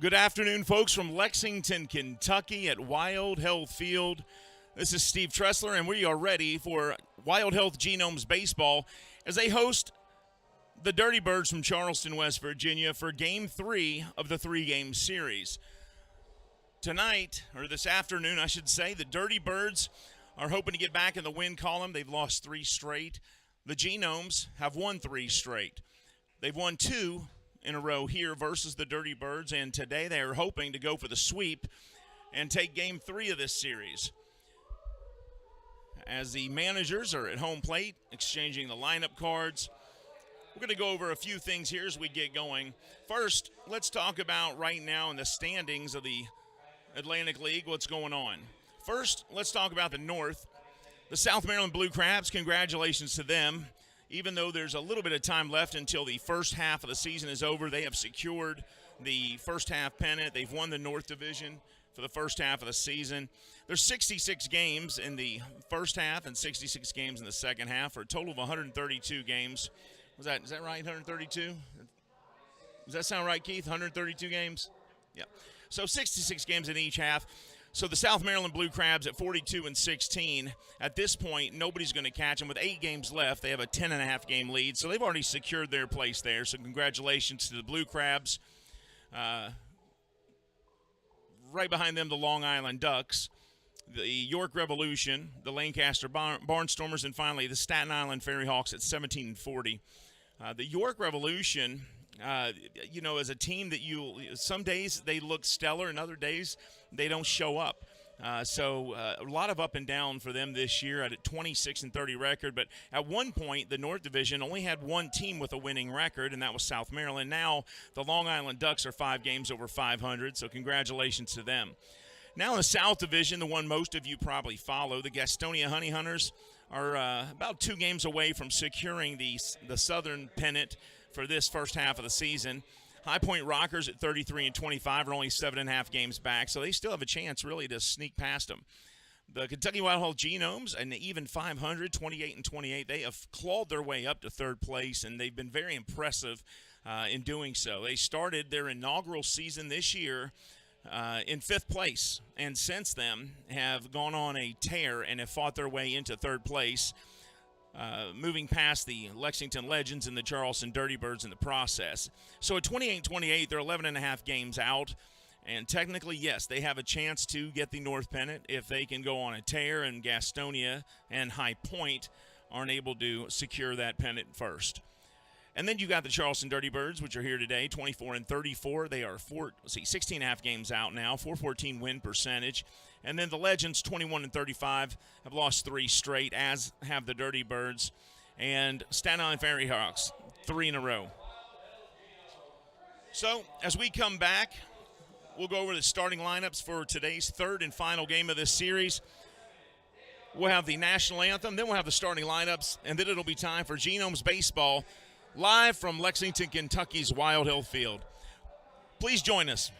Good afternoon, folks, from Lexington, Kentucky at Wild Health Field. This is Steve Tressler, and we are ready for Wild Health Genomes baseball as they host the Dirty Birds from Charleston, West Virginia for Game 3 of the three-game series. Tonight, or this afternoon, I should say, the Dirty Birds are hoping to get back in the win column. They've lost 3 straight. The Genomes have won 3 straight. They've won 2 in a row here versus the Dirty Birds, and today they are hoping to go for the sweep and take Game 3 of this series. As the managers are at home plate, exchanging the lineup cards, we're going to go over a few things here as we get going. First, let's talk about right now in the standings of the Atlantic League, what's going on. First, let's talk about the North. The South Maryland Blue Crabs, congratulations to them. Even though there's a little bit of time left until the first half of the season is over, they have secured the first half pennant. They've won the North Division for the first half of the season. There's 66 games in the first half and 66 games in the second half for a total of 132 games. Is that right, 132? Does that sound right, Keith? 132 games? Yeah. So 66 games in each half. So the South Maryland Blue Crabs at 42-16. At this point, nobody's going to catch them. With 8 games left, they have a 10.5 game lead. So they've already secured their place there. So congratulations to the Blue Crabs. Right behind them, the Long Island Ducks, the York Revolution, the Lancaster Barnstormers, and finally the Staten Island Fairy Hawks at 17-40. The York Revolution, as a team that some days they look stellar and other days they don't show up. So a lot of up and down for them this year at a 26-30 record. But at one point, the North Division only had one team with a winning record, and that was South Maryland. Now the Long Island Ducks are 5 games over 500, so congratulations to them. Now in the South Division, the one most of you probably follow, the Gastonia Honey Hunters are about 2 games away from securing the Southern pennant for this first half of the season. High Point Rockers at 33-25 are only 7.5 games back, so they still have a chance really to sneak past them. The Kentucky Wild Health Genomes, an even 500, 28-28, they have clawed their way up to third place, and they've been very impressive in doing so. They started their inaugural season this year in 5th place, and since then have gone on a tear and have fought their way into third place, moving past the Lexington Legends and the Charleston Dirty Birds in the process. So at 28-28, they're 11.5 games out. And technically, yes, they have a chance to get the North pennant if they can go on a tear, and Gastonia and High Point aren't able to secure that pennant first. And then you got the Charleston Dirty Birds, which are here today, 24-34. They are 16.5 games out now, 414 win percentage. And then the Legends, 21-35, have lost 3 straight, as have the Dirty Birds. And Staten Island Fairy Hawks, 3 in a row. So as we come back, we'll go over the starting lineups for today's third and final game of this series. We'll have the national anthem, then we'll have the starting lineups, and then it'll be time for Genomes Baseball live from Lexington, Kentucky's Wild Health Field. Please join us.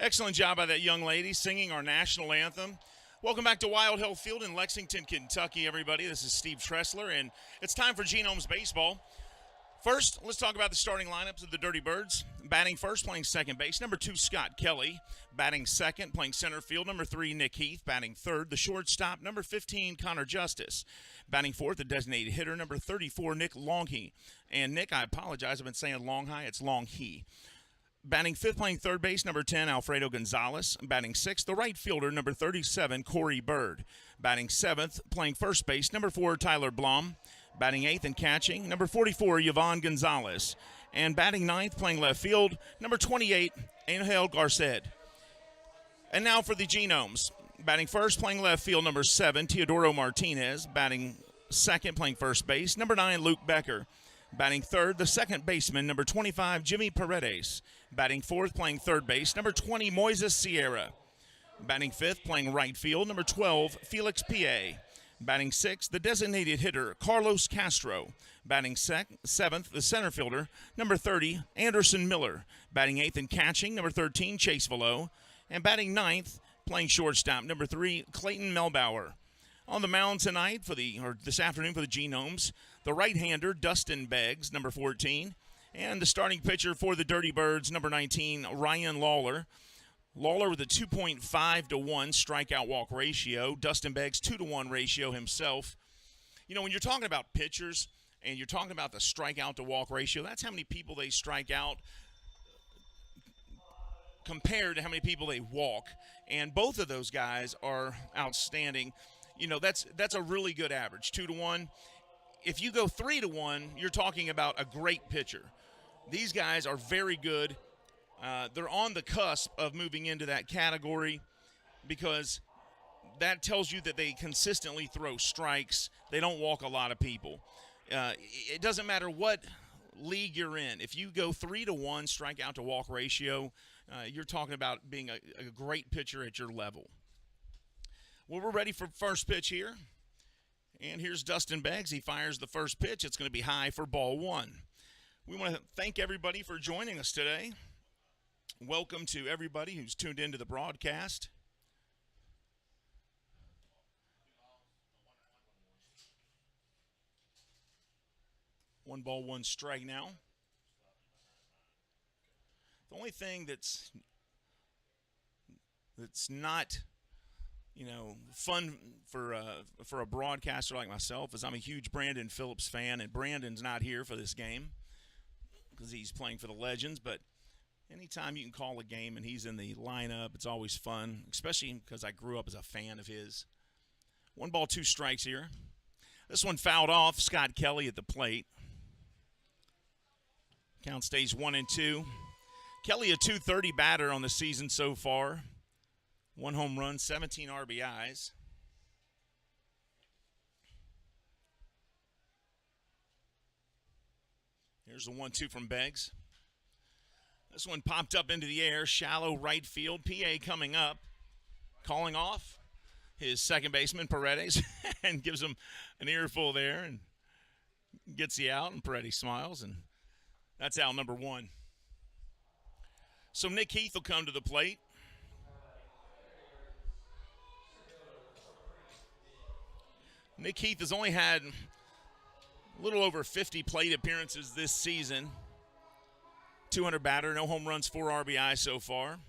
Excellent job by that young lady singing our national anthem. Welcome back to Wild Hill Field in Lexington, Kentucky, everybody. This is Steve Tressler, and it's time for Genomes Baseball. First, let's talk about the starting lineups of the Dirty Birds. Batting first, playing second base, number 2, Scott Kelly. Batting second, playing center field, number 3, Nick Heath. Batting third, the shortstop, number 15, Connor Justice. Batting fourth, the designated hitter, number 34, Nick Longhey. And Nick, I apologize, I've been saying Longhey, it's Longhey. Batting fifth, playing third base, number 10, Alfredo Gonzalez. Batting sixth, the right fielder, number 37, Corey Bird. Batting seventh, playing first base, number 4, Tyler Blom. Batting eighth and catching, number 44, Yvonne Gonzalez. And batting ninth, playing left field, number 28, Angel Garced. And now for the Genomes. Batting first, playing left field, number 7, Teodoro Martinez. Batting second, playing first base, number 9, Luke Becker. Batting third, the second baseman, number 25, Jimmy Paredes. Batting fourth, playing third base, number 20, Moises Sierra. Batting fifth, playing right field, number 12, Felix P.A. Batting sixth, the designated hitter, Carlos Castro. Batting seventh, the center fielder, number 30, Anderson Miller. Batting eighth and catching, number 13, Chase Velo. And batting ninth, playing shortstop, number 3, Clayton Melbauer. On the mound tonight this afternoon for the Genomes, the right-hander, Dustin Beggs, number 14. And the starting pitcher for the Dirty Birds, number 19, Ryan Lawler. Lawler with a 2.5 to 1 strikeout walk ratio. Dustin Beggs 2 to 1 ratio himself. You know, when you're talking about pitchers and you're talking about the strikeout to walk ratio, that's how many people they strike out compared to how many people they walk. And both of those guys are outstanding. You know, that's a really good average, 2 to 1. If you go 3 to 1, you're talking about a great pitcher. These guys are very good. They're on the cusp of moving into that category because that tells you that they consistently throw strikes. They don't walk a lot of people. It doesn't matter what league you're in. If you go 3 to 1 strikeout to walk ratio, you're talking about being a great pitcher at your level. Well, we're ready for first pitch here. And here's Dustin Beggs. He fires the first pitch. It's going to be high for ball 1. We want to thank everybody for joining us today. Welcome to everybody who's tuned into the broadcast. One ball, one strike now. The only thing that's not, fun for a broadcaster like myself is I'm a huge Brandon Phillips fan, and Brandon's not here for this game because he's playing for the Legends, but anytime you can call a game and he's in the lineup, it's always fun, especially because I grew up as a fan of his. 1 ball, 2 strikes here. This one fouled off. Scott Kelly at the plate. Count stays 1-2. Kelly, a .230 batter on the season so far. 1 home run, 17 RBIs. Here's the 1-2 from Beggs. This one popped up into the air, shallow right field. PA coming up, calling off his second baseman, Paredes, and gives him an earful there and gets the out, and Paredes smiles, and that's out number 1. So Nick Heath will come to the plate. Nick Heath has only had a little over 50 plate appearances this season. 200 batter, no home runs, 4 RBI so far.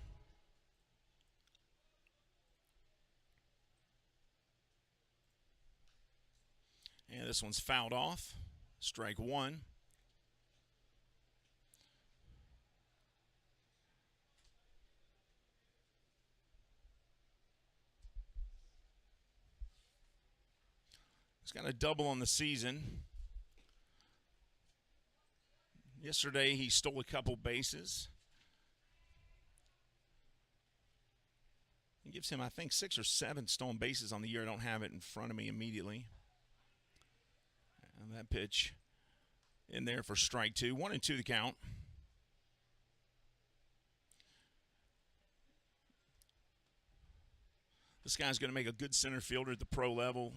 And this one's fouled off. Strike 1. He's got a double on the season. Yesterday, he stole a couple bases. It gives him, I think, 6 or 7 stolen bases on the year. I don't have it in front of me immediately. And that pitch in there for strike 2. 1-2 the count. This guy's going to make a good center fielder at the pro level.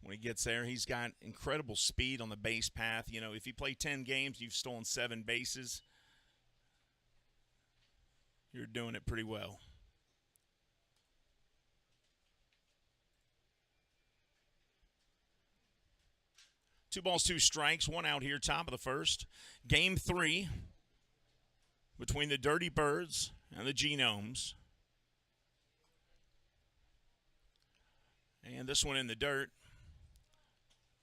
When he gets there, he's got incredible speed on the base path. You know, if you play 10 games, you've stolen 7 bases. You're doing it pretty well. Two balls, two strikes, one out here, top of the first. Game 3 between the Dirty Birds and the Genomes. And this one in the dirt.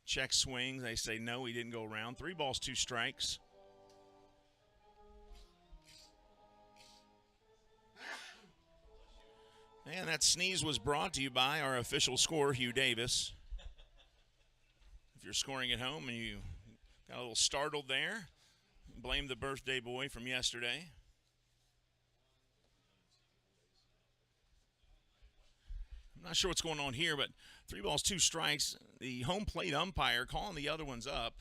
Check swing. They say no, he didn't go around. 3 balls, 2 strikes. And that sneeze was brought to you by our official scorer, Hugh Davis. If you're scoring at home and you got a little startled there, blame the birthday boy from yesterday. I'm not sure what's going on here, but 3 balls, 2 strikes. The home plate umpire calling the other ones up.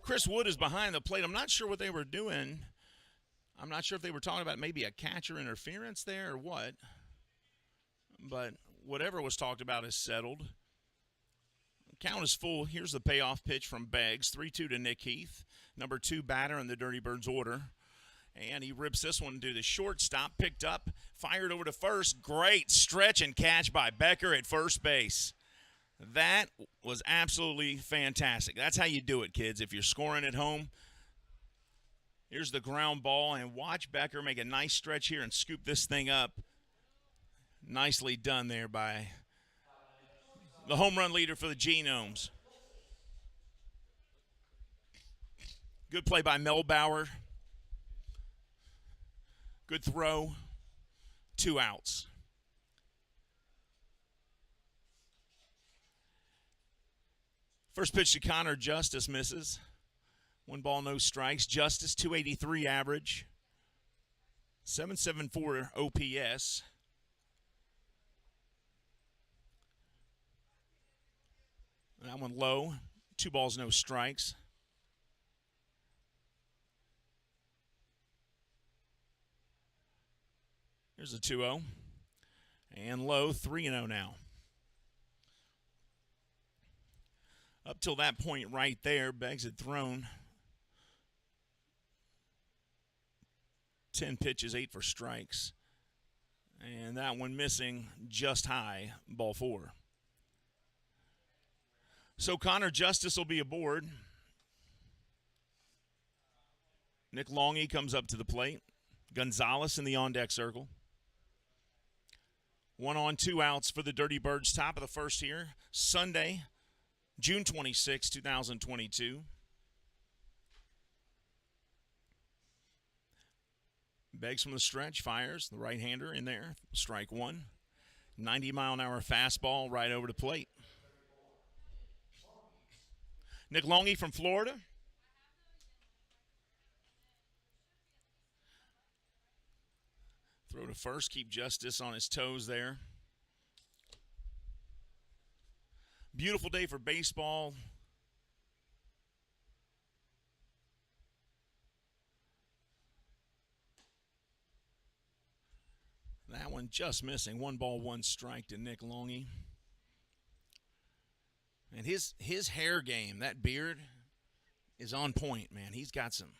Chris Wood is behind the plate. I'm not sure what they were doing. I'm not sure if they were talking about maybe a catcher interference there or what. But whatever was talked about is settled. Count is full. Here's the payoff pitch from Beggs. 3-2 to Nick Heath, number 2 batter in the Dirty Birds order. And he rips this one to the shortstop. Picked up, fired over to first. Great stretch and catch by Becker at first base. That was absolutely fantastic. That's how you do it, kids. If you're scoring at home, here's the ground ball, and watch Becker make a nice stretch here and scoop this thing up. Nicely done there by the home run leader for the Genomes. Good play by Melbauer. Good throw. 2 outs. First pitch to Connor Justice misses. 1 ball, no strikes. Justice, 283 average. 774 OPS. That one low. 2 balls, no strikes. Here's a 2-0. And low, 3-0 now. Up till that point right there, Beggs had thrown 10 pitches, 8 for strikes. And that one missing just high, ball 4. So Connor Justice will be aboard. Nick Longy comes up to the plate. Gonzalez in the on-deck circle. 1 on, 2 outs for the Dirty Birds. Top of the first here. Sunday, June 26, 2022. Beggs from the stretch, fires. The right-hander in there. Strike 1. 90-mile-an-hour fastball right over the plate. Nick Longy from Florida. Throw to first, keep Justice on his toes there. Beautiful day for baseball. That one just missing. 1 ball, 1 strike to Nick Longy. And his hair game, that beard, is on point, man. He's got some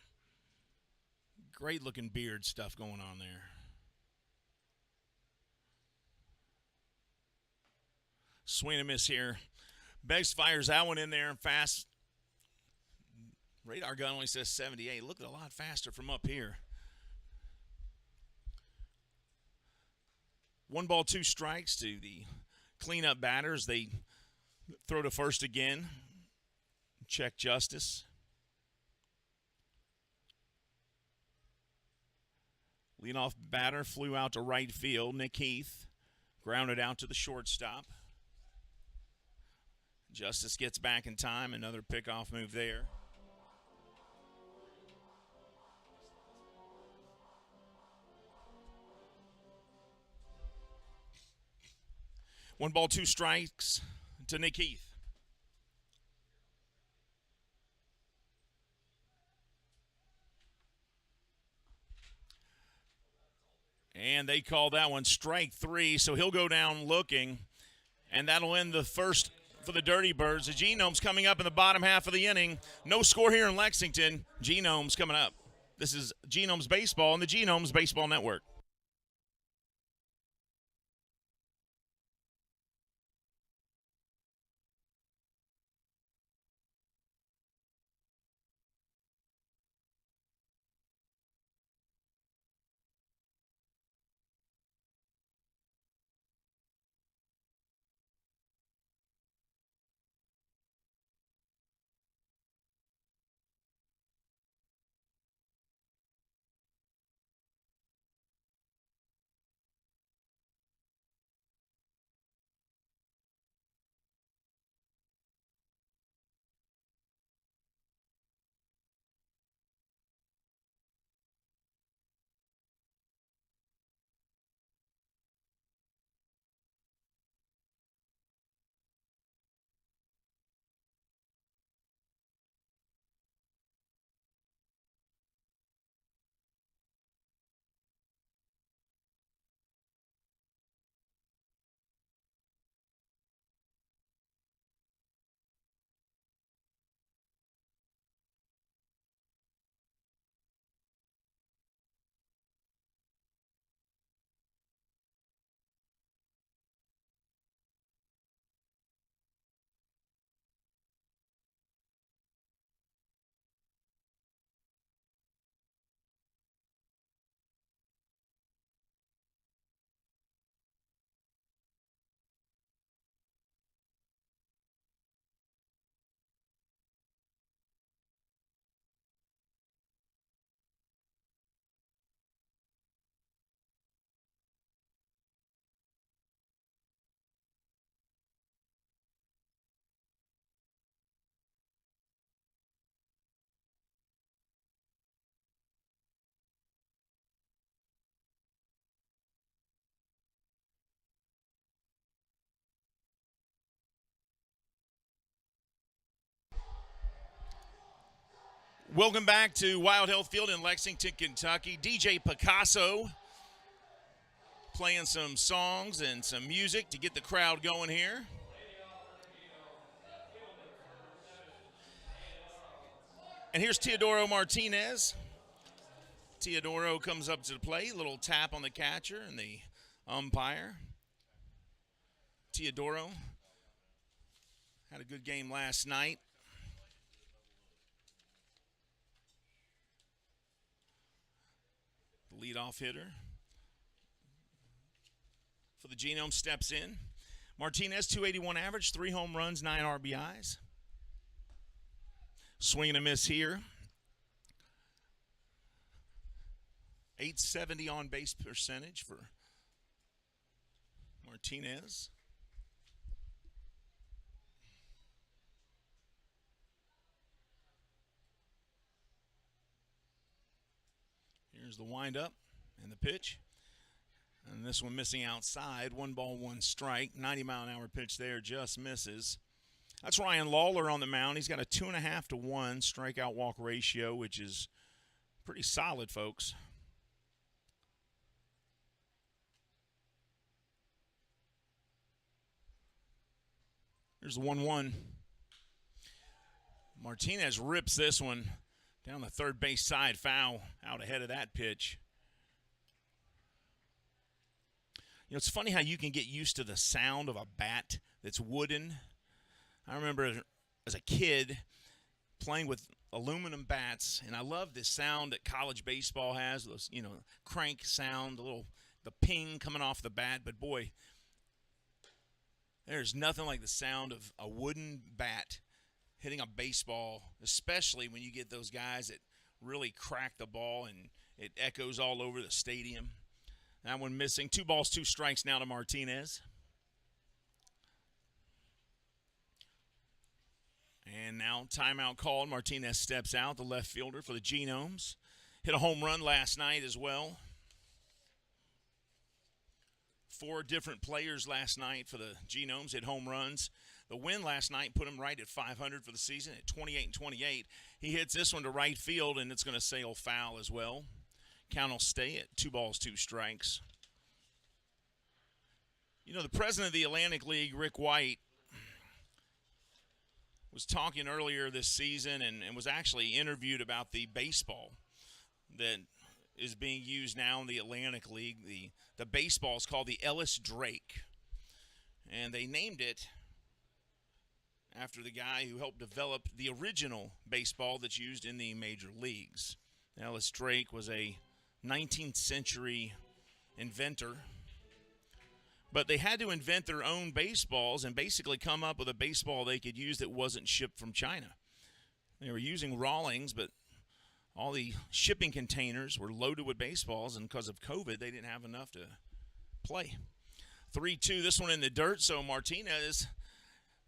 great-looking beard stuff going on there. Swing and miss here. Beggs fires that one in there fast. Radar gun only says 78. Looked a lot faster from up here. 1 ball, 2 strikes to the cleanup batters. They throw to first again. Check Justice. Leadoff batter flew out to right field. Nick Heath grounded out to the shortstop. Justice gets back in time. Another pickoff move there. One ball, 2 strikes to Nick Heath. And they call that one strike 3, so he'll go down looking. And that'll end the first for the Dirty Birds. The Genomes coming up in the bottom half of the inning. No score here in Lexington. Genomes coming up. This is Genomes Baseball on the Genomes Baseball Network. Welcome back to Wild Health Field in Lexington, Kentucky. DJ Picasso playing some songs and some music to get the crowd going here. And here's Teodoro Martinez. Teodoro comes up to the plate, little tap on the catcher and the umpire. Teodoro had a good game last night. The leadoff hitter for the Genome steps in. Martinez, 281 average, 3 home runs, 9 RBIs. Swing and a miss here. 870 on base percentage for Martinez. Here's the windup and the pitch. And this one missing outside. 1 ball, 1 strike. 90-mile-an-hour pitch there, just misses. That's Ryan Lawler on the mound. He's got a 2.5 to 1 strikeout walk ratio, which is pretty solid, folks. Here's the 1-1. Martinez rips this one down the third base side, foul out ahead of that pitch. You know, it's funny how you can get used to the sound of a bat that's wooden. I remember as a kid playing with aluminum bats, and I love this sound that college baseball has, those, you know, crank sound, the ping coming off the bat. But boy, there's nothing like the sound of a wooden bat hitting a baseball, especially when you get those guys that really crack the ball and it echoes all over the stadium. That one missing. 2 balls, 2 strikes now to Martinez. And now timeout called. Martinez steps out, the left fielder for the Genomes. Hit a home run last night as well. 4 different players last night for the Genomes hit home runs. The win last night put him right at 500 for the season at 28-28. He hits this one to right field, and it's going to sail foul as well. Count will stay at 2 balls, 2 strikes. You know, the president of the Atlantic League, Rick White, was talking earlier this season and was actually interviewed about the baseball that is being used now in the Atlantic League. The baseball is called the Ellis Drake, and they named it after the guy who helped develop the original baseball that's used in the major leagues. Ellis Drake was a 19th century inventor, but they had to invent their own baseballs and basically come up with a baseball they could use that wasn't shipped from China. They were using Rawlings, but all the shipping containers were loaded with baseballs, and because of COVID, they didn't have enough to play. 3-2, this one in the dirt, so Martinez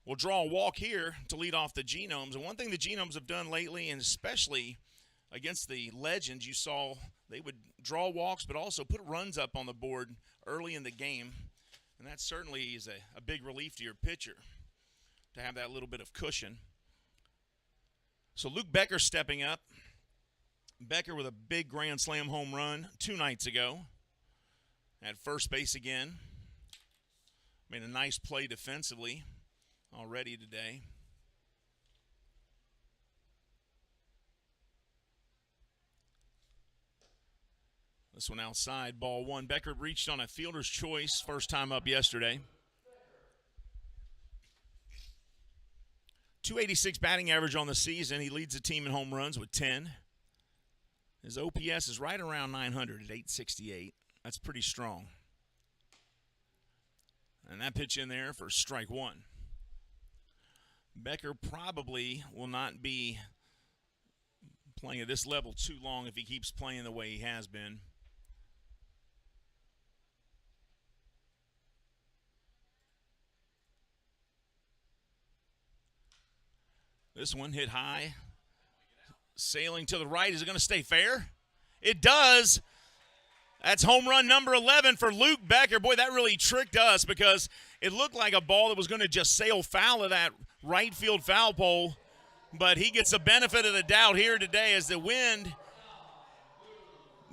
will draw a walk here to lead off the Genomes. And one thing the Genomes have done lately, and especially against the Legends, you saw they would draw walks but also put runs up on the board early in the game. And that certainly is a big relief to your pitcher to have that little bit of cushion. So Luke Becker stepping up. Becker with a big grand slam home run 2 nights ago at first base again. Made a nice play defensively already today. This one outside, ball 1. Becker reached on a fielder's choice first time up yesterday. .286 batting average on the season. He leads the team in home runs with 10. His OPS is right around 900 at 868. That's pretty strong. And that pitch in there for strike 1. Becker probably will not be playing at this level too long if he keeps playing the way he has been. This one hit high. Sailing to the right. Is it going to stay fair? It does. That's home run number 11 for Luke Becker. Boy, that really tricked us because it looked like a ball that was going to just sail foul of that right field foul pole. But he gets the benefit of the doubt here today as the wind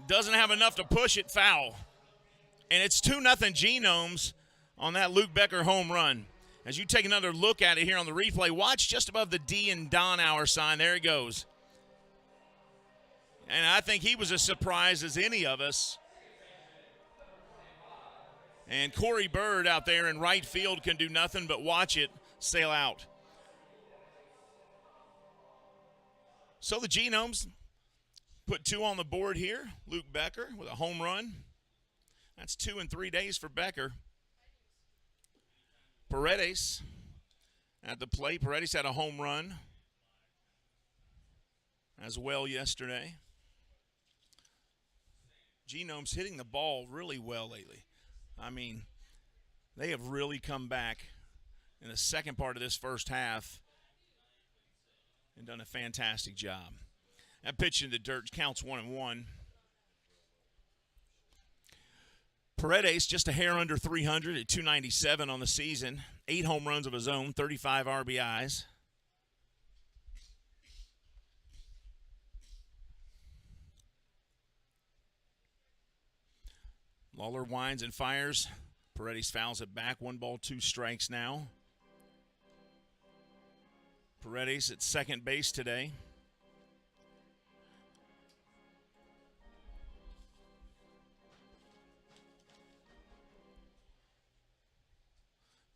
doesn't have enough to push it foul. And it's 2-0 Genomes on that Luke Becker home run. As you take another look at it here on the replay, watch just above the D and Don hour sign. There he goes. And I think he was as surprised as any of us. And Corey Bird out there in right field can do nothing but watch it sail out. So the Genomes put 2 on the board here. Luke Becker with a home run. That's 2 in 3 days for Becker. Paredes at the plate. Paredes had a home run as well yesterday. Genomes hitting the ball really well lately. I mean, they have really come back in the second part of this first half and done a fantastic job. That pitch in the dirt counts 1-1. Paredes just a hair under 300 at 297 on the season. 8 home runs of his own, 35 RBIs. Lawler winds and fires. Paredes fouls it back. 1 ball, 2 strikes now. Paredes at second base today.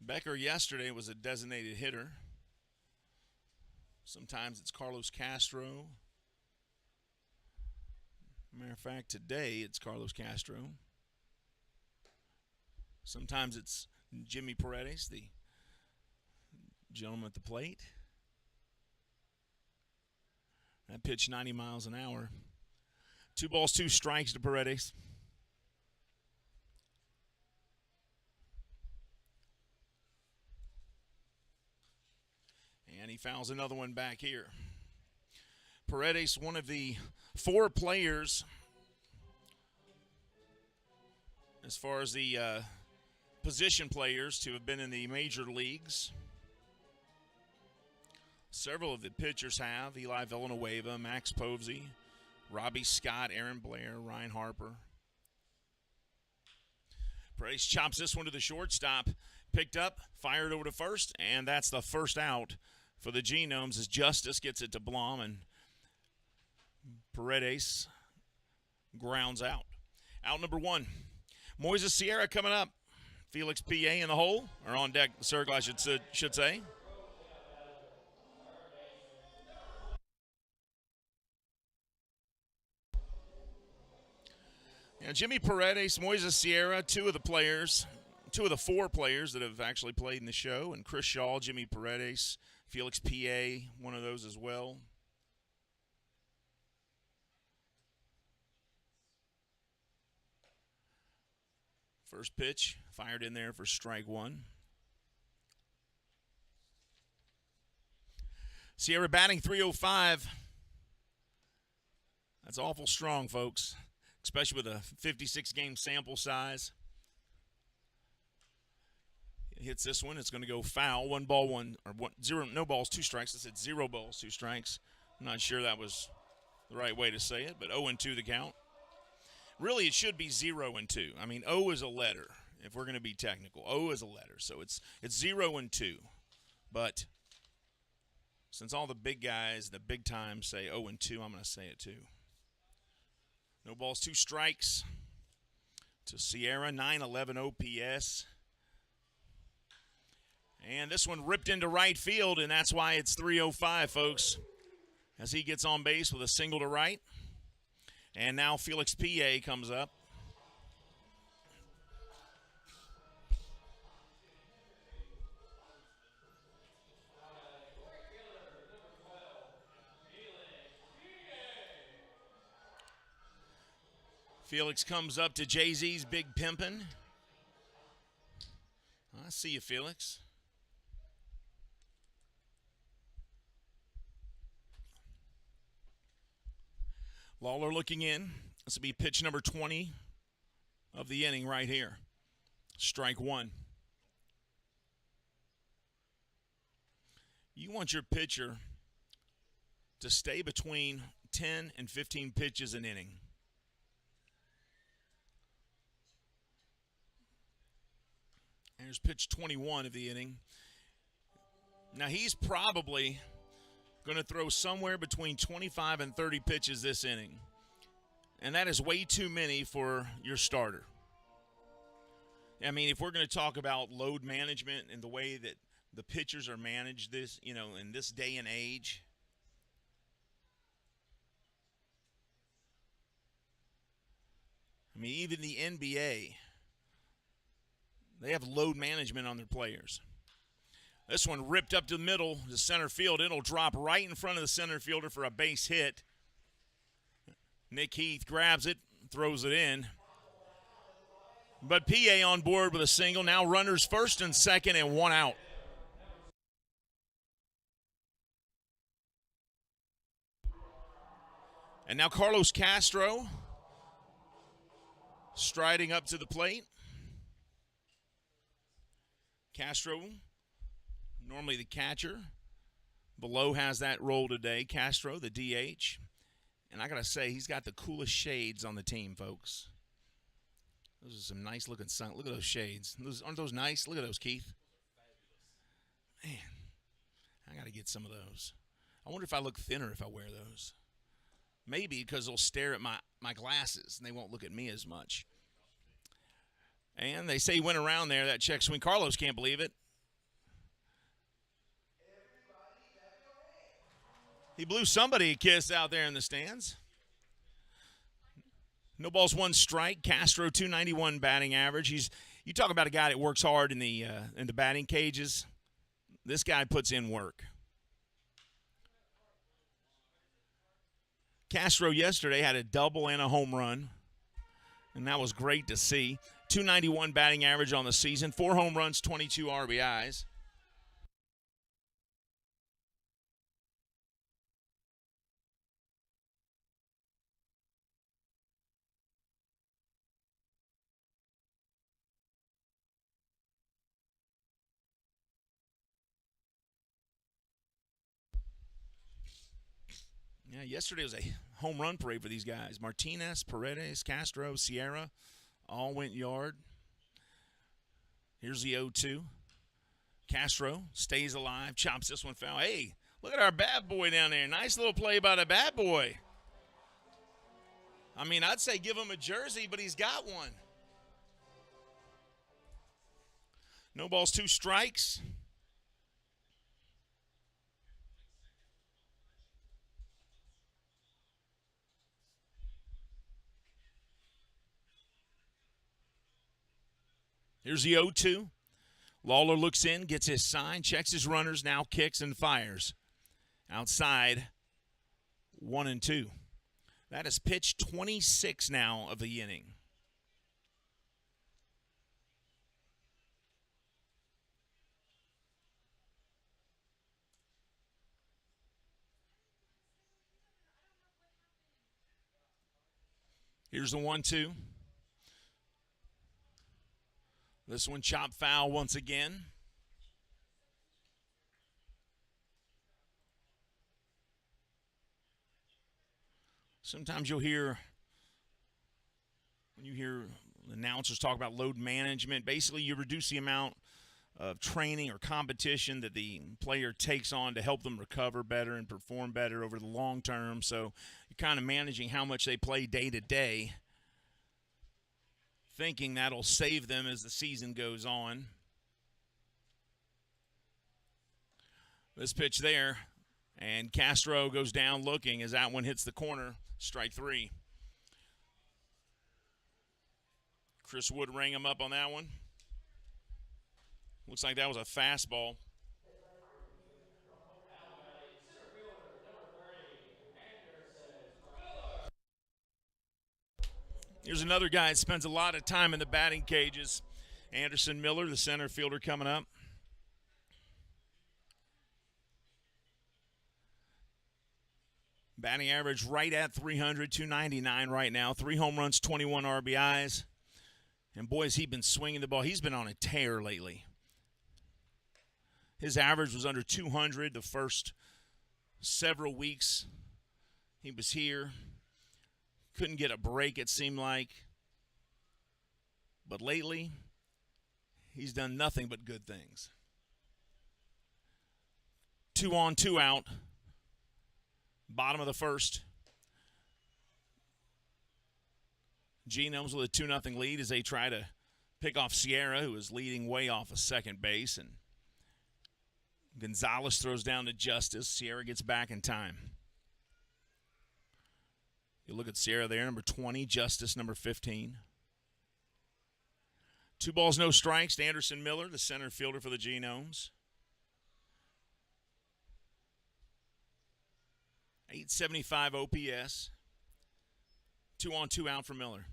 Becker yesterday was a designated hitter. Sometimes it's Carlos Castro. Matter of fact, today it's Carlos Castro. Sometimes it's Jimmy Paredes, the gentleman at the plate. That pitch 90 miles an hour. 2 balls, 2 strikes to Paredes. And he fouls another one back here. Paredes, one of the 4 players as far as the position players to have been in the major leagues. Several of the pitchers have. Eli Villanueva, Max Povey, Robbie Scott, Aaron Blair, Ryan Harper. Paredes chops this one to the shortstop. Picked up, fired over to first, and that's the first out for the Genomes as Justice gets it to Blom, and Paredes grounds out. Out number one. Moises Sierra coming up. Felix P.A. in the hole, or on deck, the circle, I should say. Yeah, Jimmy Paredes, Moises Sierra, two of the four players that have actually played in the show, and Chris Shaw, Jimmy Paredes, Felix P.A., one of those as well. First pitch, fired in there for strike one. Sierra batting .305. That's awful strong, folks, especially with a 56-game sample size. Hits this one. It's going to go foul. No balls, two strikes. I said 0 balls, 2 strikes. I'm not sure that was the right way to say it, but 0-2 the count. Really, it should be 0-2. I mean, O is a letter, if we're going to be technical. O is a letter, so it's 0-2. But since all the big guys, the big times say 0-2, I'm going to say it too. No balls, 2 strikes to Sierra, 911 OPS. And this one ripped into right field, and that's why it's 305, folks, as he gets on base with a single to right. And now Felix P.A. comes up. Felix comes up to Jay-Z's Big Pimpin'. I see you, Felix. Lawler looking in. This will be pitch number 20 of the inning right here. Strike one. You want your pitcher to stay between 10 and 15 pitches an inning. There's pitch 21 of the inning. Now he's probably going to throw somewhere between 25 and 30 pitches this inning. And that is way too many for your starter. I mean, if we're going to talk about load management and the way that the pitchers are managed in this day and age, I mean, even the NBA, they have load management on their players. This one ripped up to the middle to center field. It'll drop right in front of the center fielder for a base hit. Nick Heath grabs it, throws it in. But PA on board with a single. Now runners first and second and 1 out. And now Carlos Castro striding up to the plate. Castro, normally the catcher. Below has that role today. Castro, the DH. And I got to say, he's got the coolest shades on the team, folks. Those are some nice-looking sun. Look at those shades. Aren't those nice? Look at those, Keith. Man, I got to get some of those. I wonder if I look thinner if I wear those. Maybe because they'll stare at my glasses and they won't look at me as much. And they say he went around there, that check swing. Carlos can't believe it. He blew somebody a kiss out there in the stands. No balls, 1 strike. Castro, 291 batting average. You talk about a guy that works hard in the batting cages. This guy puts in work. Castro yesterday had a double and a home run, and that was great to see. 291 batting average on the season, 4 home runs, 22 RBIs. Yeah, yesterday was a home run parade for these guys. Martinez, Paredes, Castro, Sierra all went yard. Here's the 0-2. Castro stays alive, chops this one foul. Hey, look at our bad boy down there. Nice little play by the bad boy. I mean, I'd say give him a jersey, but he's got one. No balls, 2 strikes. Here's the 0-2. Lawler looks in, gets his sign, checks his runners, now kicks and fires. Outside, 1-2. That is pitch 26 now of the inning. Here's the 1-2. This one chopped foul once again. Sometimes you'll hear, when you hear announcers talk about load management, basically you reduce the amount of training or competition that the player takes on to help them recover better and perform better over the long term. So you're kind of managing how much they play day to day, thinking that'll save them as the season goes on. This pitch there, and Castro goes down looking as that one hits the corner. Strike 3. Chris Wood rang him up on that one. Looks like that was a fastball. Here's another guy that spends a lot of time in the batting cages. Anderson Miller, the center fielder, coming up. Batting average right at 300, 299 right now. 3 home runs, 21 RBIs. And boy, has he been swinging the ball. He's been on a tear lately. His average was under 200 the first several weeks he was here. Couldn't get a break, it seemed like. But lately, he's done nothing but good things. 2 on, 2 out. Bottom of the first. Genomes with a 2-0 lead as they try to pick off Sierra, who is leading way off of second base. And Gonzalez throws down to Justice. Sierra gets back in time. You look at Sierra there, number 20, Justice, number 15. 2 balls, no strikes. Anderson Miller, the center fielder for the Genomes. 875 OPS. 2 on, 2 out for Miller.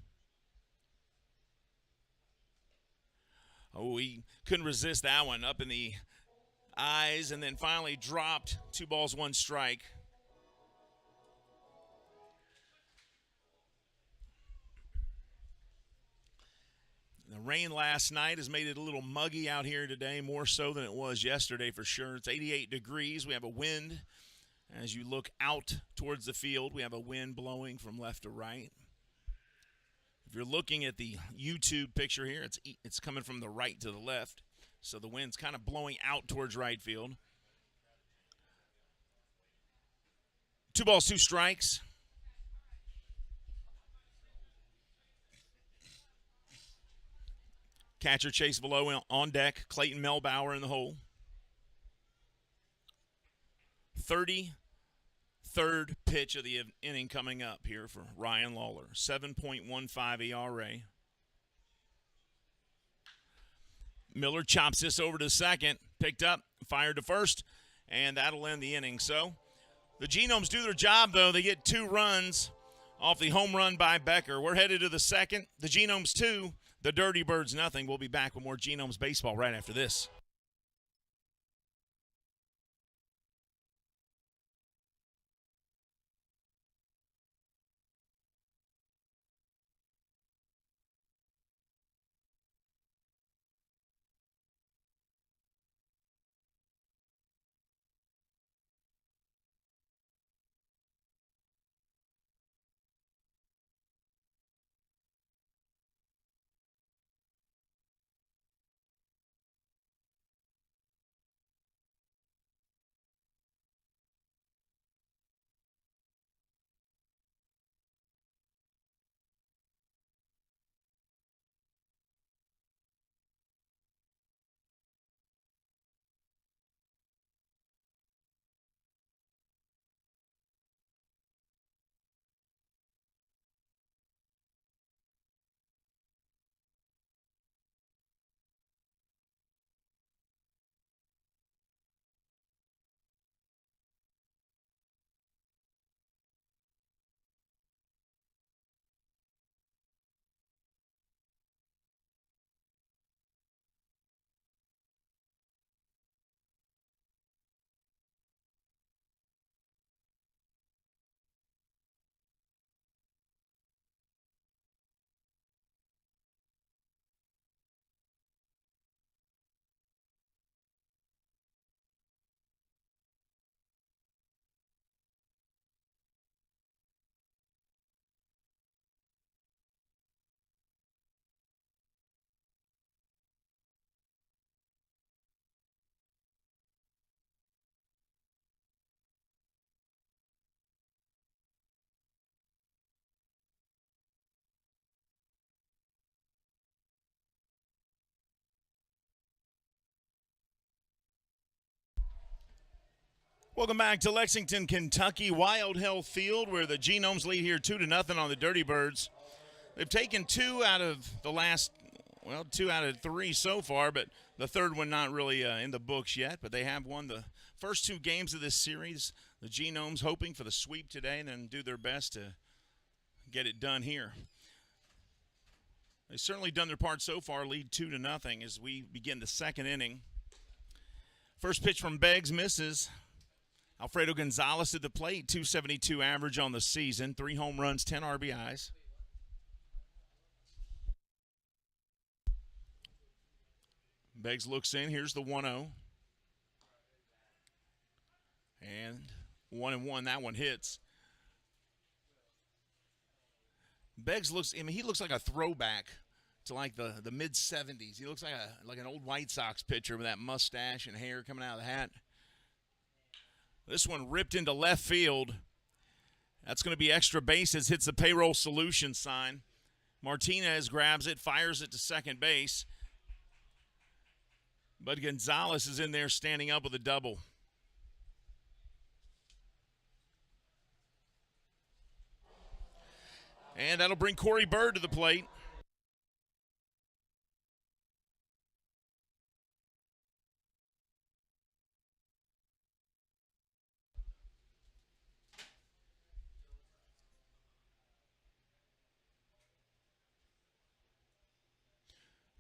Oh, he couldn't resist that one. Up in the eyes, and then finally dropped. 2 balls, 1 strike. The rain last night has made it a little muggy out here today, more so than it was yesterday for sure. It's 88 degrees. We have a wind. As you look out towards the field, we have a wind blowing from left to right. If you're looking at the YouTube picture here, it's coming from the right to the left. So the wind's kind of blowing out towards right field. 2 balls, 2 strikes. Catcher Chase Below on deck. Clayton Melbauer in the hole. 33rd pitch of the inning coming up here for Ryan Lawler. 7.15 ERA. Miller chops this over to second. Picked up, fired to first, and that'll end the inning. So the Genomes do their job, though. They get 2 runs off the home run by Becker. We're headed to the second. The Genomes 2, the Dirty Birds nothing. We'll be back with more Genomes baseball right after this. Welcome back to Lexington, Kentucky, Wild Health Field, where the Genomes lead here 2-0 on the Dirty Birds. They've taken two out of the last, well, 2 out of 3 so far, but the third one not really in the books yet. But they have won the first 2 games of this series. The Genomes hoping for the sweep today and then do their best to get it done here. They've certainly done their part so far, lead 2-0 as we begin the second inning. First pitch from Beggs misses. Alfredo Gonzalez at the plate, 272 average on the season, 3 home runs, 10 RBIs. Beggs looks in. Here's the 1-0. And 1-1. That one hits. Beggs looks, I mean, he looks like a throwback to like the mid-'70s. He looks like an old White Sox pitcher with that mustache and hair coming out of the hat. This one ripped into left field. That's going to be extra bases, hits the payroll solution sign. Martinez grabs it, fires it to second base. But Gonzalez is in there standing up with a double. And that'll bring Corey Bird to the plate.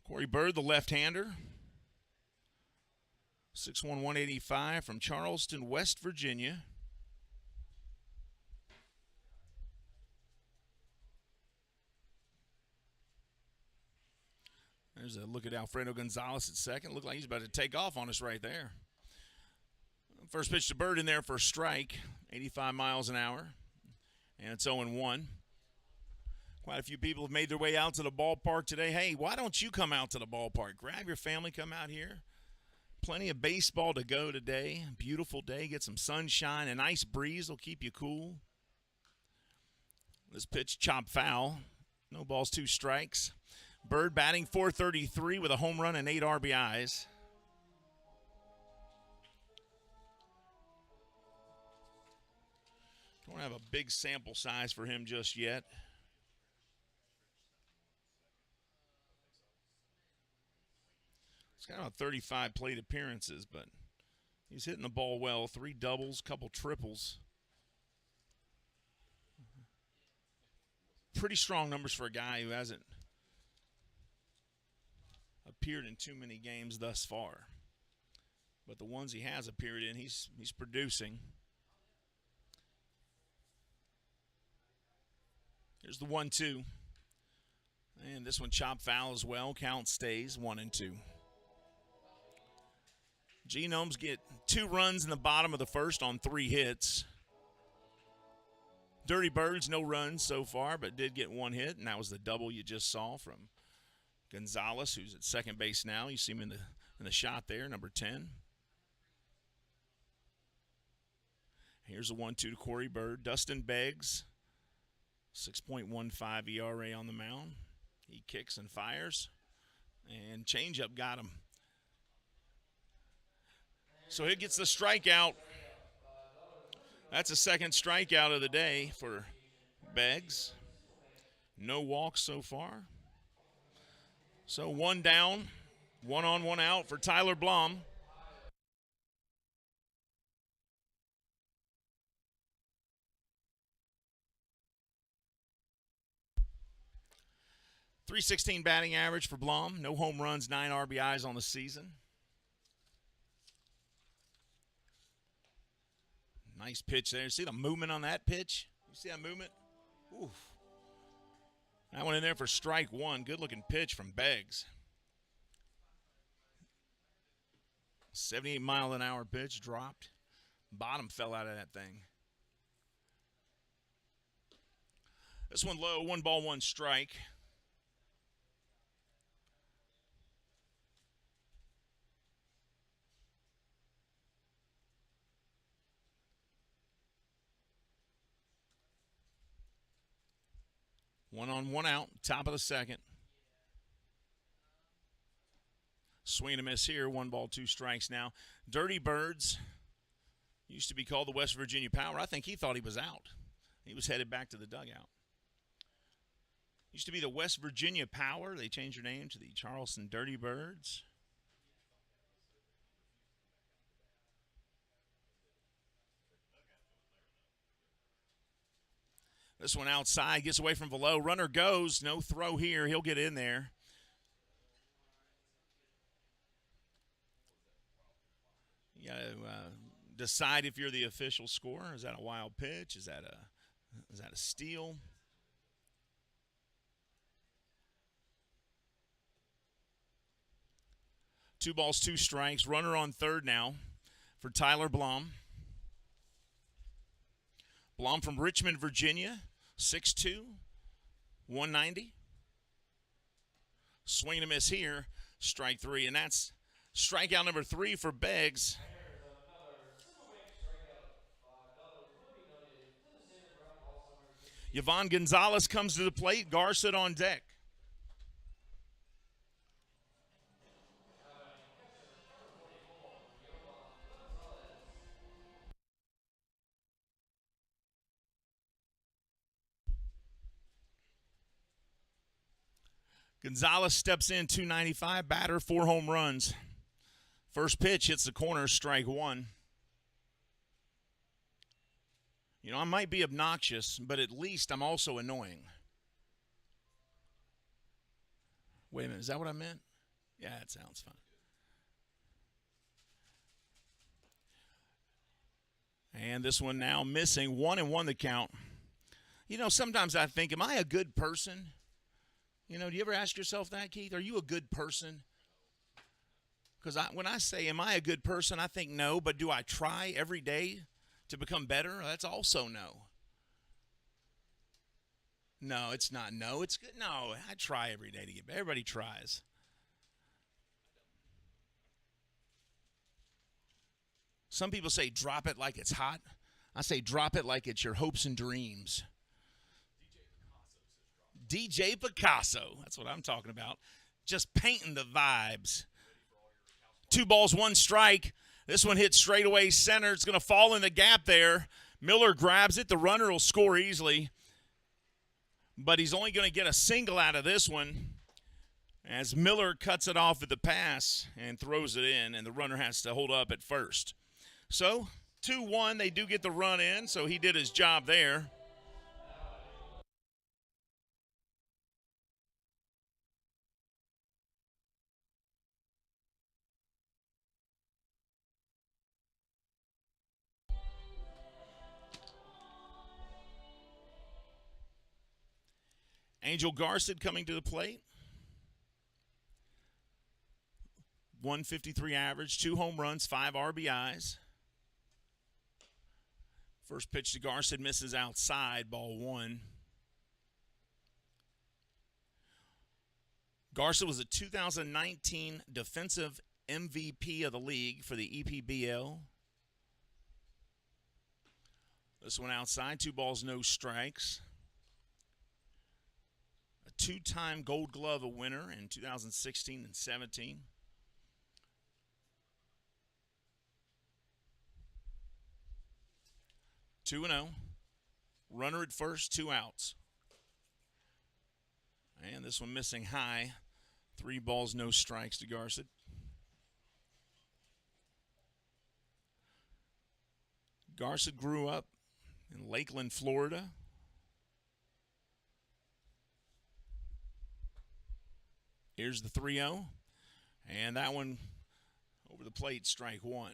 Corey Bird, the left-hander. 6'1", 185 from Charleston, West Virginia. There's a look at Alfredo Gonzalez at second. Looked like he's about to take off on us right there. First pitch to Bird in there for a strike, 85 miles an hour. And it's 0-1. Quite a few people have made their way out to the ballpark today. Hey, why don't you come out to the ballpark? Grab your family, come out here. Plenty of baseball to go today. Beautiful day. Get some sunshine. A nice breeze will keep you cool. This pitch, chop foul. No balls, 2 strikes. Bird batting .433 with a home run and 8 RBIs. Don't have a big sample size for him just yet. He's got about 35 plate appearances, but he's hitting the ball well. 3 doubles, couple triples. Pretty strong numbers for a guy who hasn't appeared in too many games thus far. But the ones he has appeared in, he's producing. Here's the 1-2. And this one chopped foul as well. Count stays 1-2. Genomes get 2 runs in the bottom of the first on 3 hits. Dirty Birds, no runs so far, but did get 1 hit, and that was the double you just saw from Gonzalez, who's at second base now. You see him in the shot there, number 10. Here's a 1-2 to Corey Bird. Dustin Beggs, 6.15 ERA on the mound. He kicks and fires, and changeup got him. So he gets the strikeout. That's a second strikeout of the day for Beggs. No walks so far. So 1 down, 1 on, 1 out for Tyler Blum. .316 batting average for Blum. No home runs, 9 RBIs on the season. Nice pitch there. See the movement on that pitch? You see that movement? Oof. That one in there for strike 1. Good-looking pitch from Beggs. 78-mile-an-hour pitch dropped. Bottom fell out of that thing. This one low, 1 ball, 1 strike. One on, 1 out, top of the second. Swing and a miss here. 1 ball, 2 strikes now. Dirty Birds Used to be called the West Virginia Power. I think he thought he was out. He was headed back to the dugout. Used to be the West Virginia Power. They changed their name to the Charleston Dirty Birds. This one outside, gets away from below. Runner goes, no throw here. He'll get in there. You got to decide if you're the official scorer. Is that a wild pitch? Is that a steal? Two balls, two strikes. Runner on third now for Tyler Blom. Blom from Richmond, Virginia, 6'2", 190. Swing and a miss here, strike three, and that's strikeout number 3 for Beggs. Yvonne Gonzalez comes to the plate, Garcet on deck. Gonzalez steps in, 295, batter, 4 home runs. First pitch hits the corner, strike 1. You know, I might be obnoxious, but at least I'm also annoying. Wait a minute, is that what I meant? Yeah, that sounds fun. And this one now missing, 1-1 the count. You know, sometimes I think, am I a good person? You know, do you ever ask yourself that, Keith? Are you a good person? Because when I say, am I a good person, I think no, but do I try every day to become better? That's also no. No, it's not no. It's good. No, I try every day to get better. Everybody tries. Some people say drop it like it's hot. I say drop it like it's your hopes and dreams. DJ Picasso. That's what I'm talking about. Just painting the vibes. 2 balls, 1 strike. This one hits straightaway center. It's going to fall in the gap there. Miller grabs it. The runner will score easily. But he's only going to get a single out of this one as Miller cuts it off at the pass and throws it in, and the runner has to hold up at first. So 2-1, they do get the run in, so he did his job there. Angel Garcet coming to the plate. 153 average, 2 home runs, 5 RBIs. First pitch to Garcet misses outside, ball 1. Garcet was a 2019 defensive MVP of the league for the EPBL. This one outside, 2 balls, no strikes. 2-time Gold Glove winner in 2016 and 17. Two 2-0. Runner at first, 2 outs. And this one missing high. 3 balls, no strikes to Garcet. Garcet grew up in Lakeland, Florida. Here's the 3-0, and that one over the plate, strike 1.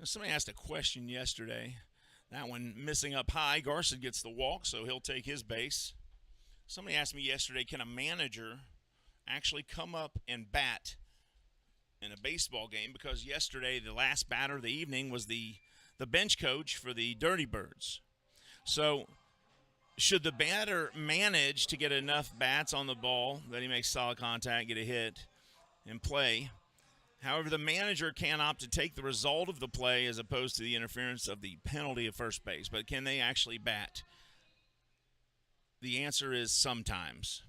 Somebody asked a question yesterday. That one missing up high. Garcet gets the walk, so he'll take his base. Somebody asked me yesterday, can a manager actually come up and bat in a baseball game? Because yesterday, the last batter of the evening was the bench coach for the Dirty Birds. So should the batter manage to get enough bats on the ball that he makes solid contact, get a hit, and play, However, the manager can opt to take the result of the play as opposed to the interference of the penalty at first base. But can they actually bat? The answer is sometimes.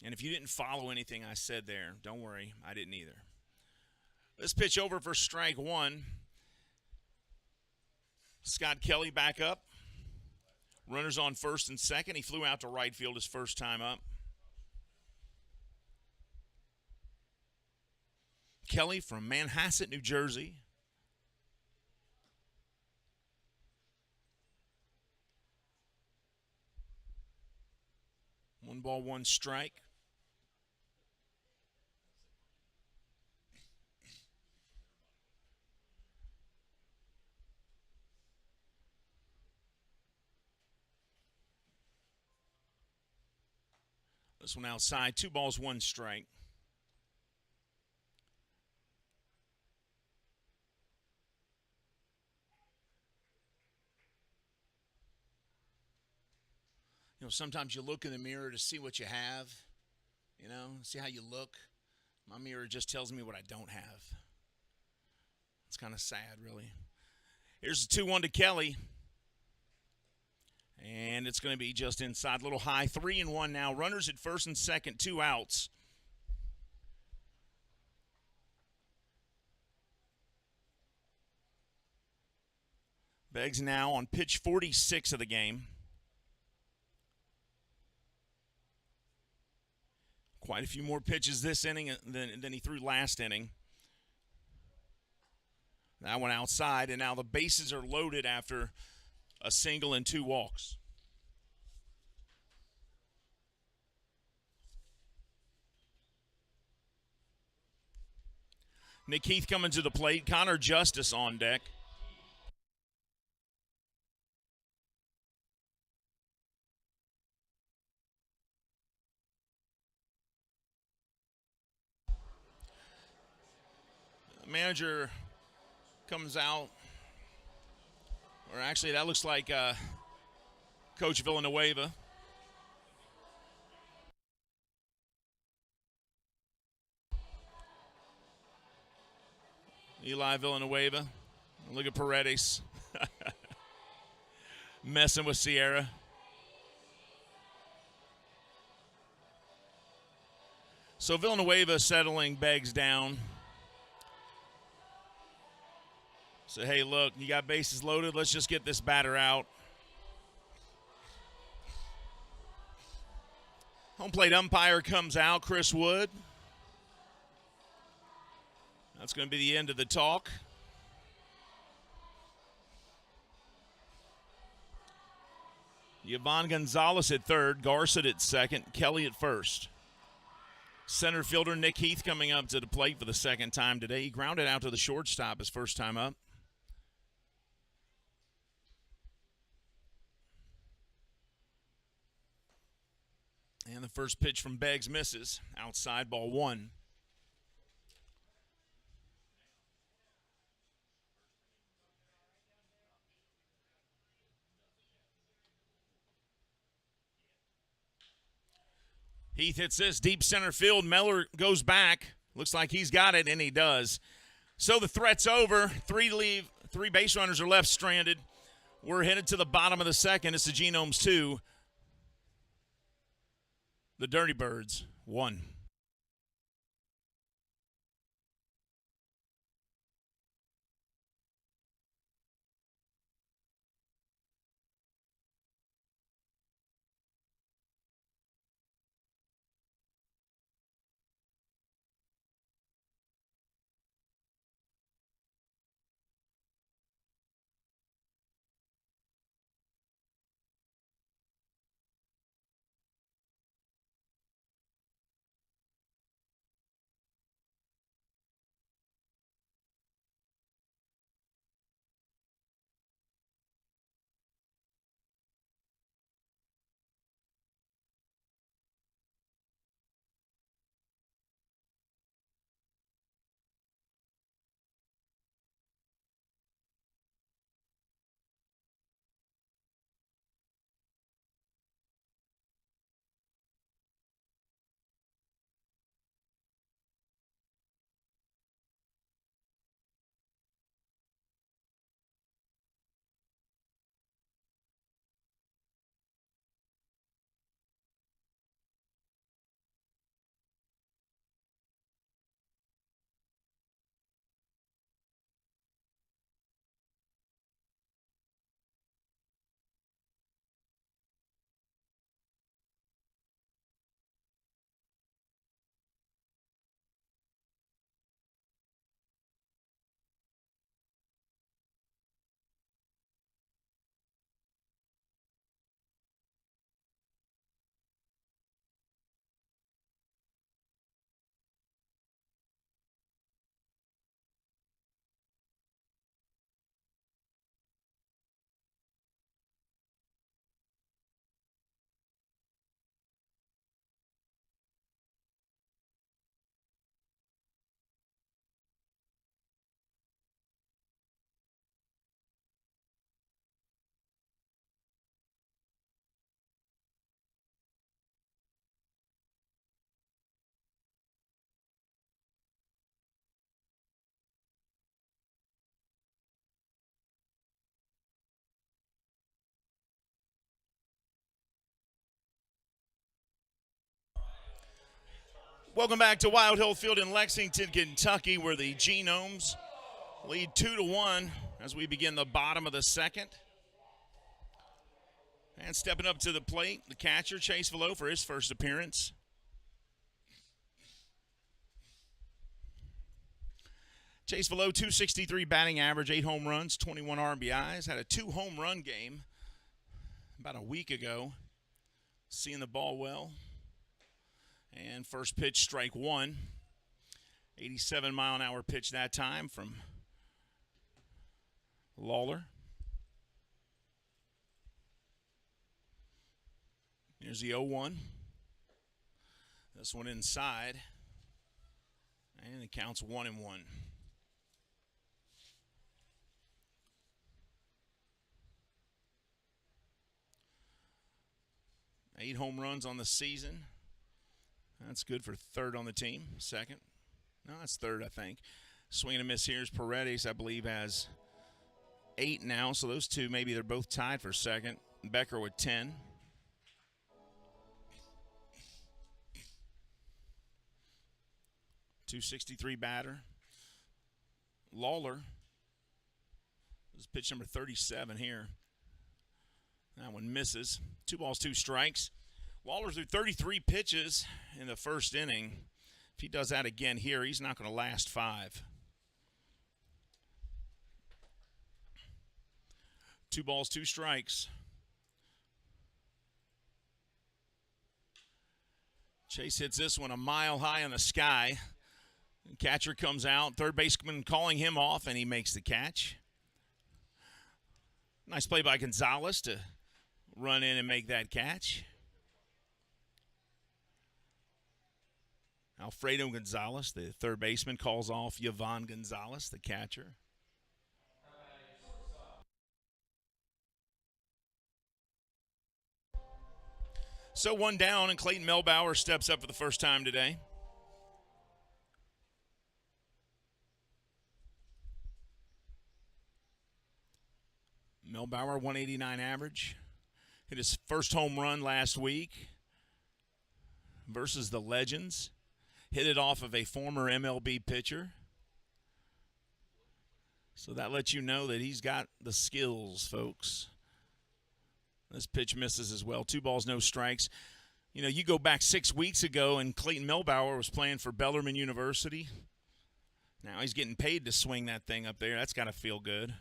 And if you didn't follow anything I said there, don't worry, I didn't either. This pitch over for strike one. Scott Kelly back up. Runners on first and second. He flew out to right field his first time up. Kelly from Manhasset, New Jersey. One ball, one strike. This one outside, 2 balls, 1 strike. You know, sometimes you look in the mirror to see what you have, you know, see how you look. My mirror just tells me what I don't have. It's kind of sad, really. Here's the 2-1 to Kelly. And it's going to be just inside, a little high. 3-1 now. Runners at first and second, 2 outs. Beggs now on pitch 46 of the game. Quite a few more pitches this inning than he threw last inning. That one outside, and now the bases are loaded after a single and 2 walks. Nick Heath coming to the plate. Connor Justice on deck. The manager comes out. Or actually, that looks like Coach Villanueva. Eli Villanueva. Look at Paredes. Messing with Sierra. So Villanueva settling Beggs down. So, hey, look, you got bases loaded. Let's just get this batter out. Home plate umpire comes out, Chris Wood. That's going to be the end of the talk. Yvonne Gonzalez at third, Garcet at second, Kelly at first. Center fielder Nick Heath coming up to the plate for the second time today. He grounded out to the shortstop his first time up. And the first pitch from Beggs misses. Outside, ball 1. Heath hits this deep center field. Miller goes back. Looks like he's got it, and he does. So the threat's over. 3 base runners are left stranded. We're headed to the bottom of the second. It's the Genomes 2. The Dirty Birds 1. Welcome back to Wild Hill Field in Lexington, Kentucky, where the Genomes lead 2-1 as we begin the bottom of the second. And stepping up to the plate, the catcher, Chase Velo, for his first appearance. Chase Velo, 263 batting average, 8 home runs, 21 RBIs. Had a 2-home run game about a week ago. Seeing the ball well. And first pitch, strike one. 87-mile-an-hour pitch that time from Lawler. Here's the 0-1. This one inside. And it counts 1-1. 8 home runs on the season. That's good for third on the team. Second. No, that's third, I think. Swing and a miss here is Paredes, I believe, has 8 now. So those two, maybe they're both tied for second. Becker with 10. .263 batter. Lawler. This is pitch number 37 here. That one misses. 2 balls, 2 strikes. Lawler threw 33 pitches in the first inning. If he does that again here, he's not going to last 5. 2 balls, 2 strikes. Chase hits this one a mile high in the sky. Catcher comes out. Third baseman calling him off, and he makes the catch. Nice play by Gonzalez to run in and make that catch. Alfredo Gonzalez, the third baseman, calls off Yvonne Gonzalez, the catcher. So 1 down, and Clayton Melbauer steps up for the first time today. Melbauer, 189 average. Hit his first home run last week versus the Legends. Hit it off of a former MLB pitcher. So that lets you know that he's got the skills, folks. This pitch misses as well. 2 balls, no strikes. You know, you go back 6 weeks ago, and Clayton Melbauer was playing for Bellarmine University. Now he's getting paid to swing that thing up there. That's got to feel good.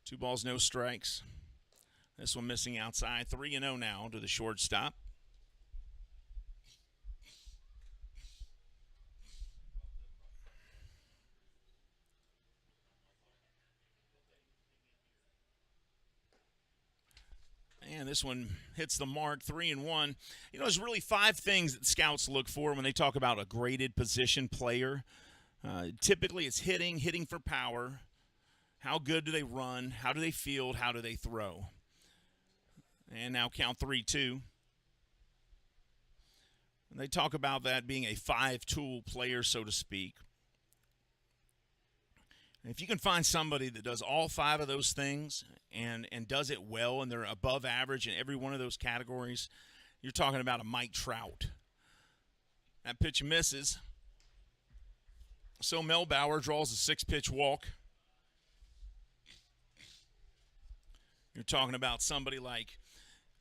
2 balls, no strikes. This one missing outside. 3-0 now to the shortstop. And this one hits the mark, 3-1. You know, there's really 5 things that scouts look for when they talk about a graded position player. Typically it's hitting for power. How good do they run? How do they field? How do they throw? And now count 3-2. And they talk about that being a 5-tool player, so to speak. And if you can find somebody that does all 5 of those things and does it well, and they're above average in every one of those categories, you're talking about a Mike Trout. That pitch misses. So Melbauer draws a 6-pitch walk. You're talking about somebody like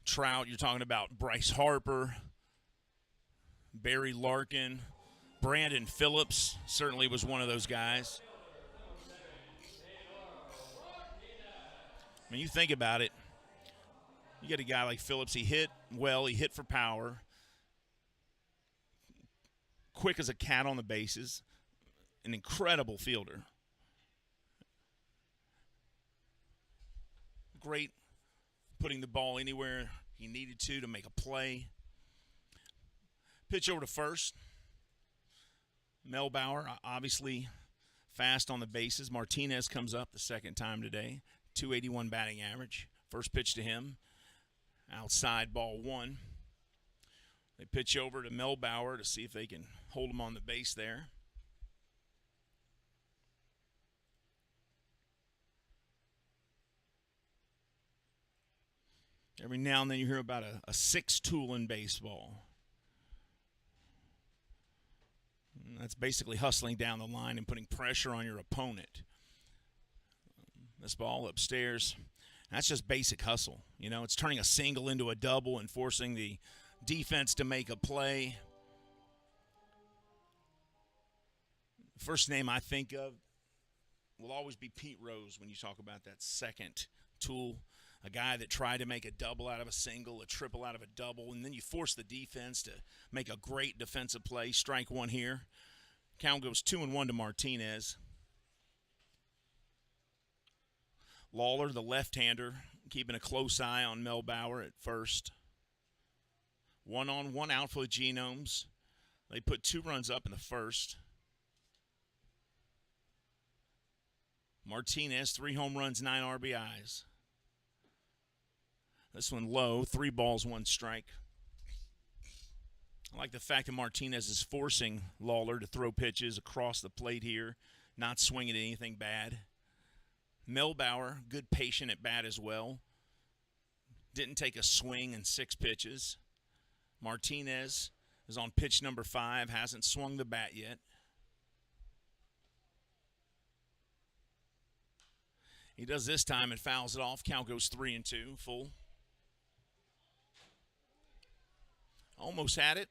Trout. You're talking about Bryce Harper, Barry Larkin, Brandon Phillips certainly was one of those guys. I mean, you think about it. You get a guy like Phillips. He hit well. He hit for power. Quick as a cat on the bases. An incredible fielder. Great putting the ball anywhere he needed to make a play. Pitch over to first. Melbauer, obviously fast on the bases. Martinez comes up the second time today. 281 batting average. First pitch to him. Outside, ball 1. They pitch over to Melbauer to see if they can hold him on the base there. Every now and then you hear about a six tool in baseball. That's basically hustling down the line and putting pressure on your opponent. This ball upstairs, that's just basic hustle. You know, it's turning a single into a double and forcing the defense to make a play. First name I think of will always be Pete Rose when you talk about that second tool. A guy that tried to make a double out of a single, a triple out of a double, and then you force the defense to make a great defensive play. Strike one here. Count goes 2-1 to Martinez. Lawler, the left-hander, keeping a close eye on Mel Bauer at first. 1-on-1 out for the Genomes. They put 2 runs up in the first. Martinez, 3 home runs, 9 RBIs. This one low, 3 balls, 1 strike. I like the fact that Martinez is forcing Lawler to throw pitches across the plate here, not swinging at anything bad. Mel Bauer, good patient at bat as well. Didn't take a swing in 6 pitches. Martinez is on pitch number 5, hasn't swung the bat yet. He does this time and fouls it off. Count goes 3-2, full. Almost had it.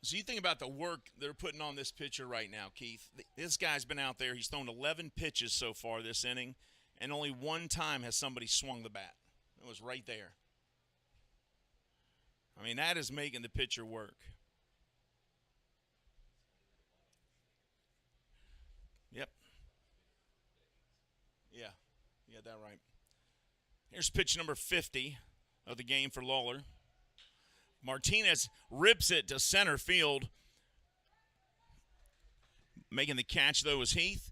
So you think about the work they're putting on this pitcher right now, Keith. This guy's been out there. He's thrown 11 pitches so far this inning, and only 1 time has somebody swung the bat. It was right there. I mean, that is making the pitcher work. Yep. Yeah, you got that right. Here's pitch number 50 of the game for Lawler. Martinez rips it to center field. Making the catch, though, is Heath.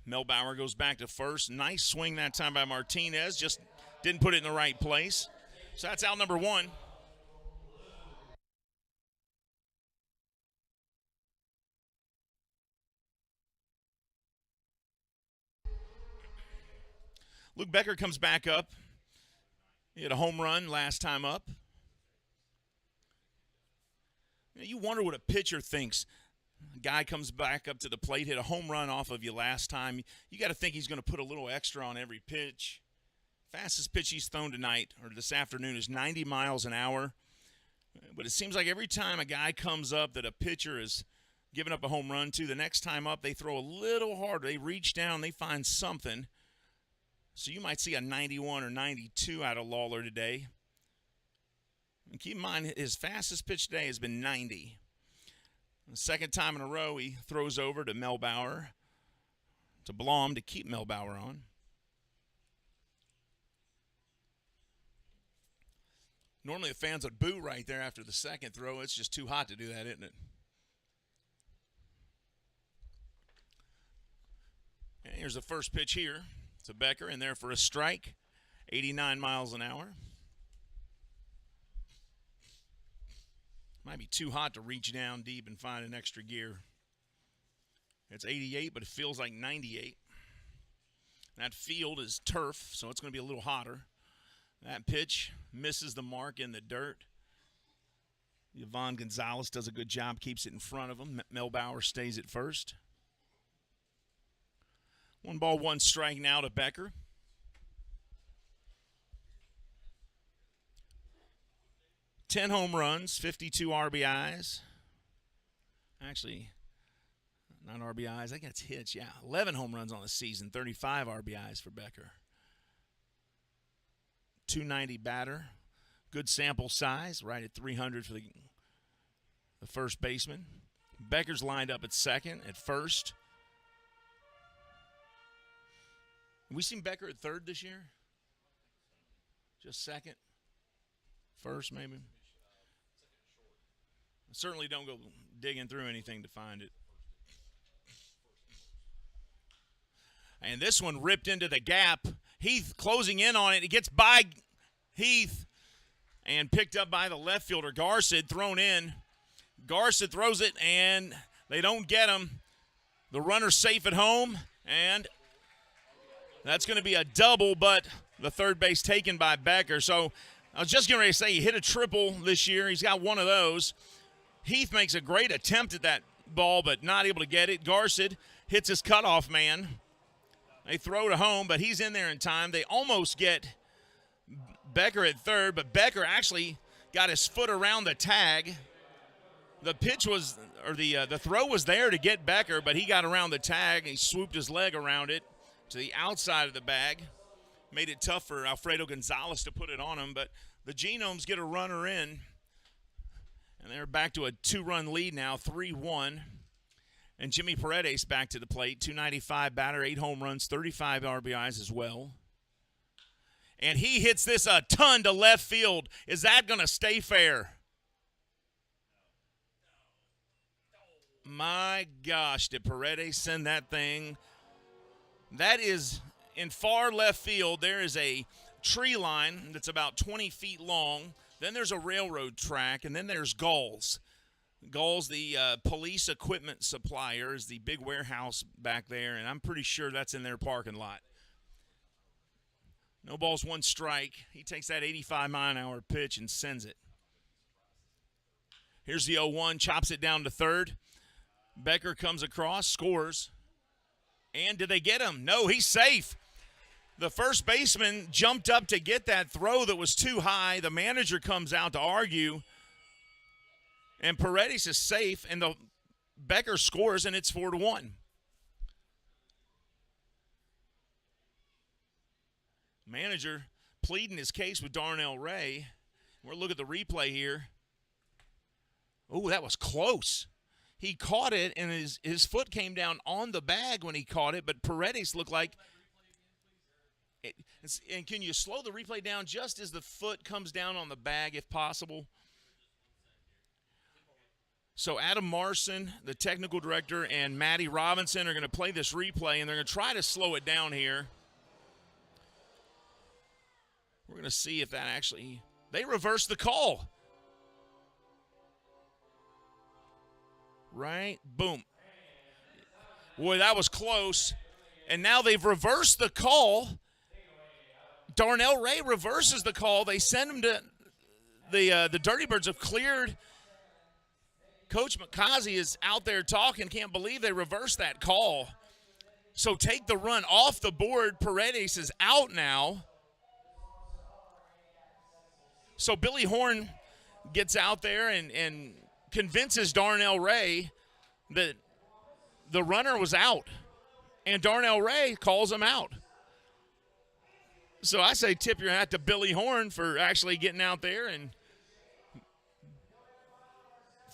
Mel Bauer goes back to first. Nice swing that time by Martinez. Just didn't put it in the right place. So that's out number 1. Luke Becker comes back up. He had a home run last time up. You wonder what a pitcher thinks. A guy comes back up to the plate, hit a home run off of you last time. You got to think he's going to put a little extra on every pitch. Fastest pitch he's thrown tonight or this afternoon is 90 miles an hour. But it seems like every time a guy comes up that a pitcher is giving up a home run to, the next time up they throw a little harder. They reach down, they find something. So you might see a 91 or 92 out of Lawler today. And keep in mind, his fastest pitch today has been 90. The second time in a row, he throws over to Mel Bauer, to Blom to keep Mel Bauer on. Normally the fans would boo right there after the second throw. It's just too hot to do that, isn't it? And here's the first pitch here to Becker, in there for a strike, 89 miles an hour. Might be too hot to reach down deep and find an extra gear. It's 88, but it feels like 98. That field is turf, so it's going to be a little hotter. That pitch misses the mark in the dirt. Yvonne Gonzalez does a good job, keeps it in front of him. Mel Bauer stays at first. 1 ball, 1 strike now to Becker. Ten home runs, 52 RBIs. Actually, not RBIs. I think that's hits. Yeah, 11 home runs on the season, 35 RBIs for Becker. 290 batter. Good sample size, right at 300 for the first baseman. Becker's lined up at second, at first. Have we seen Becker at third this year? Just second? First, maybe? Certainly don't go digging through anything to find it. And this one ripped into the gap. Heath closing in on it. It gets by Heath and picked up by the left fielder. Garcid thrown in. Garcid throws it, and they don't get him. The runner's safe at home, and that's going to be a double, but the third base taken by Becker. So I was just getting ready to say he hit a triple this year. He's got one of those. Heath makes a great attempt at that ball, but not able to get it. Garcid hits his cutoff man. They throw to home, but he's in there in time. They almost get Becker at third, but Becker actually got his foot around the tag. The pitch was, or the throw was there to get Becker, but he got around the tag. He swooped his leg around it to the outside of the bag. Made it tough for Alfredo Gonzalez to put it on him, but the Genomes get a runner in, and they're back to a 2-run lead now, 3-1. And Jimmy Paredes back to the plate, 295 batter, 8 home runs, 35 RBIs as well. And he hits this a ton to left field. Is that going to stay fair? My gosh, did Paredes send that thing? That is in far left field. There is a tree line that's about 20 feet long. Then there's a railroad track, and then there's Gulls. Gulls, the police equipment supplier, is the big warehouse back there, and I'm pretty sure that's in their parking lot. No balls, 1 strike. He takes that 85-mile-an-hour pitch and sends it. Here's the 0-1, chops it down to third. Becker comes across, scores. And did they get him? No, he's safe. The first baseman jumped up to get that throw that was too high. The manager comes out to argue. And Paredes is safe, and the Becker scores, and it's 4-1. Manager pleading his case with Darnell Ray. We're looking at the replay here. Oh, that was close. He caught it, and his foot came down on the bag when he caught it, but Paredes looked like – and can you slow the replay down just as the foot comes down on the bag, if possible? So Adam Marson, the technical director, and Matty Robinson are going to play this replay, and they're going to try to slow it down here. We're going to see if that actually – they reversed the call. Right? Boom. Boy, that was close. And now they've reversed the call. Darnell Ray reverses the call. They send him to the Dirty Birds have cleared. Coach McCausey is out there talking. Can't believe they reversed that call. So take the run off the board. Paredes is out now. So Billy Horn gets out there and convinces Darnell Ray that the runner was out. And Darnell Ray calls him out. So I say tip your hat to Billy Horn for actually getting out there and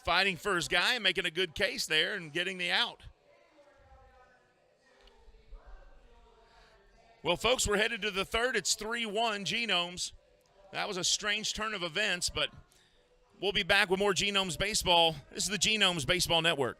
fighting for his guy and making a good case there and getting the out. Well, folks, we're headed to the third. It's 3-1 Genomes. That was a strange turn of events, but we'll be back with more Genomes baseball. This is the Genomes Baseball Network.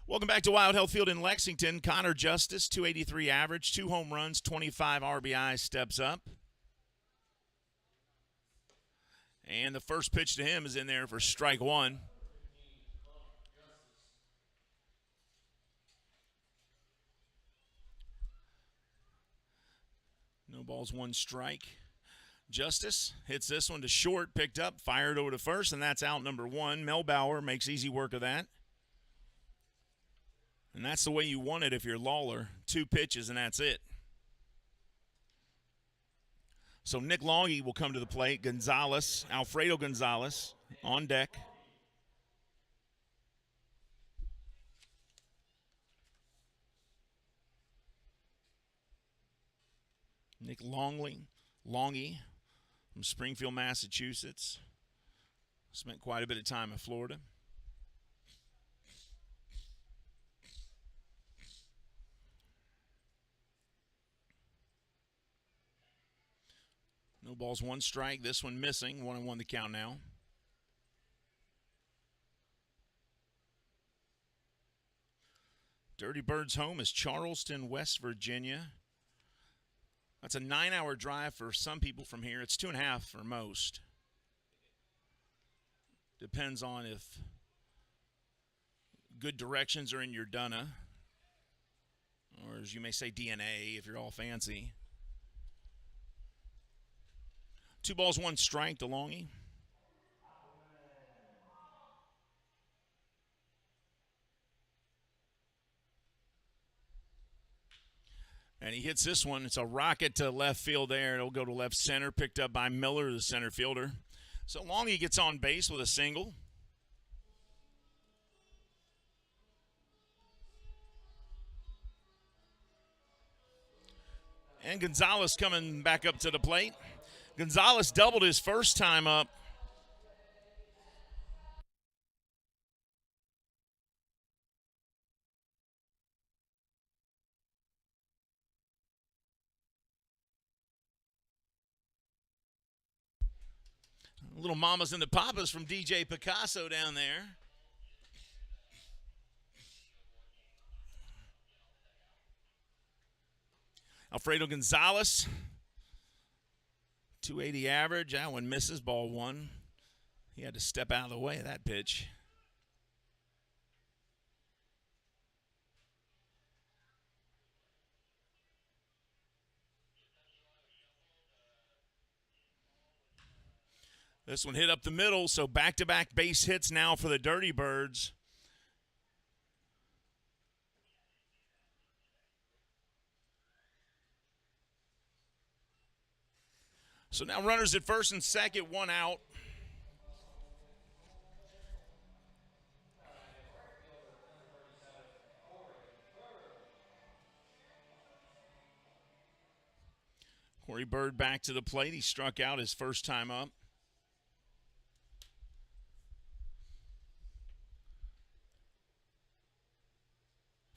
Welcome back to Wild Health Field in Lexington. Connor Justice, 283 average, 2 home runs, 25 RBIs, steps up. And the first pitch to him is in there for strike 1. No balls, 1 strike. Justice hits this one to short, picked up, fired over to first, and that's out number 1. Mel Bauer makes easy work of that. And that's the way you want it if you're Lawler. 2 pitches, and that's it. So Nick Longy will come to the plate. Alfredo Gonzalez on deck. Nick Longy from Springfield, Massachusetts. Spent quite a bit of time in Florida. No balls, 1 strike. This one missing. 1-1 the count now. Dirty Birds home is Charleston, West Virginia. That's a 9-hour drive for some people from here. It's 2.5 for most. Depends on if good directions are in your Dunna, or as you may say, DNA if you're all fancy. 2 balls, 1 strike to Longy. And he hits this one. It's a rocket to left field there. It'll go to left center, picked up by Miller, the center fielder. So Longy gets on base with a single. And Gonzalez coming back up to the plate. Gonzalez doubled his first time up. Little mamas and the papas from DJ Picasso down there. Alfredo Gonzalez, 280 average. That one misses, ball 1. He had to step out of the way of that pitch. This one hit up the middle, so back-to-back base hits now for the Dirty Birds. So now runners at first and second, 1 out. Corey Bird back to the plate. He struck out his first time up.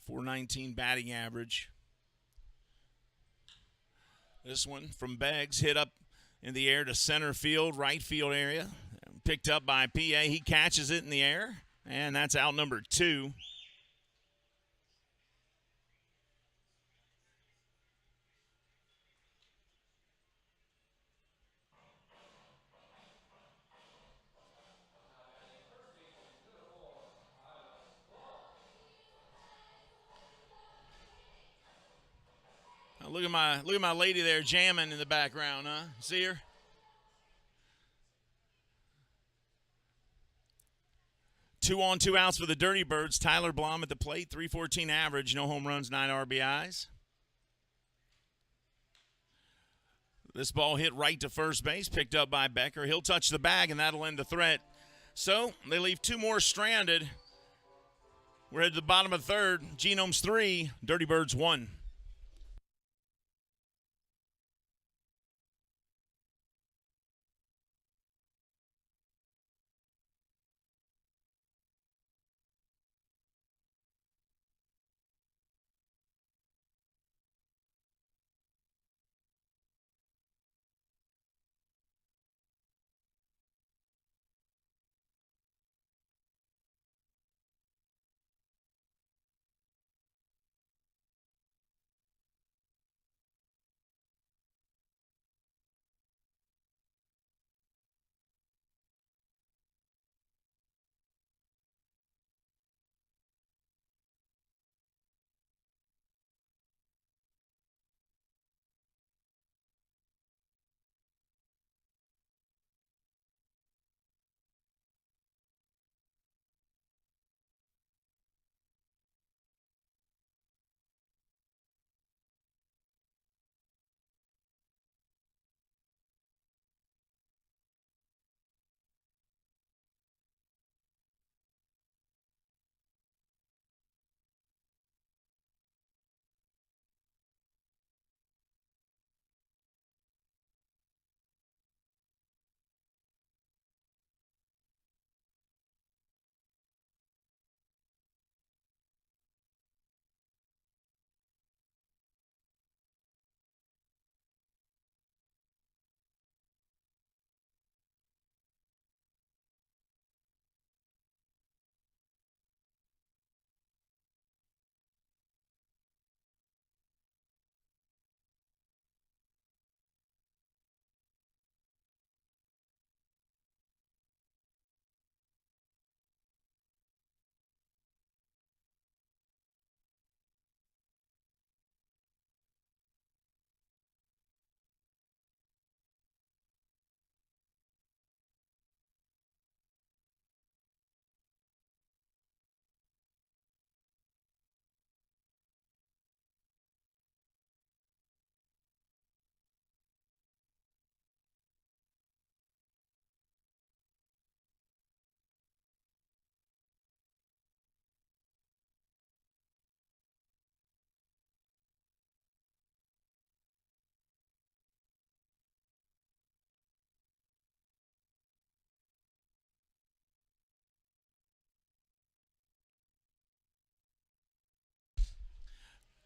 .419 batting average. This one from Beggs hit up in the air to center field, right field area. Picked up by PA. He catches it in the air, and that's out number 2. Look at my lady there jamming in the background, huh? See her? Two on, 2 outs for the Dirty Birds. Tyler Blom at the plate, .314 average, no home runs, 9 RBIs. This ball hit right to first base, picked up by Becker. He'll touch the bag, and that'll end the threat. So they leave 2 more stranded. We're at the bottom of third. Genomes 3, Dirty Birds 1.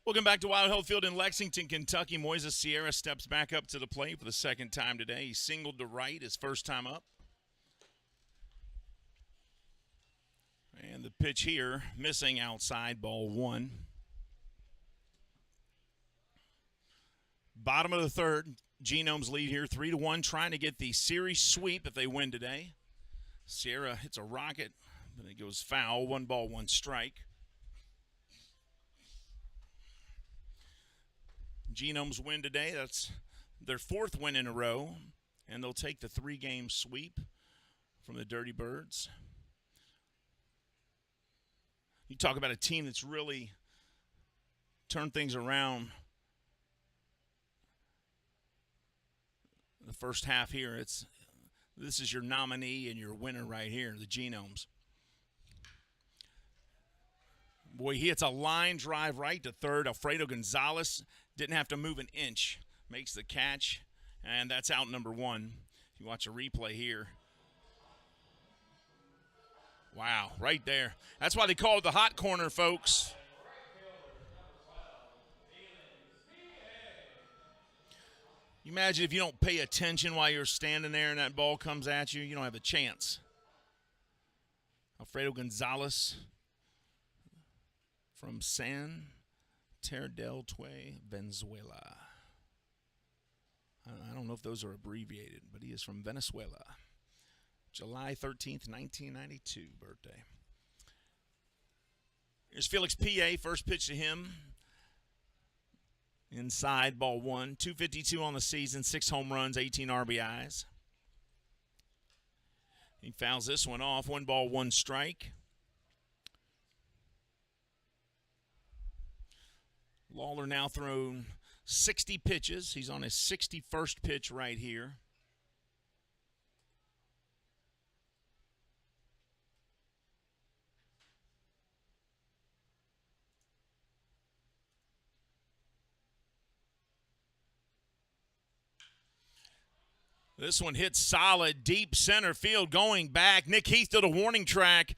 Welcome back to Wild Health Field in Lexington, Kentucky. Moises Sierra steps back up to the plate for the second time today. He singled to right his first time up. And the pitch here, missing outside, ball one. Bottom of the third, Genomes lead here 3-1, trying to get the series sweep if they win today. Sierra hits a rocket, then it goes foul. 1-1 strike. Genomes win today. That's their fourth win in a row, and they'll take the 3-game sweep from the Dirty Birds. You talk about a team that's really turned things around the first half here. This is your nominee and your winner right here, the Genomes. Boy, he hits a line drive right to third. Alfredo Gonzalez didn't have to move an inch. Makes the catch, and that's out number one. If you watch a replay here. Wow, right there. That's why they call it the hot corner, folks. You imagine if you don't pay attention while you're standing there and that ball comes at you, you don't have a chance. Alfredo Gonzalez from San Terre-del Tue, Venezuela. I don't know if those are abbreviated, but he is from Venezuela. July 13th, 1992 birthday. Here's Felix P.A., first pitch to him. Inside, ball one. 252 on the season, 6 home runs, 18 RBIs. He fouls this one off. 1-1 strike. Lawler now thrown 60 pitches. He's on his 61st pitch right here. This one hits solid, deep center field, going back. Nick Heath to the warning track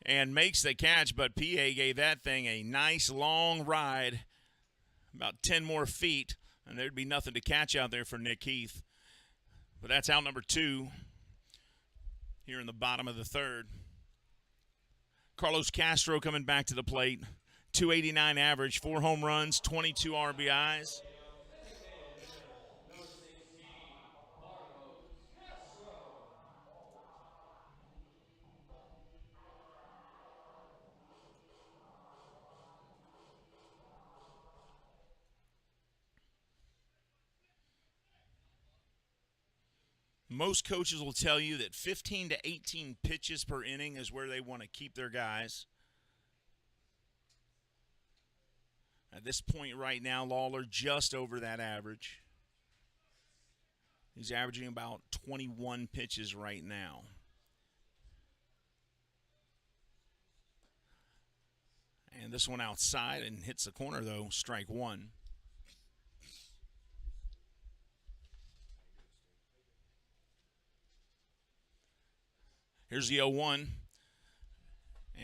and makes the catch, but PA gave that thing a nice long ride, about 10 more feet, and there'd be nothing to catch out there for Nick Heath. But that's out number two here in the bottom of the third. Carlos Castro coming back to the plate. 289 average, 4 home runs, 22 RBIs. Most coaches will tell you that 15 to 18 pitches per inning is where they want to keep their guys. At this point right now, Lawler just over that average. He's averaging about 21 pitches right now. And this one outside and hits the corner, though, strike one. Here's the 0-1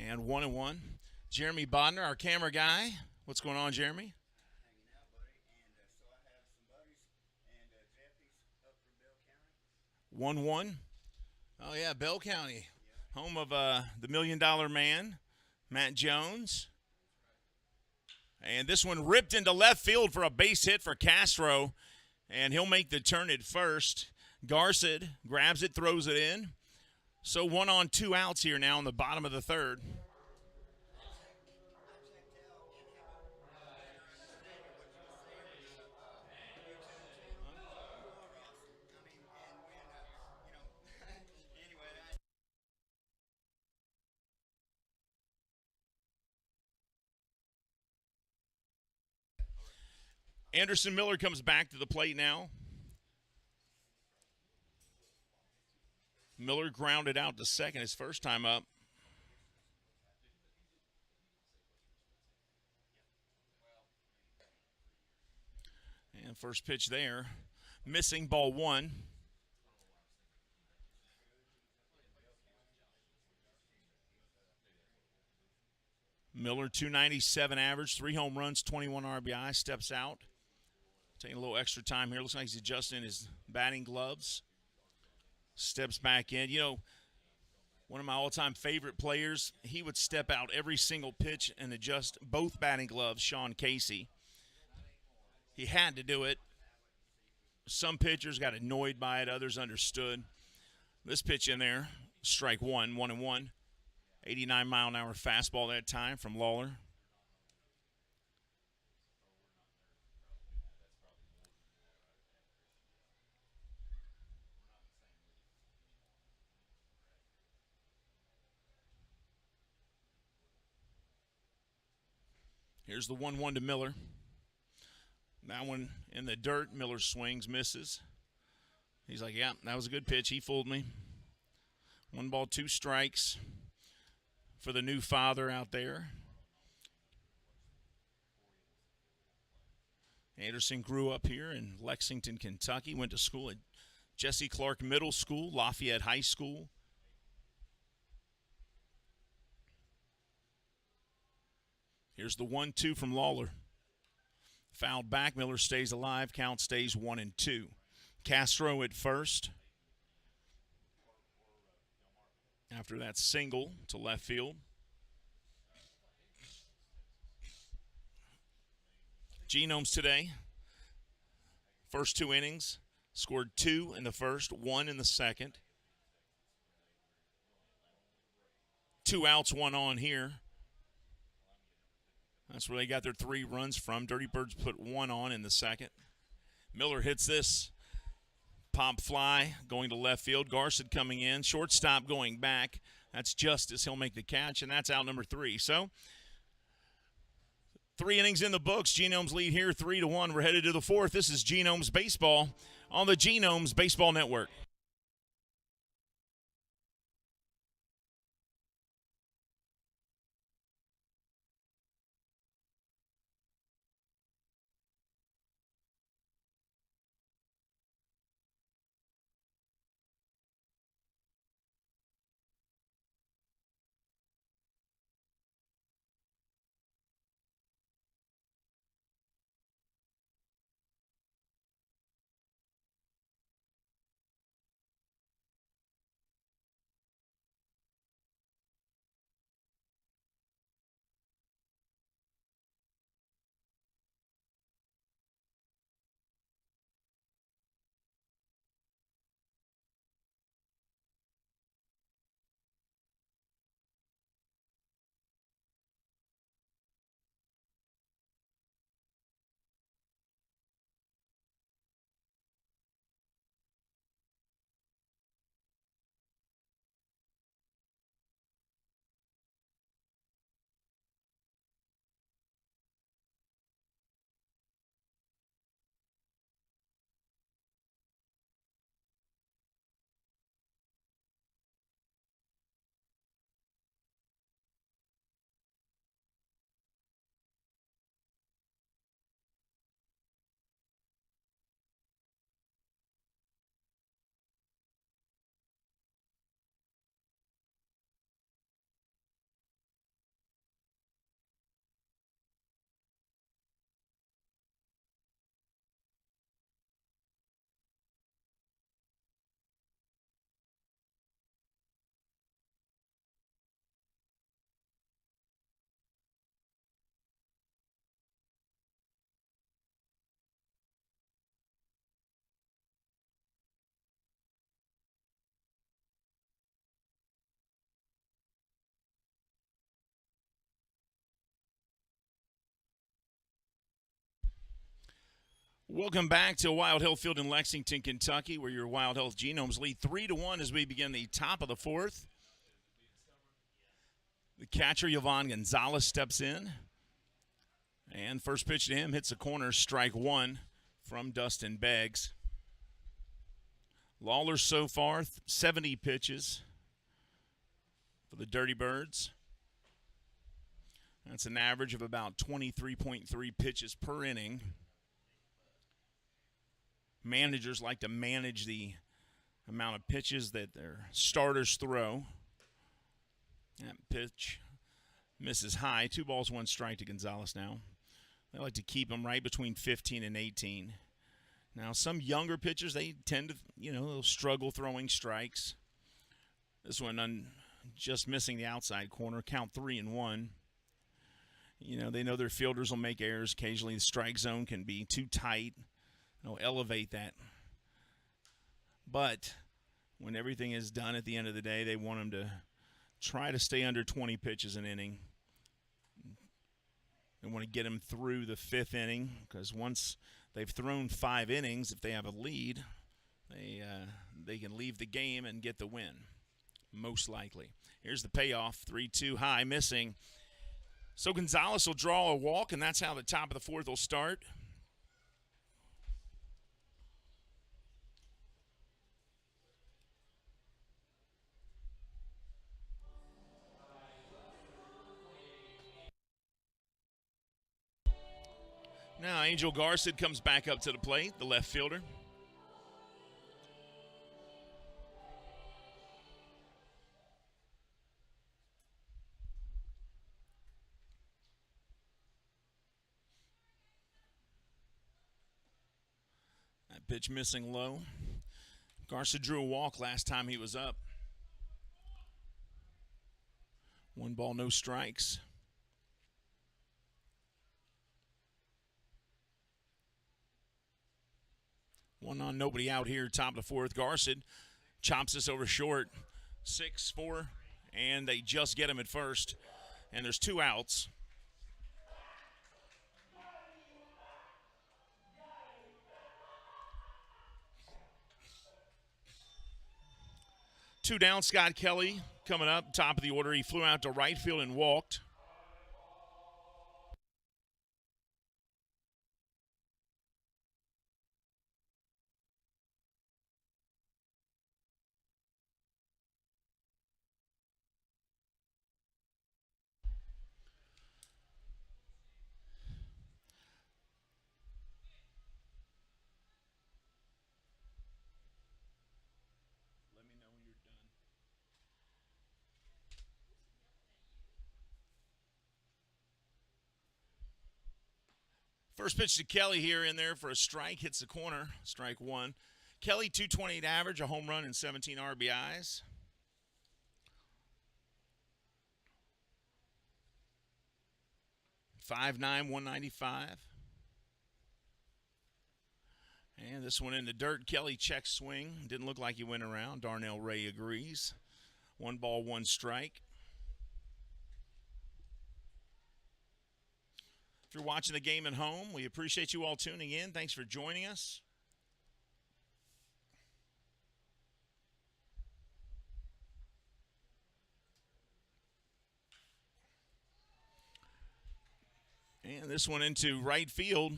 and 1-1. Jeremy Bodner, our camera guy. What's going on, Jeremy? Hanging out, buddy. And so I have some buddies, and Jeffy's up from Bell County. 1-1. Oh, yeah, Bell County, home of the $1 Million Man, Matt Jones. And this one ripped into left field for a base hit for Castro, and he'll make the turn at first. Garcid grabs it, throws it in. So 1 on 2 outs here now in the bottom of the third. Anderson Miller comes back to the plate now. Miller grounded out to second his first time up. And first pitch there. Missing, ball one. Miller, 297 average, 3 home runs, 21 RBI, steps out. Taking a little extra time here. Looks like he's adjusting his batting gloves. Steps back in. You know, one of my all-time favorite players, he would step out every single pitch and adjust both batting gloves, Sean Casey. He had to do it. Some pitchers got annoyed by it. Others understood. This pitch in there, strike one, 1-1. 89-mile-an-hour fastball that time from Lawler. Here's the 1-1 to Miller. That one in the dirt. Miller swings, misses. He's like, yeah, that was a good pitch. He fooled me. 1 ball, 2 strikes for the new father out there. Anderson grew up here in Lexington, Kentucky. Went to school at Jesse Clark Middle School, Lafayette High School. Here's the 1-2 from Lawler. Fouled back. Miller stays alive. Count stays 1-2. Castro at first. After that single to left field. Genomes today. First 2 innings. Scored 2 in the first, 1 in the second. 2 outs, 1 on here. That's where they got their 3 runs from. Dirty Birds put 1 on in the second. Miller hits this. Pop fly going to left field. Garson coming in. Shortstop going back. That's Justice. He'll make the catch, and that's out number 3. So 3 innings in the books. Genomes lead here 3-1. We're headed to the 4th. This is Genomes Baseball on the Genomes Baseball Network. Welcome back to Wild Health Field in Lexington, Kentucky, where your Wild Health Genomes lead 3-1 as we begin the top of the 4th. The catcher, Yvonne Gonzalez, steps in. And first pitch to him hits a corner, strike 1 from Dustin Beggs. Lawler so far, 70 pitches for the Dirty Birds. That's an average of about 23.3 pitches per inning. Managers like to manage the amount of pitches that their starters throw. That pitch Misses high. 2 balls, 1 strike to Gonzalez now. They like to keep them right between 15 and 18. Now, some younger pitchers, they tend to, they'll struggle throwing strikes. This one just missing the outside corner. Count 3-1. They know their fielders will make errors. Occasionally the strike zone can be too tight. They'll elevate that. But when everything is done at the end of the day, they want them to try to stay under 20 pitches an inning. They want to get them through the 5th inning, because once they've thrown 5 innings, if they have a lead, they can leave the game and get the win, most likely. Here's the payoff, 3-2 high, missing. So Gonzalez will draw a walk, and that's how the top of the 4th will start. Now Angel Garcid comes back up to the plate, the left fielder. That pitch missing low. Garcid drew a walk last time he was up. 1 ball, no strikes. 1 on, nobody out here, top of the 4th. Garcid chops this over short. 6-4, and they just get him at first. And there's 2 outs. Two down, Scott Kelly coming up, top of the order. He flew out to right field and walked. First pitch to Kelly here in there for a strike. Hits the corner. Strike 1. Kelly, 228 average, a home run and 17 RBIs. .59, 195. And this one in the dirt. Kelly checks swing. Didn't look like he went around. Darnell Ray agrees. 1 ball, 1 strike. If you're watching the game at home, we appreciate you all tuning in. Thanks for joining us. And this one into right field.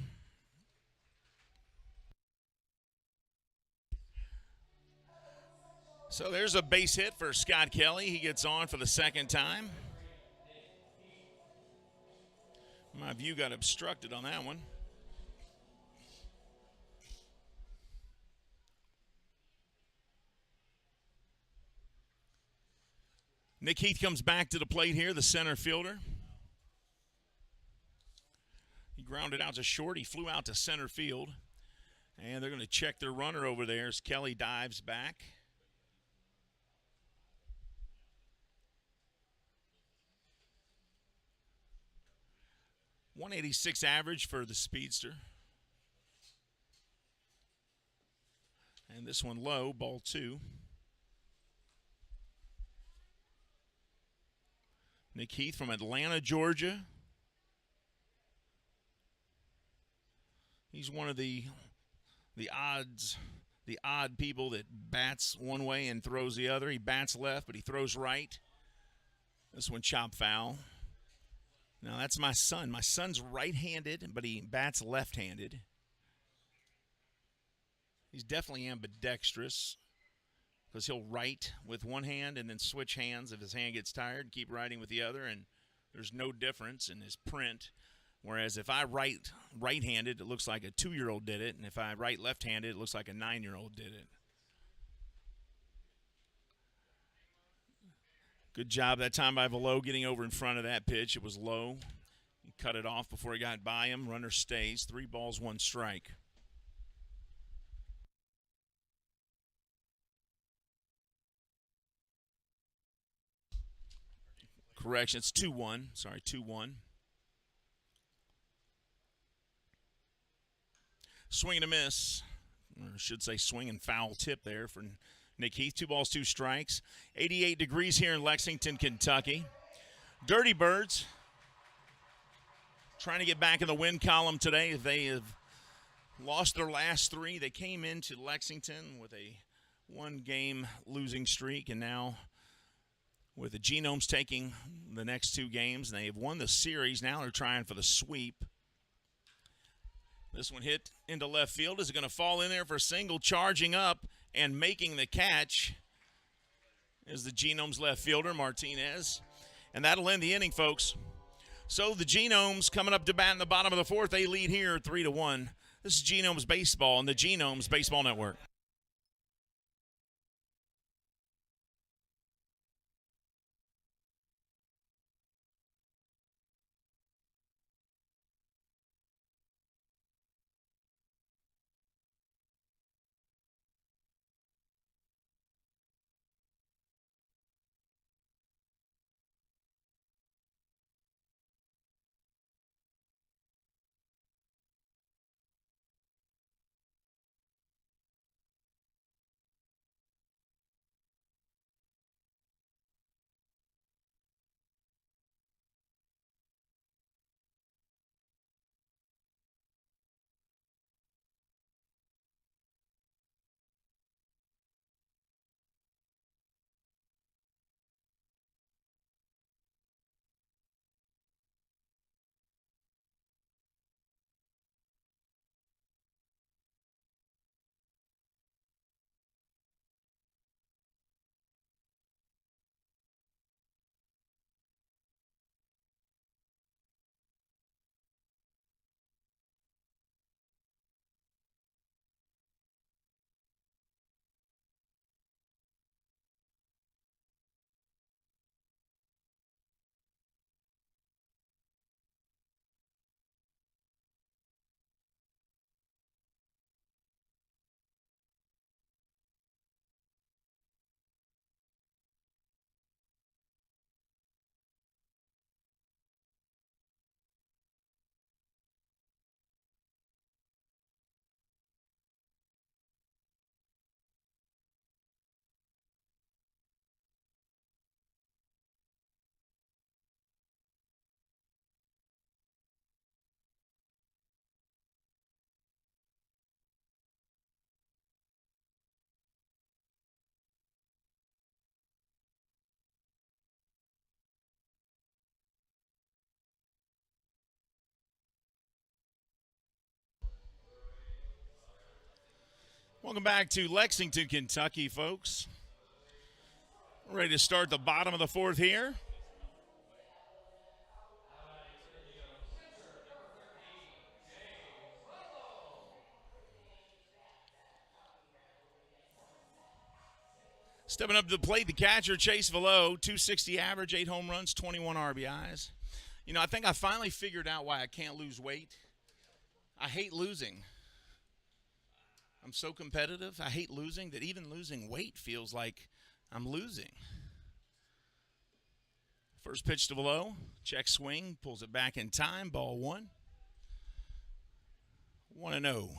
So there's a base hit for Scott Kelly. He gets on for the 2nd time. My view got obstructed on that one. Nick Heath comes back to the plate here, the center fielder. He grounded out to short. He flew out to center field. And they're going to check their runner over there as Kelly dives back. .186 average for the speedster. And this one low, ball 2. Nick Heath from Atlanta, Georgia. He's one of the odd people that bats one way and throws the other. He bats left, but he throws right. This one chopped foul. Now, that's my son. My son's right-handed, but he bats left-handed. He's definitely ambidextrous because he'll write with one hand and then switch hands if his hand gets tired, keep writing with the other, and there's no difference in his print. Whereas if I write right-handed, it looks like a 2-year-old did it, and if I write left-handed, it looks like a 9-year-old did it. Good job that time by Velo getting over in front of that pitch. It was low. He cut it off before he got by him. Runner stays. 3 balls, 1 strike. Correction, it's 2-1. Sorry, 2-1. Swing and a miss. Or I should say swing and foul tip there for Nick Heath. 2 balls, 2 strikes. 88 degrees here in Lexington, Kentucky. Dirty Birds trying to get back in the win column today. They have lost their last 3. They came into Lexington with a 1-game losing streak, and now with the Genomes taking the next 2 games, and they have won the series. Now they're trying for the sweep. This one hit into left field. Is it going to fall in there for a single? Charging up and making the catch is the Genomes left fielder, Martinez. And that'll end the inning, folks. So the Genomes coming up to bat in the bottom of the 4th. They lead here 3-1. This is Genomes Baseball and the Genomes Baseball Network. Welcome back to Lexington, Kentucky, folks. We're ready to start the bottom of the 4th here. Stepping up to the plate, the catcher, Chase Velo, 260 average, 8 home runs, 21 RBIs. You know, I think I finally figured out why I can't lose weight. I hate losing. I'm so competitive. I hate losing that even losing weight feels like I'm losing. First pitch to Velo, check swing, pulls it back in time, ball 1. 1-0.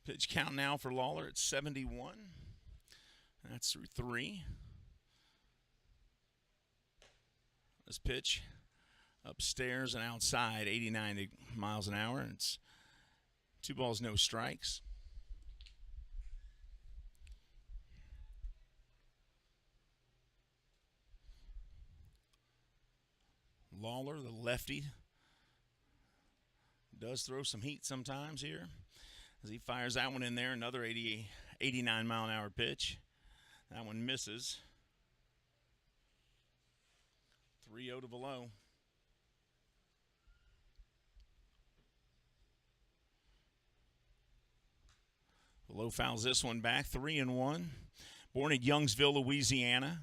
Pitch count now for Lawler at 71. That's through 3. This pitch upstairs and outside, 89 miles an hour. And it's 2 balls, no strikes. Lawler, the lefty, does throw some heat sometimes here as he fires that one in there. Another 89 mile an hour pitch. That one misses. 3-0 to Velo. Low fouls this one back, 3-1. Born in Youngsville, Louisiana.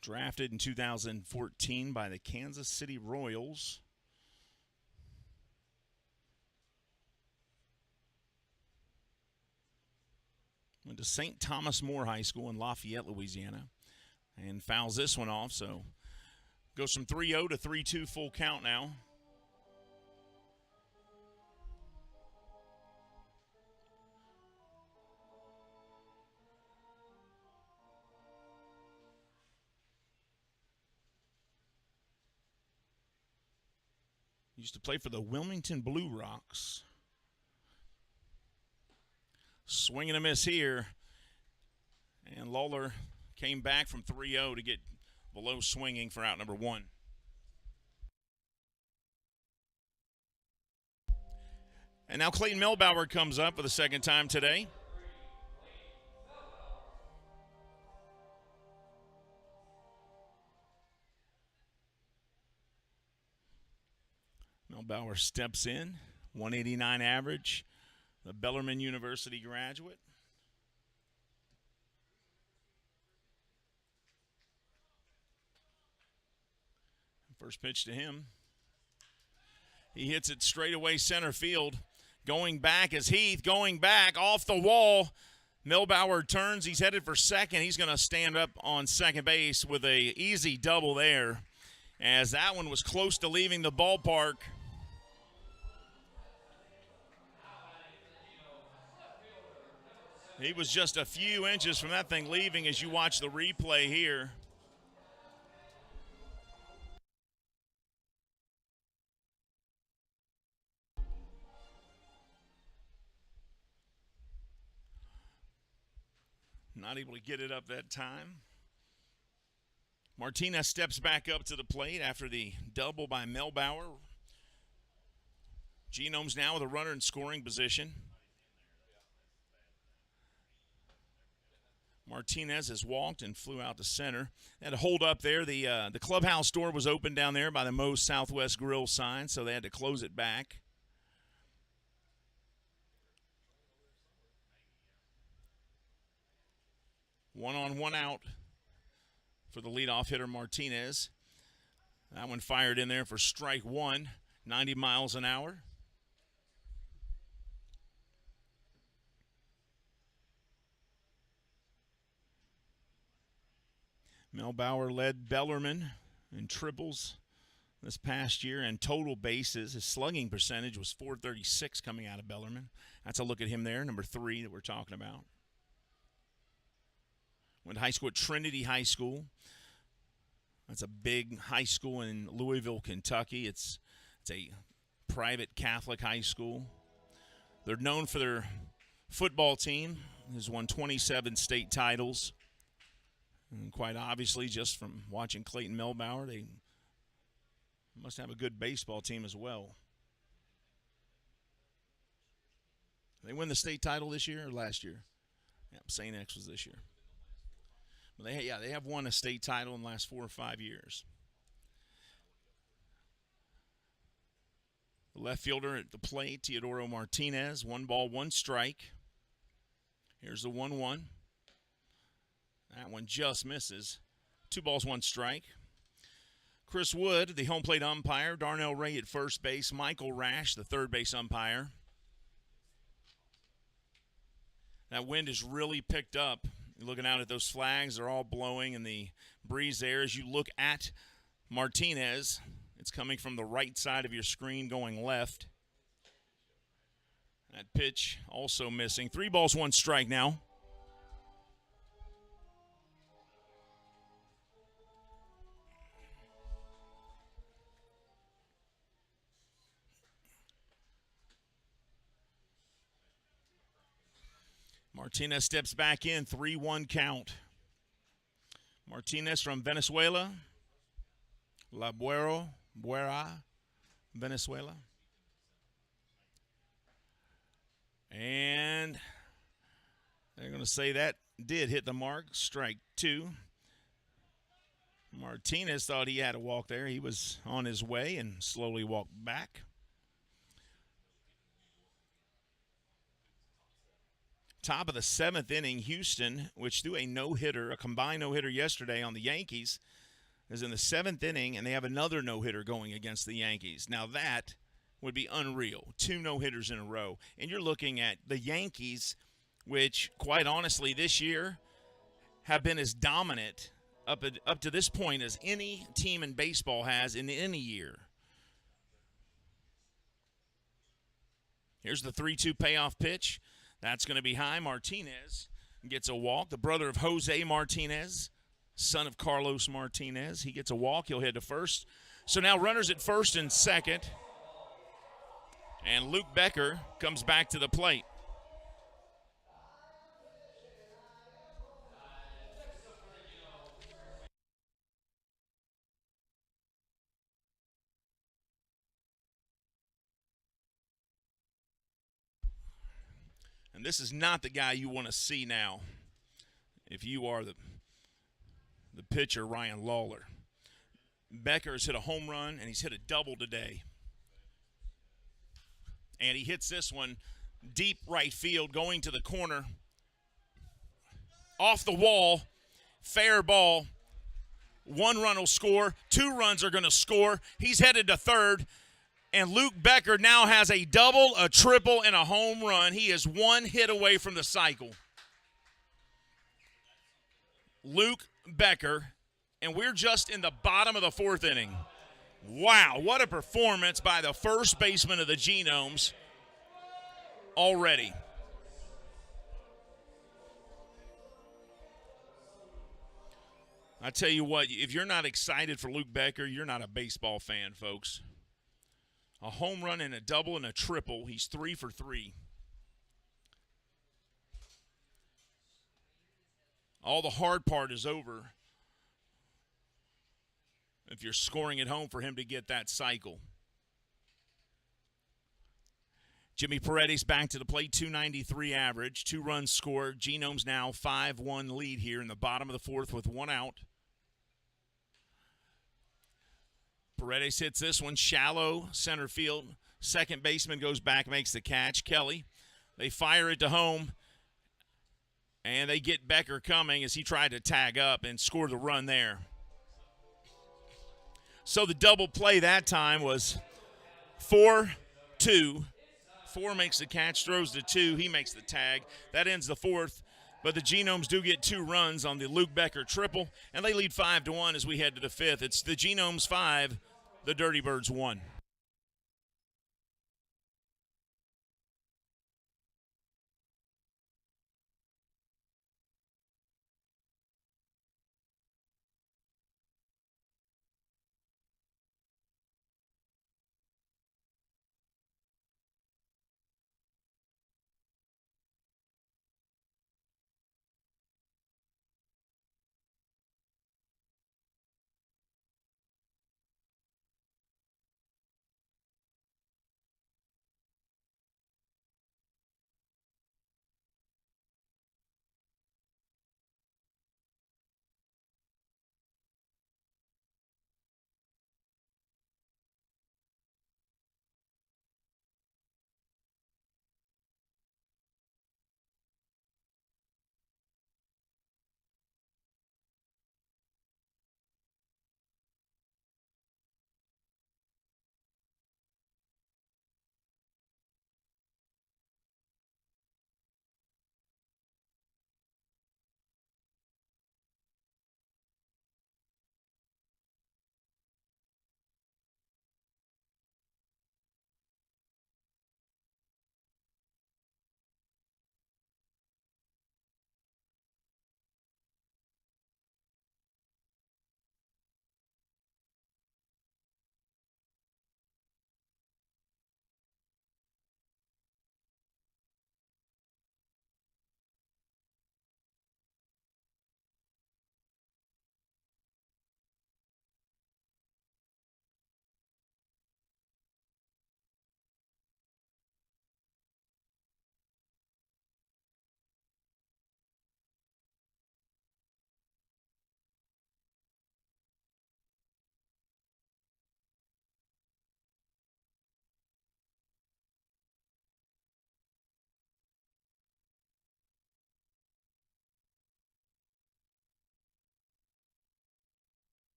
Drafted in 2014 by the Kansas City Royals. Went to St. Thomas More High School in Lafayette, Louisiana. And fouls this one off, so goes from 3-0 to 3-2 full count now. Used to play for the Wilmington Blue Rocks. Swing and a miss here. And Lawler came back from 3-0 to get below swinging for out number 1. And now Clayton Melbauer comes up for the second time today. Melbauer steps in, 189 average, the Bellarmine University graduate. First pitch to him. He hits it straight away center field. Going back is Heath, going back off the wall. Melbauer turns, he's headed for second. He's going to stand up on second base with a easy double there, as that one was close to leaving the ballpark. He was just a few inches from that thing leaving as you watch the replay here. Not able to get it up that time. Martinez steps back up to the plate after the double by Melbauer. Genomes now with a runner in scoring position. Martinez has walked and flew out to center. They had to hold up there. The clubhouse door was open down there by the Moe's Southwest Grill sign, so they had to close it back. One on, one out for the leadoff hitter Martinez. That one fired in there for strike one, 90 miles an hour. Melbauer led Bellarmine in triples this past year and total bases. His slugging percentage was .436 coming out of Bellarmine. That's a look at him there, number 3 that we're talking about. Went to high school at Trinity High School. That's a big high school in Louisville, Kentucky. It's a private Catholic high school. They're known for their football team. Has won 27 state titles. And quite obviously, just from watching Clayton Melbauer, they must have a good baseball team as well. They win the state title this year or last year? Yep, St. X was this year. But they have won a state title in the last 4 or 5 years. The left fielder at the plate, Teodoro Martinez, 1 ball, 1 strike. Here's the 1-1. That one just misses. 2 balls, 1 strike. Chris Wood, the home plate umpire. Darnell Ray at first base. Michael Rash, the third base umpire. That wind has really picked up. You're looking out at those flags. They're all blowing in the breeze there. As you look at Martinez, it's coming from the right side of your screen going left. That pitch also missing. 3 balls, 1 strike now. Martinez steps back in, 3-1 count. Martinez from Venezuela. Buera, Venezuela. And they're going to say that did hit the mark, strike 2. Martinez thought he had a walk there. He was on his way and slowly walked back. Top of the 7th inning, Houston, which threw a no-hitter, a combined no-hitter yesterday on the Yankees, is in the 7th inning, and they have another no-hitter going against the Yankees. Now that would be unreal. 2 no-hitters in a row. And you're looking at the Yankees, which, quite honestly, this year have been as dominant up to this point as any team in baseball has in any year. Here's the 3-2 payoff pitch. That's going to be high. Martinez gets a walk. The brother of Jose Martinez, son of Carlos Martinez. He gets a walk. He'll head to first. So now runners at first and second. And Luke Becker comes back to the plate. And this is not the guy you want to see now if you are the pitcher, Ryan Lawler. Becker's hit a home run, and he's hit a double today. And he hits this one deep right field, going to the corner. Off the wall, fair ball. 1 run will score. 2 runs are going to score. He's headed to third. And Luke Becker now has a double, a triple, and a home run. He is 1 hit away from the cycle. Luke Becker, and we're just in the bottom of the 4th inning. Wow, what a performance by the first baseman of the Genomes already. I tell you what, if you're not excited for Luke Becker, you're not a baseball fan, folks. A home run and a double and a triple. He's 3 for 3. All the hard part is over if you're scoring at home for him to get that cycle. Jimmy Paredes back to the plate, 293 average, 2 runs scored. Genomes now 5-1 lead here in the bottom of the 4th with 1 out. Paredes hits this one shallow center field. Second baseman goes back, makes the catch. Kelly, they fire it to home, and they get Becker coming as he tried to tag up and score the run there. So the double play that time was 4-2. 4 makes the catch, throws to 2. He makes the tag. That ends the 4th. But the Genomes do get 2 runs on the Luke Becker triple, and they lead 5-1 as we head to the 5th. It's the Genomes 5, the Dirty Birds 1.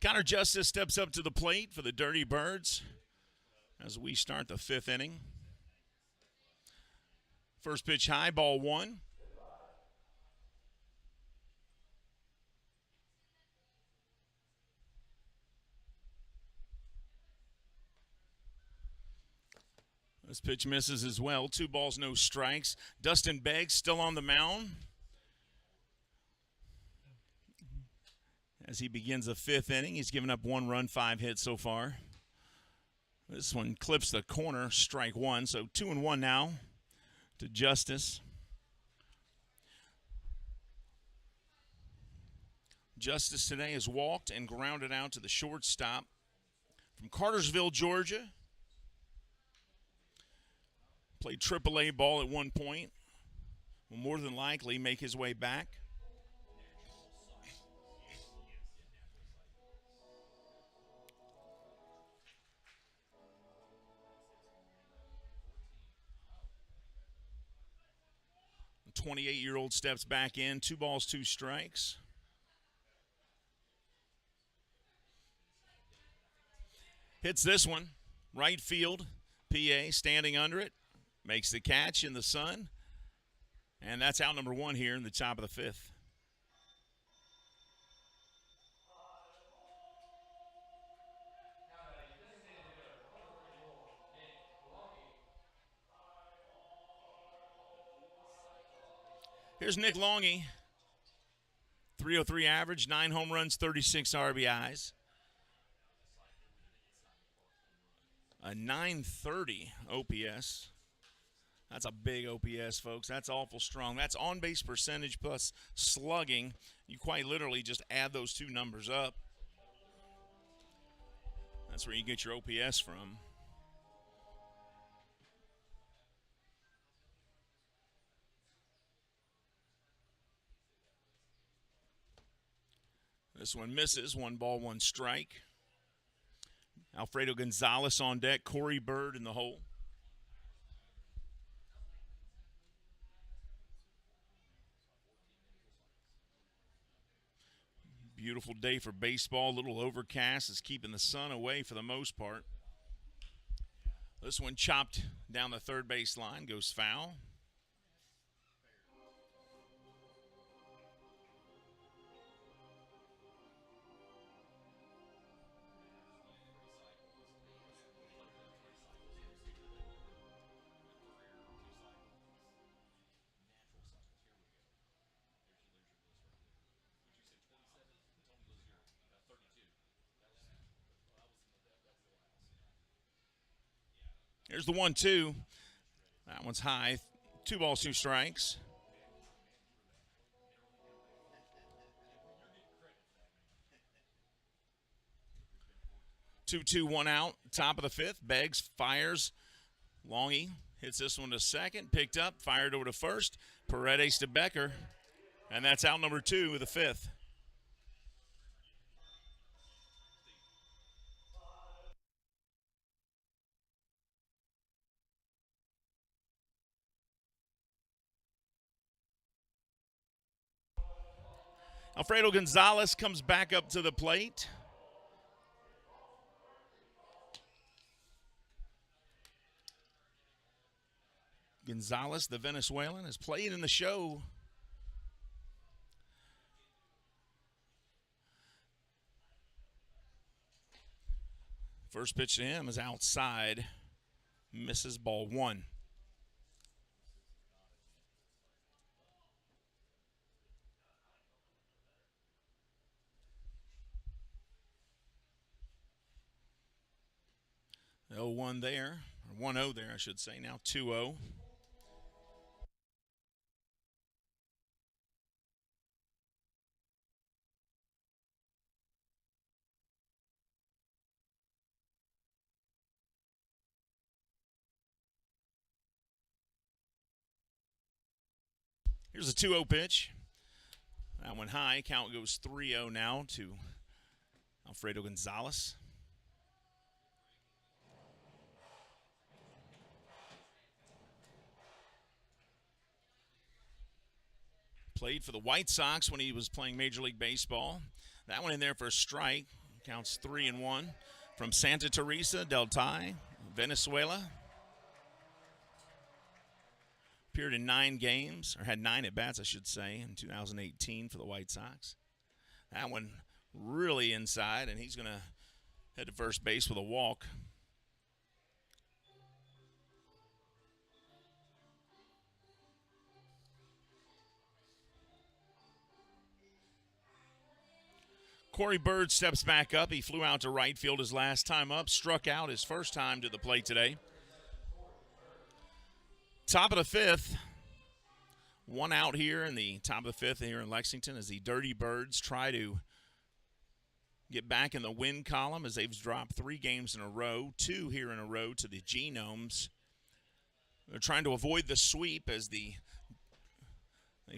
Connor Justice steps up to the plate for the Dirty Birds as we start the fifth inning. First pitch high, ball one. This pitch misses as well. 2 balls, no strikes. Dustin Beggs still on the mound as he begins the fifth inning. He's given up 1 run, 5 hits so far. This one clips the corner, strike 1. So 2-1 now to Justice. Justice today has walked and grounded out to the shortstop from Cartersville, Georgia. Played AAA ball at one point. Will more than likely make his way back. The 28-year-old steps back in. 2 balls, 2 strikes. Hits this one. Right field. PA standing under it. Makes the catch in the sun. And that's out number 1 here in the top of the fifth. Here's Nick Longy. 303 average, 9 home runs, 36 RBIs. A 930 OPS. That's a big OPS, folks. That's awful strong. That's on-base percentage plus slugging. You quite literally just add those 2 numbers up. That's where you get your OPS from. This one misses. 1 ball, 1 strike. Alfredo Gonzalez on deck. Corey Bird in the hole. Beautiful day for baseball. A little overcast is keeping the sun away for the most part. This one chopped down the third base line. Goes foul. Here's the 1-2. That one's high. 2 balls, 2 strikes. Two, 1 out. Top of the fifth. Beggs fires. Longy hits this one to second. Picked up. Fired over to first. Paredes to Becker. And that's out number 2 of the fifth. Alfredo Gonzalez comes back up to the plate. Gonzalez, the Venezuelan, has played in the show. First pitch to him is outside. Misses, ball 1. The 0-1 there, or 1-0 there, I should say. Now 2-0. Here's a 2-0 pitch. That one high. Count goes 3-0 now to Alfredo Gonzalez. Played for the White Sox when he was playing Major League Baseball. That one in there for a strike. Counts 3-1 from Santa Teresa del Tai, Venezuela. Appeared in 9 games, or had 9 at-bats, I should say, in 2018 for the White Sox. That one really inside, and he's going to head to first base with a walk. Corey Bird steps back up. He flew out to right field his last time up, struck out his first time to the plate today. Top of the 5th. 1 out here in the top of the 5th here in Lexington as the Dirty Birds try to get back in the win column as they've dropped 3 games in a row, 2 here in a row to the Genomes. They're trying to avoid the sweep as they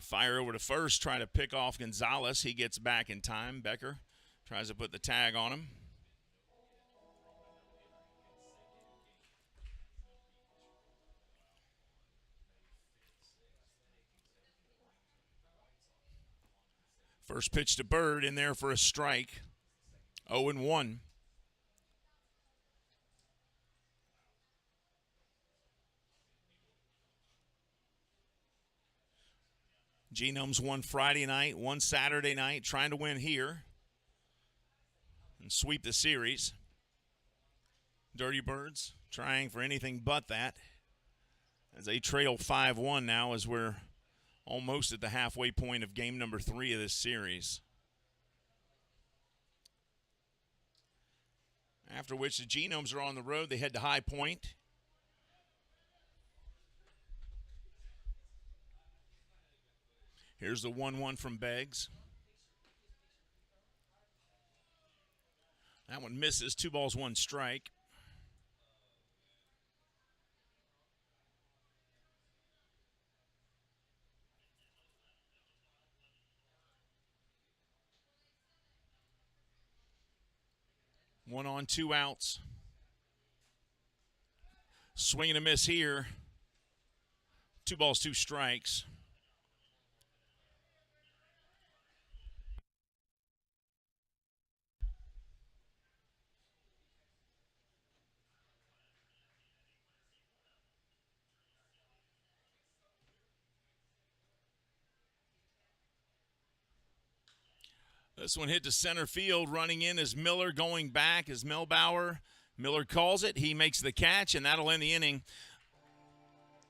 fire over to first, try to pick off Gonzalez. He gets back in time. Becker tries to put the tag on him. First pitch to Bird in there for a strike. 0-1. Genomes won Friday night, won Saturday night, trying to win here and sweep the series. Dirty Birds trying for anything but that as they trail 5-1 now as we're almost at the halfway point of game number 3 of this series. After which the Genomes are on the road. They head to High Point. Here's the 1-1 from Beggs. That one misses. 2 balls, 1 strike. One on, 2 outs. Swing and a miss here. 2 balls, 2 strikes. This one hit to center field. Running in is Miller. Going back is Melbauer. Miller calls it. He makes the catch, and that'll end the inning.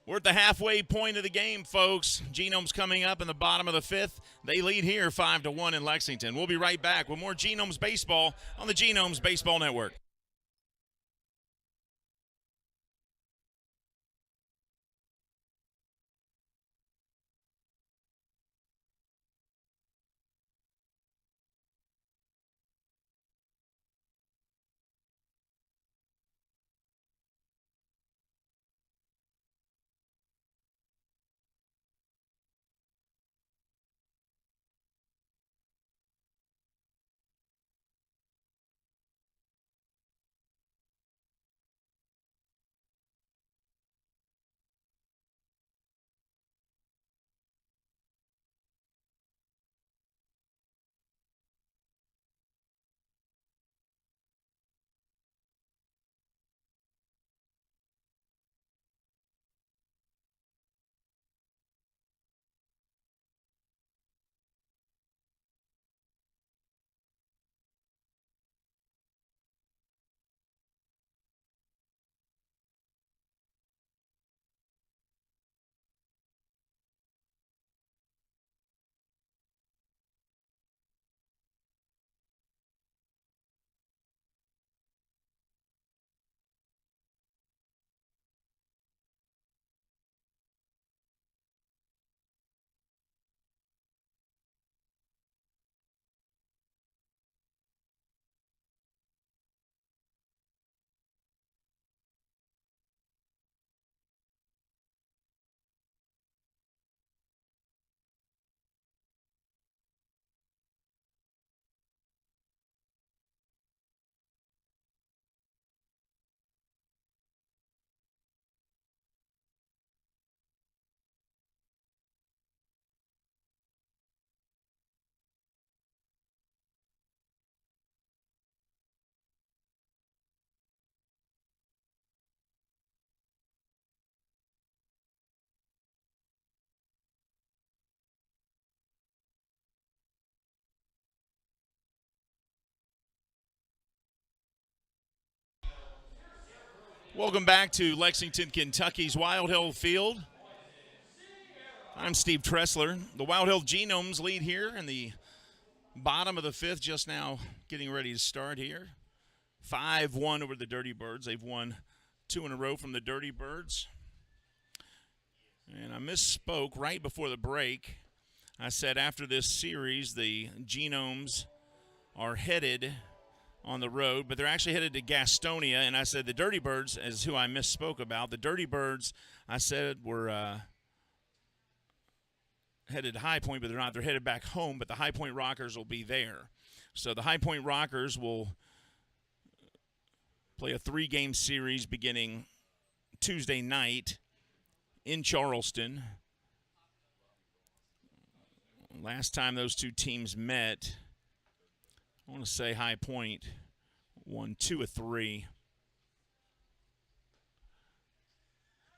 We're at the halfway point of the game, folks. Genomes coming up in the bottom of the 5th. They lead here 5-1 in Lexington. We'll be right back with more Genomes baseball on the Genomes Baseball Network. Welcome back to Lexington, Kentucky's Wild Hill Field. I'm Steve Tressler. The Wild Hill Genomes lead here in the bottom of the fifth, just now getting ready to start here. 5-1 over the Dirty Birds. They've won 2 in a row from the Dirty Birds. And I misspoke right before the break. I said after this series, the Genomes are headed on the road, but they're actually headed to Gastonia, and I said the Dirty Birds is who I misspoke about. The Dirty Birds, I said, were headed to High Point, but they're not. They're headed back home, but the High Point Rockers will be there. So the High Point Rockers will play a 3-game series beginning Tuesday night in Charleston. Last time those two teams met, I want to say High Point won 2 of 3.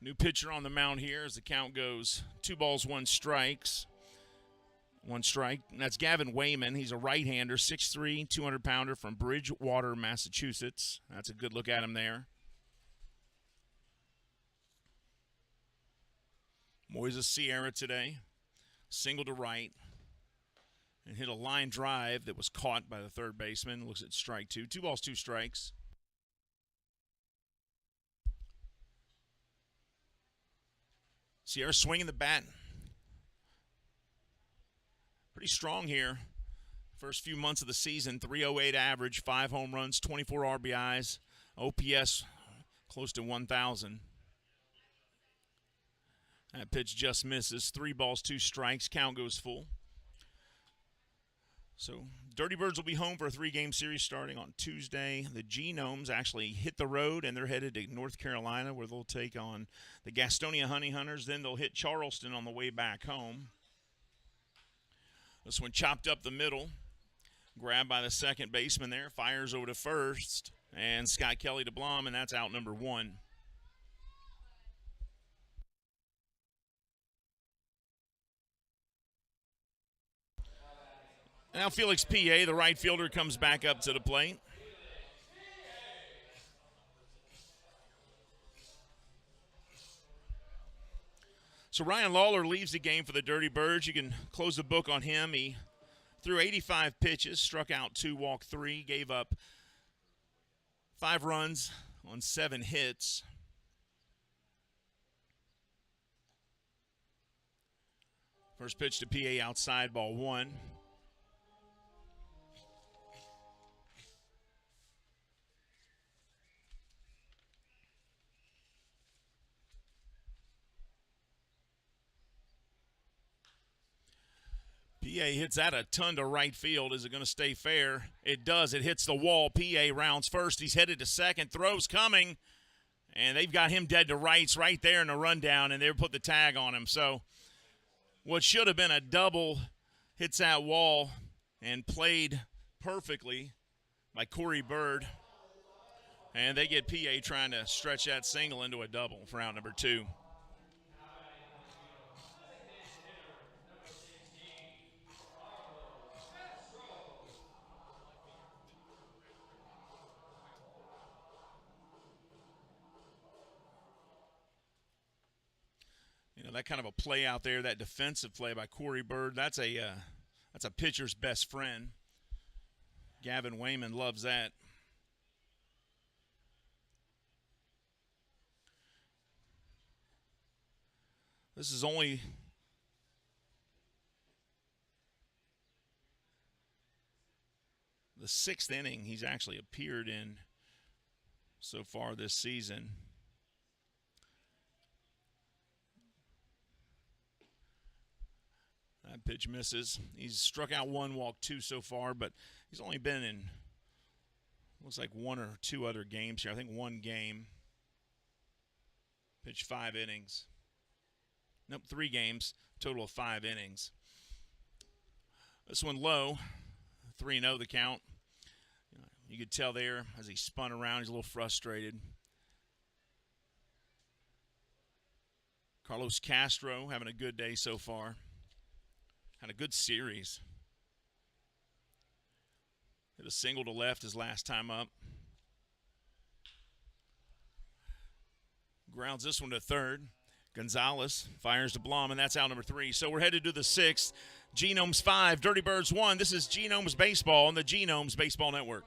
New pitcher on the mound here as the count goes 2 balls, 1 strike. And that's Gavin Wayman. He's a right-hander, 6'3", 200-pounder from Bridgewater, Massachusetts. That's a good look at him there. Moises Sierra today, single to right. And hit a line drive that was caught by the third baseman. Looks at strike 2. 2 balls, 2 strikes. Sierra swinging the bat. Pretty strong here. First few months of the season, 308 average, 5 home runs, 24 RBIs, OPS close to 1,000. That pitch just misses. 3 balls, 2 strikes. Count goes full. So Dirty Birds will be home for a 3-game series starting on Tuesday. The Genomes actually hit the road, and they're headed to North Carolina where they'll take on the Gastonia Honey Hunters. Then they'll hit Charleston on the way back home. This one chopped up the middle. Grabbed by the second baseman there. Fires over to first. And Scott Kelly to Blum, and that's out number 1. Now Felix P.A., the right fielder, comes back up to the plate. So Ryan Lawler leaves the game for the Dirty Birds. You can close the book on him. He threw 85 pitches, struck out 2, walked 3, gave up 5 runs on 7 hits. First pitch to P.A. outside, ball 1. P.A. hits that a ton to right field. Is it going to stay fair? It does. It hits the wall. P.A. rounds first. He's headed to second. Throws coming. And they've got him dead to rights right there in the rundown, and they've put the tag on him. So what should have been a double hits that wall and played perfectly by Corey Bird. And they get P.A. trying to stretch that single into a double for out number 2. You know, that kind of a play out there, that defensive play by Corey Bird, that's a pitcher's best friend. Gavin Wayman loves that. This is only the 6th inning he's actually appeared in so far this season. That pitch misses. He's struck out 1, walked 2 so far, but he's only been in, looks like 1 or 2 other games here. I think 1 game. Pitched 5 innings. Nope, 3 games, total of 5 innings. This one low, 3-0 the count. You could tell there as he spun around, he's a little frustrated. Carlos Castro having a good day so far. Had a good series. Hit a single to left his last time up. Grounds this one to third. Gonzalez fires to Blum, and that's out number 3. So we're headed to the 6th. Genomes 5, Dirty Birds 1. This is Genomes Baseball on the Genomes Baseball Network.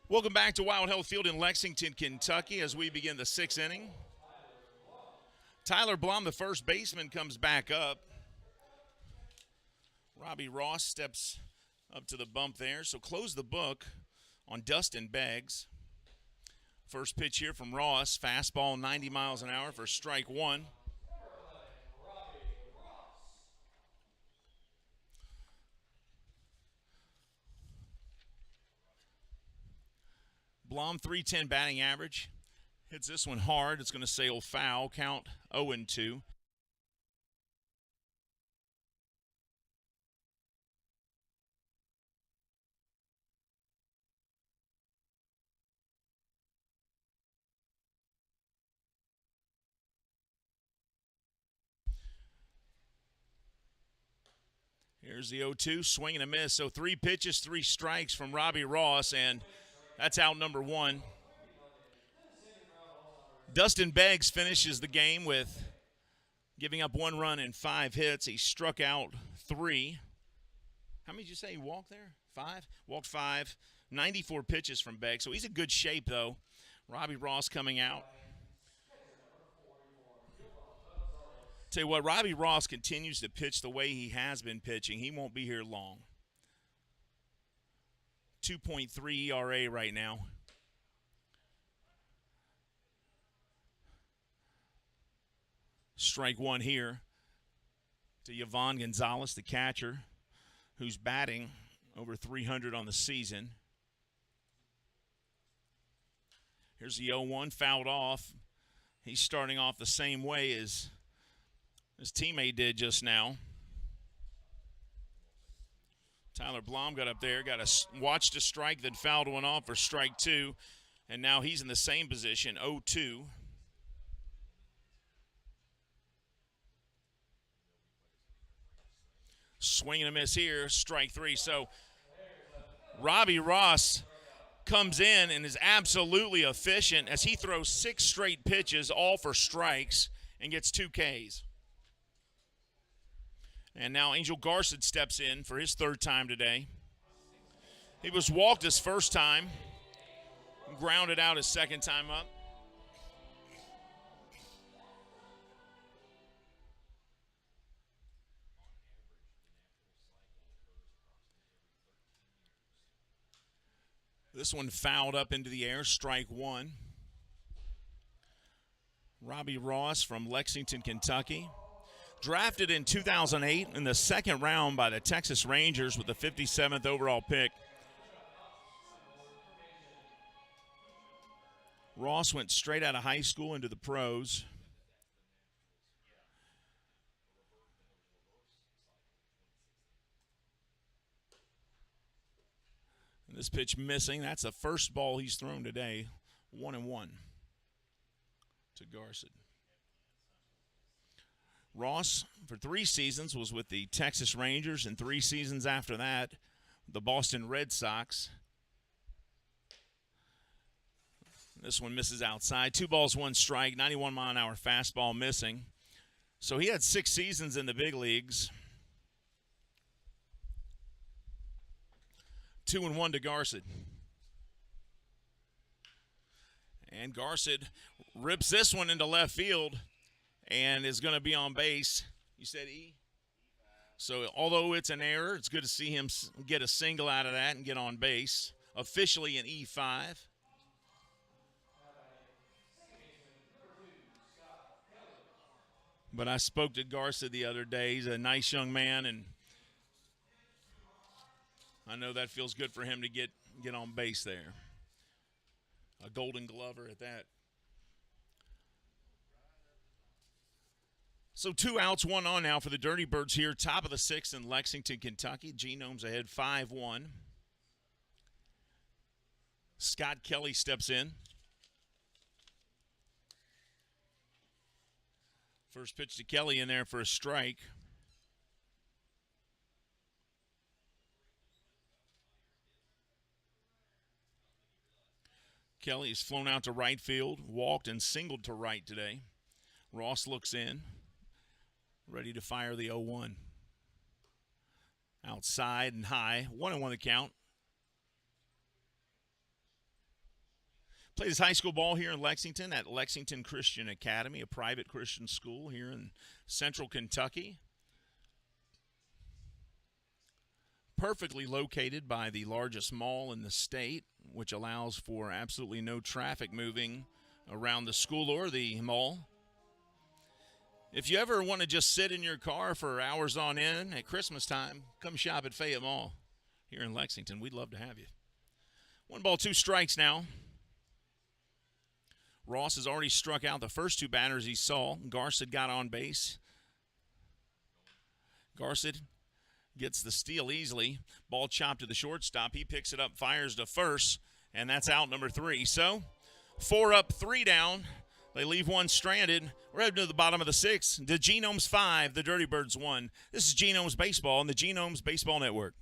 Welcome back to Wild Health Field in Lexington, Kentucky, as we begin the 6th inning. Tyler Blum, the first baseman, comes back up. Robbie Ross steps up to the bump there. So close the book on Dustin Beggs. First pitch here from Ross. Fastball 90 miles an hour for strike 1. Blum, 310 batting average. Hits this one hard. It's going to sail foul. Count 0-2. Here's the 0-2, swing and a miss. So 3 pitches, 3 strikes from Robbie Ross, and that's out number 1. Dustin Beggs finishes the game with giving up 1 run and 5 hits. He struck out 3. How many did you say he walked there? 5? Walked 5. 94 pitches from Beggs. So he's in good shape, though. Robbie Ross coming out. Tell you what, Robbie Ross continues to pitch the way he has been pitching. He won't be here long. 2.3 ERA right now. Strike 1 here to Yvonne Gonzalez, the catcher, who's batting over 300 on the season. Here's the 0-1, fouled off. He's starting off the same way as his teammate did just now. Tyler Blum got up there, watched a strike, then fouled one off for strike 2, and now he's in the same position, 0-2. Swing and a miss here, strike 3. So Robbie Ross comes in and is absolutely efficient as he throws 6 straight pitches, all for strikes, and gets 2 Ks. And now Angel Garcid steps in for his third time today. He was walked his first time, grounded out his second time up. This one fouled up into the air, strike one. Robbie Ross from Lexington, Kentucky. Drafted in 2008 in the second round by the Texas Rangers with the 57th overall pick. Ross went straight out of high school into the pros. And this pitch missing. That's the first ball he's thrown today. 1-1 to Garcid. Ross, for 3 seasons, was with the Texas Rangers, and 3 seasons after that, the Boston Red Sox. This one misses outside. 2 balls, 1 strike, 91-mile-an-hour fastball missing. So he had 6 seasons in the big leagues. 2-1 to Garcid. And Garcid rips this one into left field and is going to be on base. You said E? So although it's an error, it's good to see him get a single out of that and get on base. Officially an E5. But I spoke to Garcid the other day. He's a nice young man, and I know that feels good for him to get on base there. A Golden Glover at that. So 2 outs, 1 on now for the Dirty Birds here. Top of the 6th in Lexington, Kentucky. Genomes ahead 5-1. Scott Kelly steps in. First pitch to Kelly in there for a strike. Kelly has flown out to right field, walked and singled to right today. Ross looks in, ready to fire the 0-1. Outside and high, 1-1 the count. Played his high school ball here in Lexington at Lexington Christian Academy, a private Christian school here in central Kentucky. Perfectly located by the largest mall in the state, which allows for absolutely no traffic moving around the school or the mall. If you ever want to just sit in your car for hours on end at Christmas time, come shop at Fayette Mall here in Lexington. We'd love to have you. 1 ball, 2 strikes now. Ross has already struck out the first 2 batters he saw. Garcid got on base. Garcid gets the steal easily. Ball chopped to the shortstop. He picks it up, fires to first, and that's out number 3. So 4 up, 3 down. They leave 1 stranded. We're heading to the bottom of the 6th. The Genomes 5, the Dirty Birds 1. This is Genomes Baseball on the Genomes Baseball Network.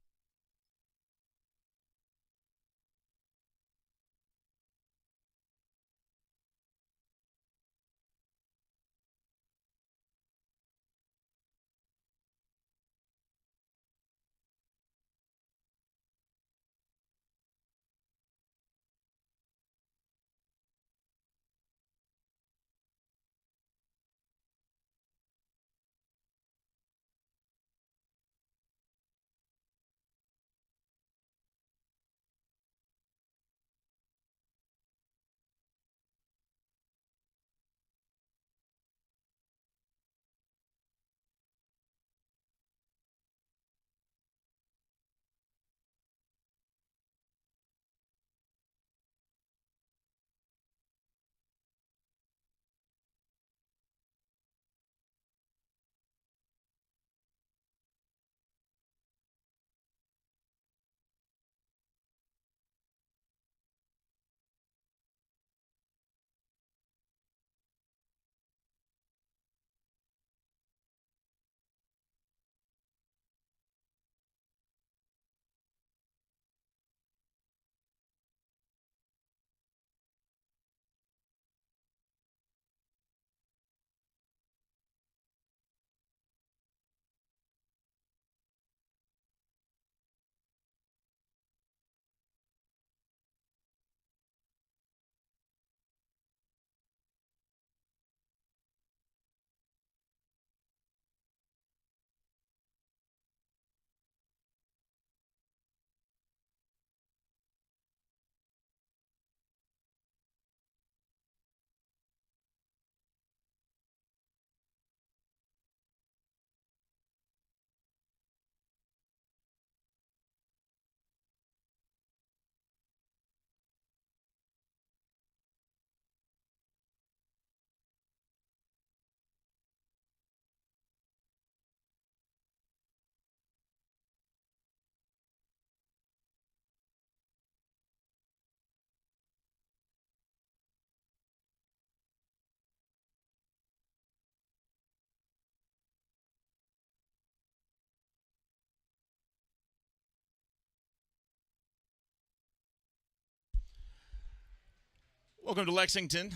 Welcome to Lexington.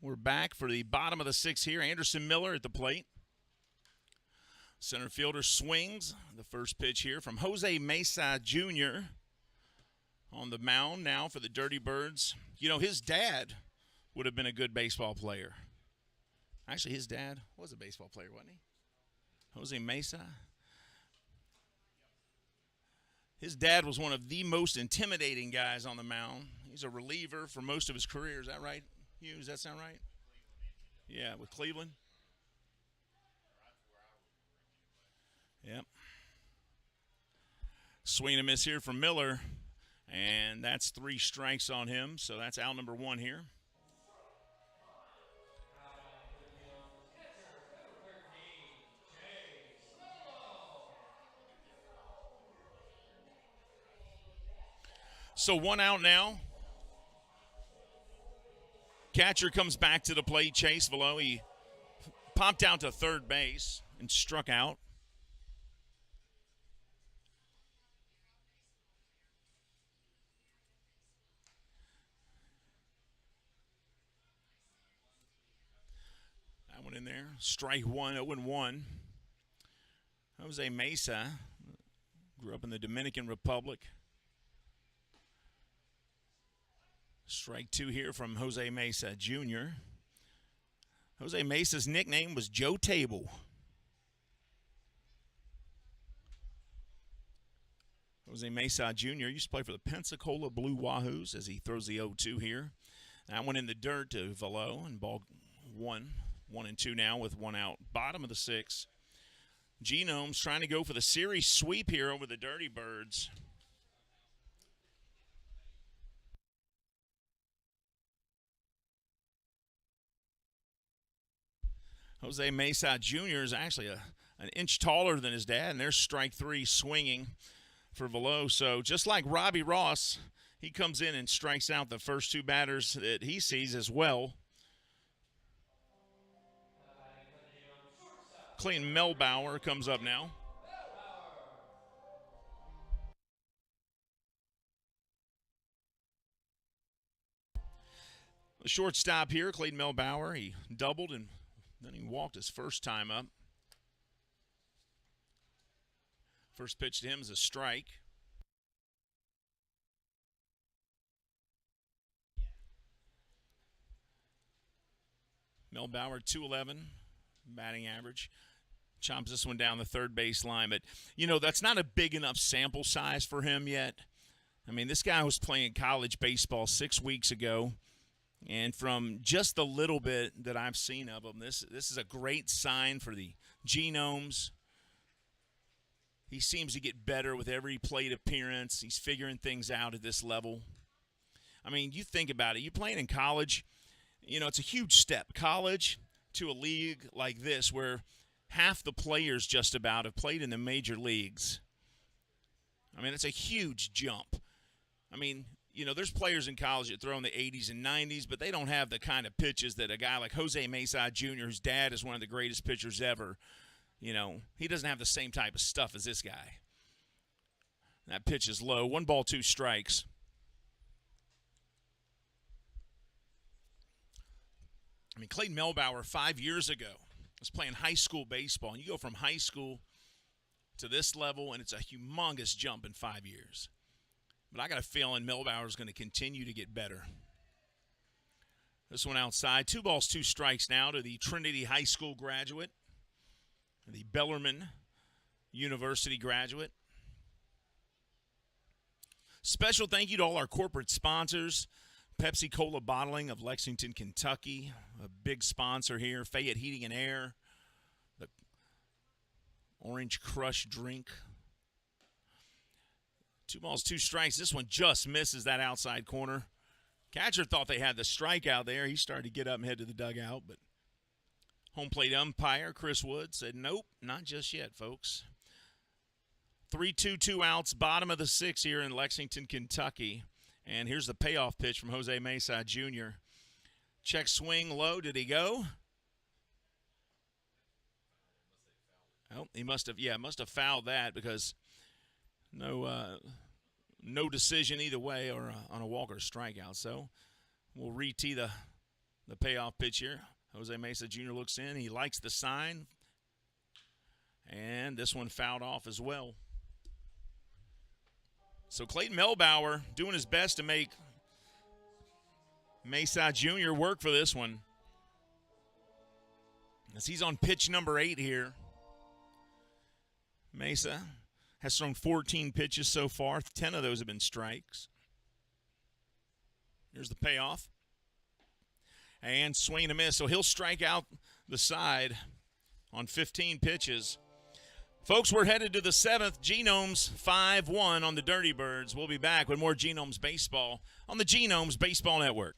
We're back for the bottom of the sixth here. Anderson Miller at the plate. Center fielder swings. The first pitch here from Jose Mesa Jr. on the mound now for the Dirty Birds. You know, his dad would have been a good baseball player. Actually, his dad was a baseball player, wasn't he? Jose Mesa. His dad was one of the most intimidating guys on the mound. He's a reliever for most of his career. Is that right, Hugh? Does that sound right? Yeah, with Cleveland. Yep. Swing and a miss here from Miller, and that's 3 strikes on him, so that's out number 1 here. So 1 out now. Catcher comes back to the plate, Chase Velo. He popped out to third base and struck out. That one in there. Strike 1, 0-1. Jose Mesa grew up in the Dominican Republic. Strike 2 here from Jose Mesa Jr. Jose Mesa's nickname was Joe Table. Jose Mesa Jr. used to play for the Pensacola Blue Wahoos as he throws the 0-2 here. That one in the dirt to Velo, and ball 1. 1-2 now with 1 out. Bottom of the 6th. Genomes trying to go for the series sweep here over the Dirty Birds. Jose Mesa Jr. is actually an inch taller than his dad, and there's strike 3 swinging for Velo. So just like Robbie Ross, he comes in and strikes out the first 2 batters that he sees as well. Clayton Melbauer comes up now. The shortstop here, Clayton Melbauer, he doubled and then he walked his first time up. First pitch to him is a strike. Melbauer, 211 batting average. Chomps this one down the third base line. But, you know, that's not a big enough sample size for him yet. I mean, this guy was playing college baseball 6 weeks ago. And from just the little bit that I've seen of him, this is a great sign for the Genomes. He seems to get better with every plate appearance. He's figuring things out at this level. I mean, you think about it. You're playing in college. You know, it's a huge step. College to a league like this where half the players just about have played in the major leagues. I mean, it's a huge jump. I mean, you know, there's players in college that throw in the 80s and 90s, but they don't have the kind of pitches that a guy like Jose Mesa Jr., whose dad is one of the greatest pitchers ever, you know, he doesn't have the same type of stuff as this guy. That pitch is low. 1 ball, 2 strikes. I mean, Clayton Melbauer 5 years ago was playing high school baseball, and you go from high school to this level, and it's a humongous jump in 5 years. But I got a feeling Melbauer is going to continue to get better. This one outside. 2 balls, 2 strikes now to the Trinity High School graduate, the Bellarmine University graduate. Special thank you to all our corporate sponsors. Pepsi Cola Bottling of Lexington, Kentucky, a big sponsor here. Fayette Heating and Air, the Orange Crush drink. 2 balls, 2 strikes. This one just misses that outside corner. Catcher thought they had the strikeout there. He started to get up and head to the dugout, but home plate umpire Chris Wood said, nope, not just yet, folks. 3-2, 2 outs, bottom of the 6th here in Lexington, Kentucky. And here's the payoff pitch from Jose Mesa Jr. Check swing low. Did he go? Oh, he must have fouled that because no decision either way or on a walk or a strikeout. So We'll re-tee the payoff pitch here. Jose Mesa Jr. looks in. He likes the sign. And this one fouled off as well. So Clayton Melbauer doing his best to make Mesa Jr. work for this one, as he's on pitch number 8 here. Mesa has thrown 14 pitches so far. 10 of those have been strikes. Here's the payoff. And swing and a miss. So he'll strike out the side on 15 pitches. Folks, we're headed to the 7th. Genomes 5-1 on the Dirty Birds. We'll be back with more Genomes baseball on the Genomes Baseball Network.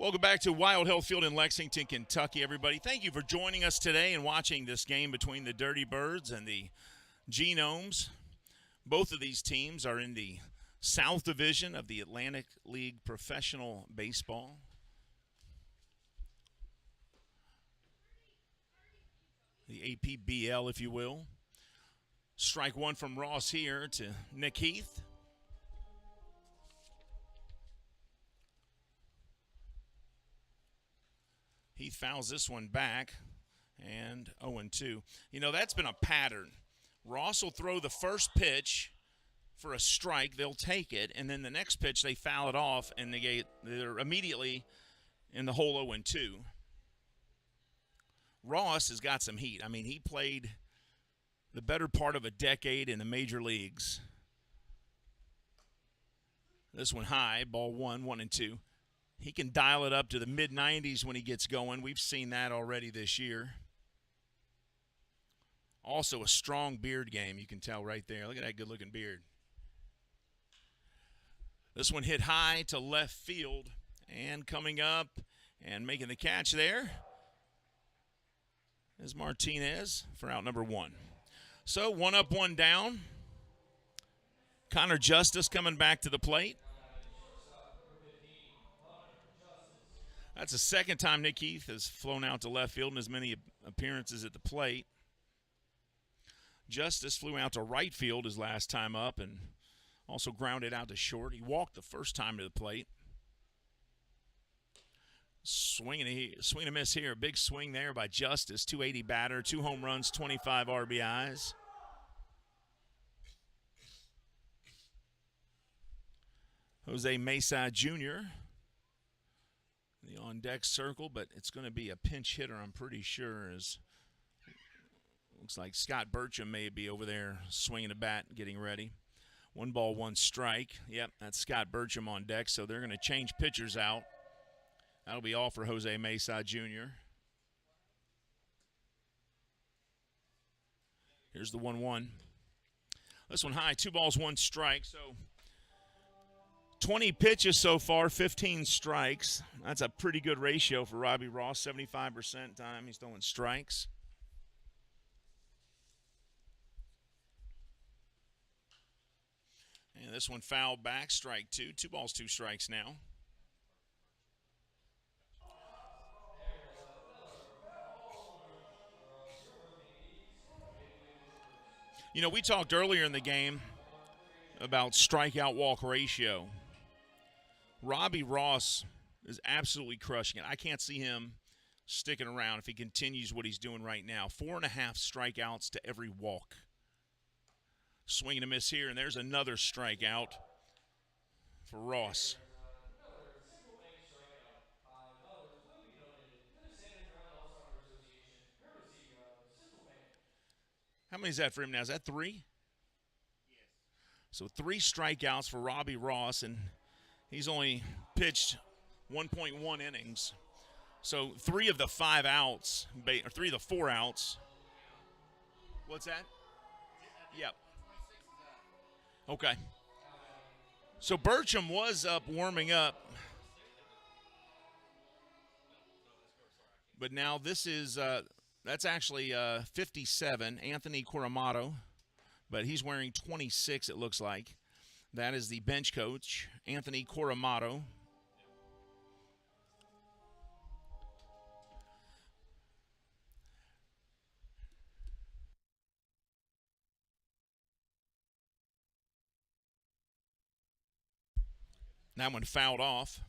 Welcome back to Wild Health Field in Lexington, Kentucky, everybody. Thank you for joining us today and watching this game between the Dirty Birds and the Genomes. Both of these teams are in the South Division of the Atlantic League Professional Baseball. The APBL, if you will. Strike one from Ross here to Nick Heath. He fouls this one back, and 0-2. You know, that's been a pattern. Ross will throw the first pitch for a strike. They'll take it, and then the next pitch they foul it off, and they're immediately in the hole 0-2. Ross has got some heat. I mean, he played the better part of a decade in the major leagues. This one high, ball 1-1-2. He can dial it up to the mid-90s when he gets going. We've seen that already this year. Also a strong beard game, you can tell right there. Look at that good-looking beard. This one hit high to left field, and coming up and making the catch there is Martinez for out number 1. So 1 up, 1 down. Connor Justice coming back to the plate. That's the second time Nick Heath has flown out to left field in as many appearances at the plate. Justice flew out to right field his last time up and also grounded out to short. He walked the first time to the plate. Swing and a miss here. Big swing there by Justice. 280 batter, 2 home runs, 25 RBIs. Jose Mesa Jr. the on-deck circle, but it's going to be a pinch hitter, I'm pretty sure. As looks like Scott Burcham may be over there swinging a bat, getting ready. 1 ball, 1 strike. Yep, that's Scott Burcham on deck, so they're going to change pitchers out. That'll be all for Jose Mesa Jr. Here's the 1-1. This one high, 2 balls, 1 strike. So 20 pitches so far, 15 strikes. That's a pretty good ratio for Robbie Ross. 75% time he's throwing strikes. And this one fouled back, strike 2. 2 balls, 2 strikes now. You know, we talked earlier in the game about strikeout walk ratio. Robbie Ross is absolutely crushing it. I can't see him sticking around if he continues what he's doing right now. 4.5 strikeouts to every walk. Swing and a miss here, and there's another strikeout for Ross. How many is that for him now? Is that 3? Yes. So 3 strikeouts for Robbie Ross, and he's only pitched 1.1 innings. So 3 of the 5 outs, or 3 of the 4 outs. What's that? Yep. Okay. So Burcham was up warming up. But now this is, that's actually 57, Anthony Coramato. But he's wearing 26, it looks like. That is the bench coach, Anthony Coramato. That one fouled off.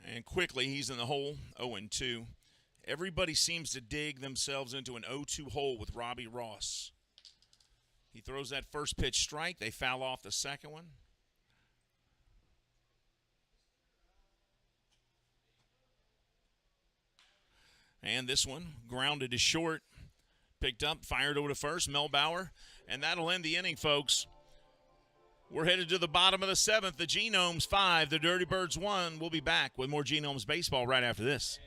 And quickly, he's in the hole, 0-2. Everybody seems to dig themselves into an 0-2 hole with Robbie Ross. He throws that first pitch strike. They foul off the second one. And this one, grounded to short. Picked up, fired over to first, Mel Bauer. And that'll end the inning, folks. We're headed to the bottom of the 7th. The Genomes 5, the Dirty Birds 1. We'll be back with more Genomes baseball right after this.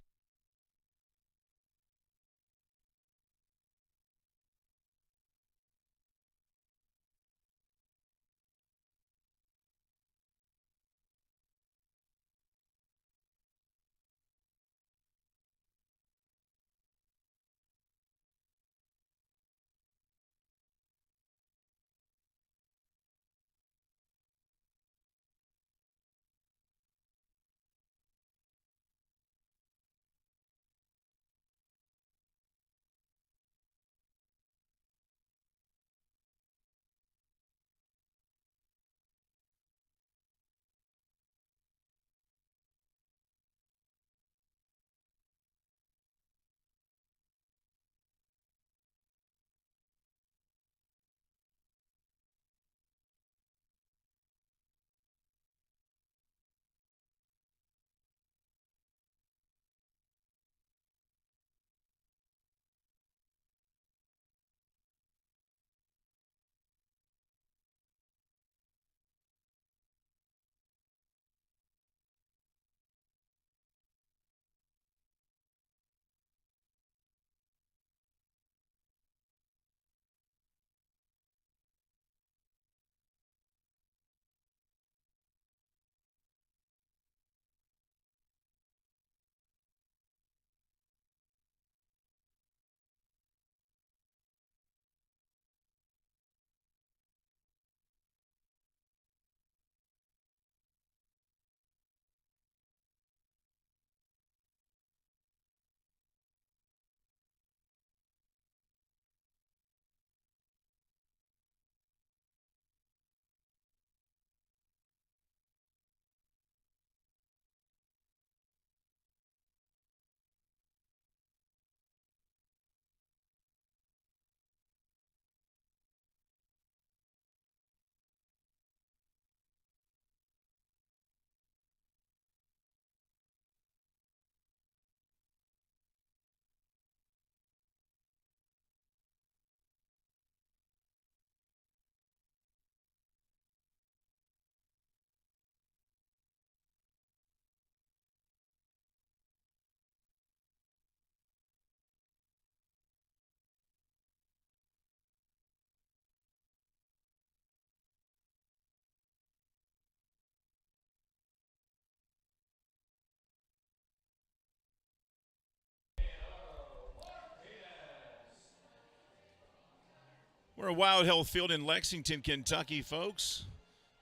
We're at Wild Health Field in Lexington, Kentucky, folks.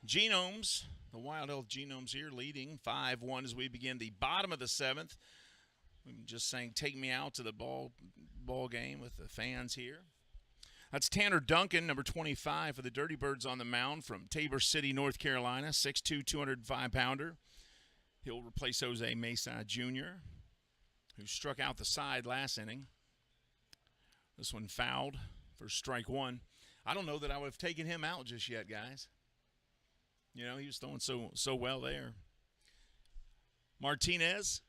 Genomes, the Wild Health Genomes here leading 5-1 as we begin the bottom of the 7th. I'm just saying, take me out to the ball game with the fans here. That's Tanner Duncan, number 25 for the Dirty Birds on the mound from Tabor City, North Carolina, 6'2", 205-pounder. He'll replace Jose Mesa Jr., who struck out the side last inning. This one fouled for strike one. I don't know that I would have taken him out just yet, guys. You know, he was throwing so well there. Martinez,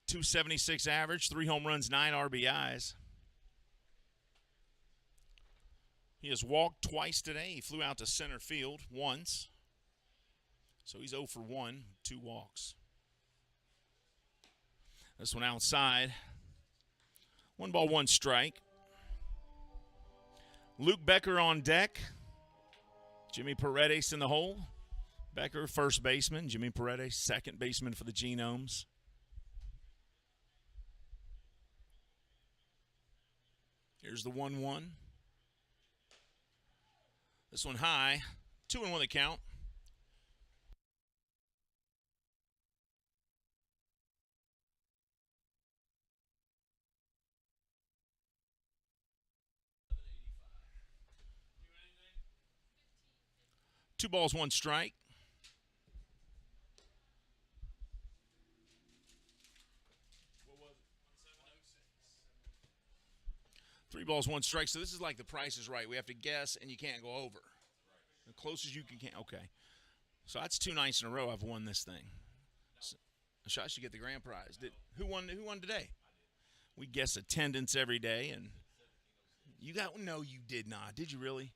276 average, 3 home runs, 9 RBIs. He has walked twice today. He flew out to center field once. So he's 0 for 1, 2 walks. This one outside. 1 ball, 1 strike. Luke Becker on deck. Jimmy Paredes in the hole. Becker, first baseman. Jimmy Paredes, second baseman for the Genomes. Here's the 1-1. This one high. 2-1 the count. Two balls, 1 strike. What was it? 3 balls, 1 strike. So this is like the Price is Right. We have to guess, and you can't go over. The closest you can. Okay. So that's 2 nights in a row I've won this thing. So I should get the grand prize. Who won today? We guess attendance every day, and you got. No, you did not. Did you really?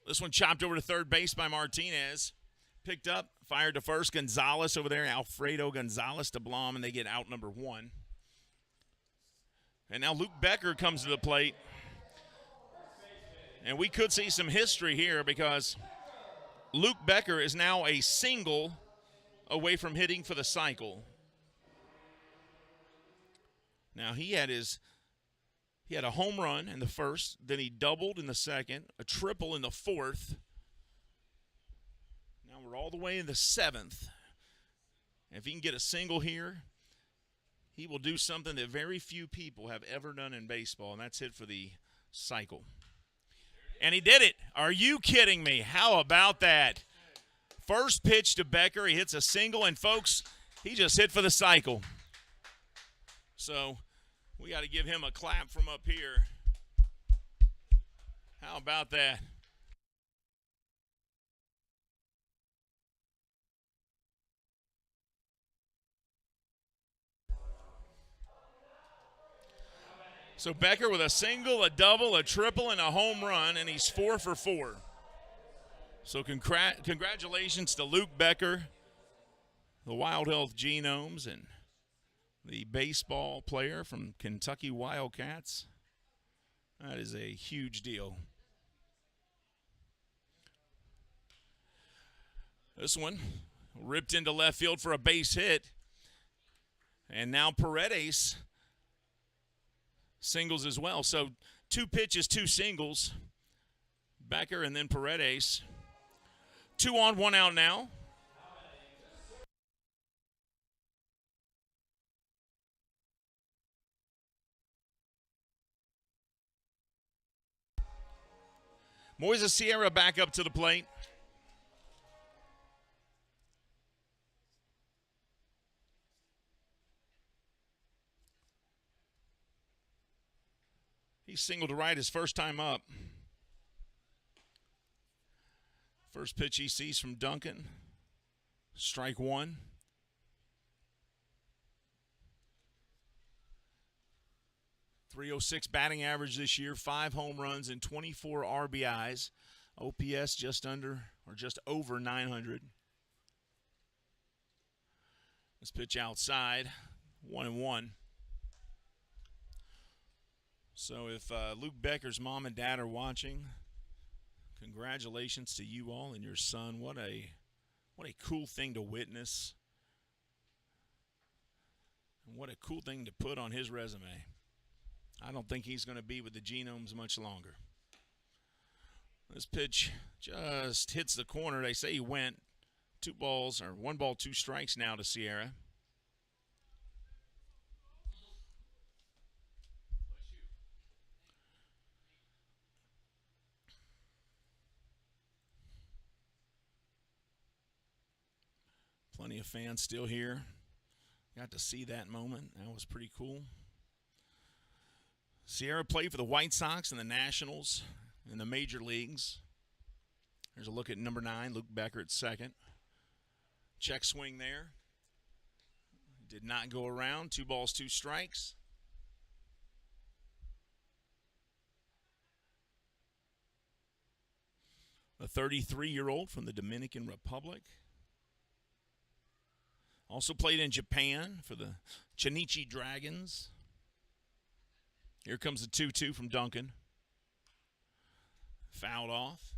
This one chopped over to third base by Martinez. Picked up, fired to first. Gonzalez over there, Alfredo Gonzalez to Blom, and they get out number 1. And now Luke Becker comes to the plate. And we could see some history here because Luke Becker is now a single away from hitting for the cycle. Now he had a home run in the first, then he doubled in the second, a triple in the fourth. Now we're all the way in the 7th. If he can get a single here, he will do something that very few people have ever done in baseball, and that's hit for the cycle. And he did it. Are you kidding me? How about that? First pitch to Becker, he hits a single, and folks, he just hit for the cycle. So we got to give him a clap from up here. How about that? So Becker with a single, a double, a triple, and a home run, and he's 4 for 4. So congratulations to Luke Becker, the Wild Health Genomes, and the baseball player from Kentucky Wildcats. That is a huge deal. This one ripped into left field for a base hit. And now Paredes singles as well. So 2 pitches, 2 singles. Becker and then Paredes. 2 on, 1 out now. Moises Sierra back up to the plate. He singled to right his first time up. First pitch he sees from Duncan. Strike 1. .306 batting average this year, 5 home runs and 24 RBIs. OPS just over 900. This pitch outside, 1-1. So if Luke Becker's mom and dad are watching, congratulations to you all and your son. What a cool thing to witness. And what a cool thing to put on his resume. I don't think he's going to be with the Genomes much longer. This pitch just hits the corner. They say he went. 2 balls, or 1 ball, 2 strikes now to Sierra. Plenty of fans still here. Got to see that moment. That was pretty cool. Sierra played for the White Sox and the Nationals in the major leagues. There's a look at number 9, Luke Becker at second. Check swing there. Did not go around. 2 balls, 2 strikes. A 33-year-old from the Dominican Republic. Also played in Japan for the Chinichi Dragons. Here comes the 2-2 from Duncan. Fouled off.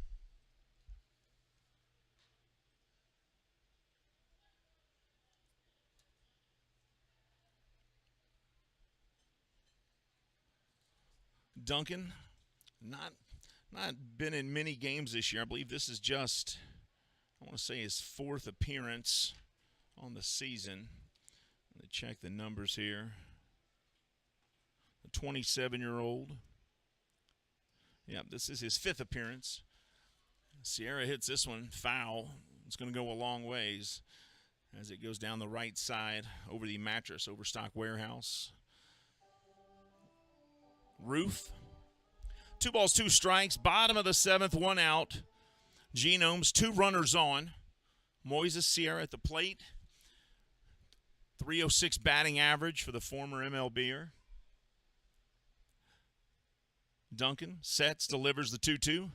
Duncan, not been in many games this year. I believe this is just, I want to say, his 4th appearance on the season. Let me check the numbers here. The 27-year-old. Yeah, this is his 5th appearance. Sierra hits this one foul. It's going to go a long ways as it goes down the right side over the mattress overstock warehouse roof. 2 balls, 2 strikes. Bottom of the 7th, 1 out. Genomes, 2 runners on. Moises Sierra at the plate. .306 batting average for the former MLBer. Duncan sets, delivers the 2-2.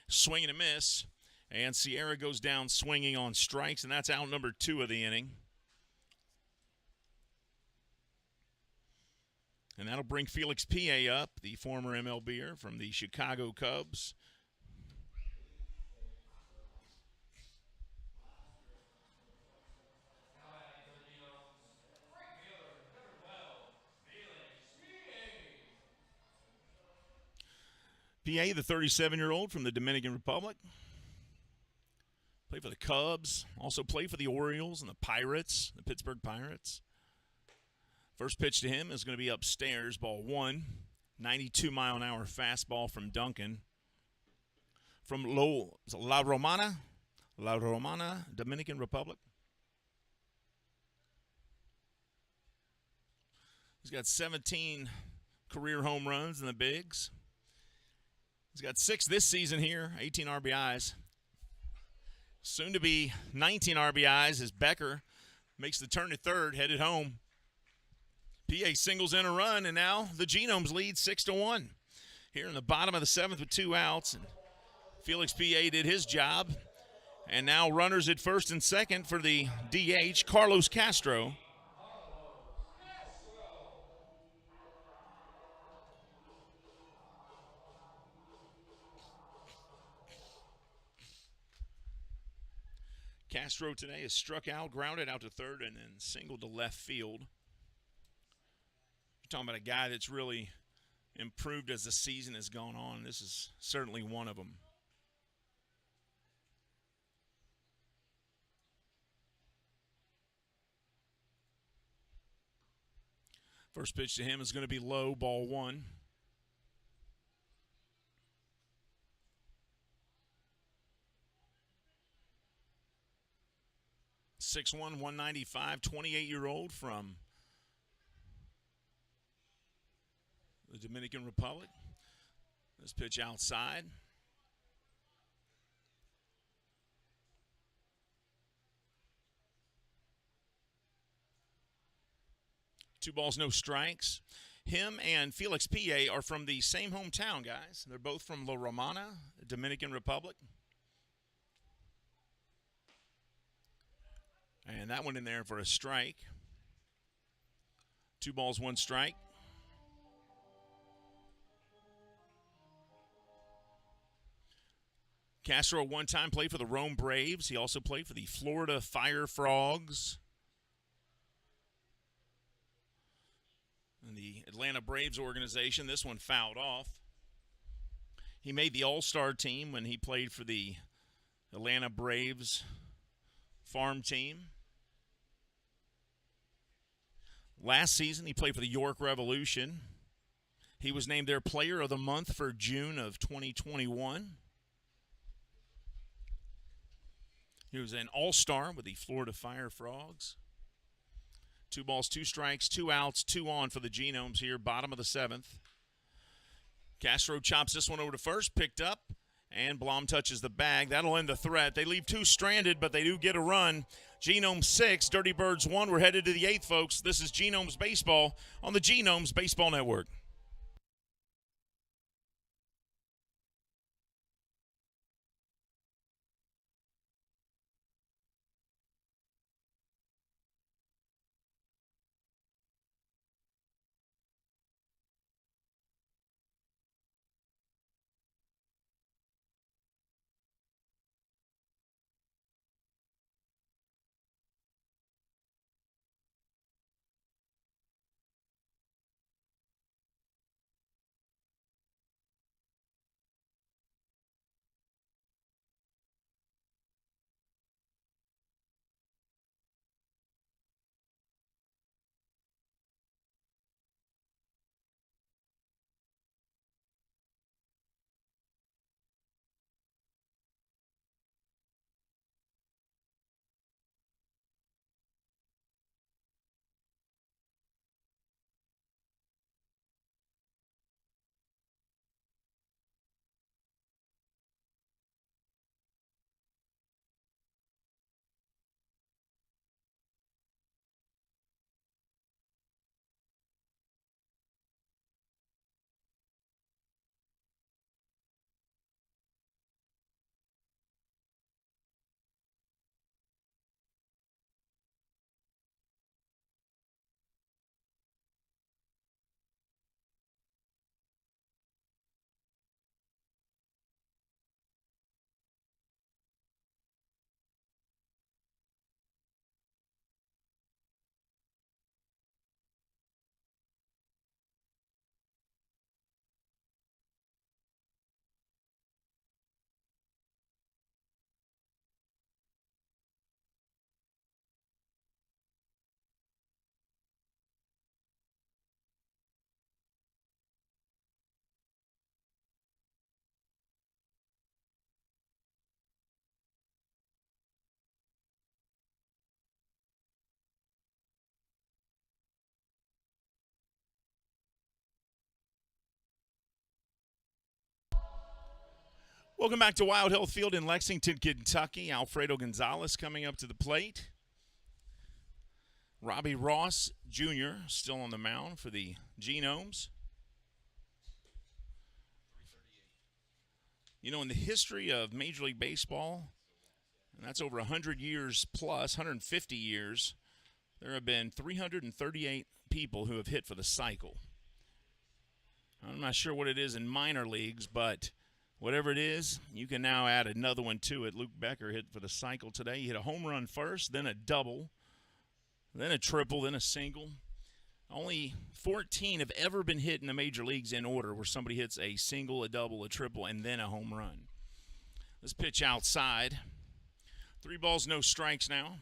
Swing and a miss. And Sierra goes down swinging on strikes, and that's out number 2 of the inning. And that'll bring Felix P.A. up, the former MLBer from the Chicago Cubs. P.A., the 37-year-old from the Dominican Republic. Played for the Cubs. Also played for the Orioles and the Pirates, the Pittsburgh Pirates. First pitch to him is going to be upstairs, ball 1. 92-mile-an-hour fastball from Duncan. From La Romana, Dominican Republic. He's got 17 career home runs in the bigs. He's got 6 this season here, 18 RBIs. Soon to be 19 RBIs as Becker makes the turn to third, headed home. PA singles in a run, and now the Genomes lead 6-1. Here in the bottom of the 7th with 2 outs. And Felix PA did his job. And now runners at first and second for the DH, Carlos Castro. Castro today has struck out, grounded out to third, and then singled to left field. You're talking about a guy that's really improved as the season has gone on. This is certainly one of them. First pitch to him is going to be low, ball 1. .61, 195, 28-year-old from the Dominican Republic. This pitch outside. Two balls, no strikes. Him and Felix P.A. are from the same hometown, guys. They're both from La Romana, Dominican Republic. And that went in there for a strike. 2 balls, 1 strike. Castro one time played for the Rome Braves. He also played for the Florida Fire Frogs and the Atlanta Braves organization. This one fouled off. He made the All-Star team when he played for the Atlanta Braves farm team. Last season, he played for the York Revolution. He was named their Player of the Month for June of 2021. He was an All-Star with the Florida Fire Frogs. 2 balls, 2 strikes, 2 outs, 2 on for the Genomes here, bottom of the 7th. Castro chops this one over to first, picked up, and Blom touches the bag. That'll end the threat. They leave 2 stranded, but they do get a run. Genomes 6, Dirty Birds 1. We're headed to the 8th, folks. This is Genomes Baseball on the Genomes Baseball Network. Welcome back to Wild Hill Field in Lexington, Kentucky. Alfredo Gonzalez coming up to the plate. Robbie Ross Jr. still on the mound for the Genomes. You know, in the history of Major League Baseball, and that's over 100 years plus, 150 years, there have been 338 people who have hit for the cycle. I'm not sure what it is in minor leagues, but whatever it is, you can now add another one to it. Luke Becker hit for the cycle today. He hit a home run first, then a double, then a triple, then a single. Only 14 have ever been hit in the major leagues in order, where somebody hits a single, a double, a triple, and then a home run. This pitch outside. 3 balls, no strikes now.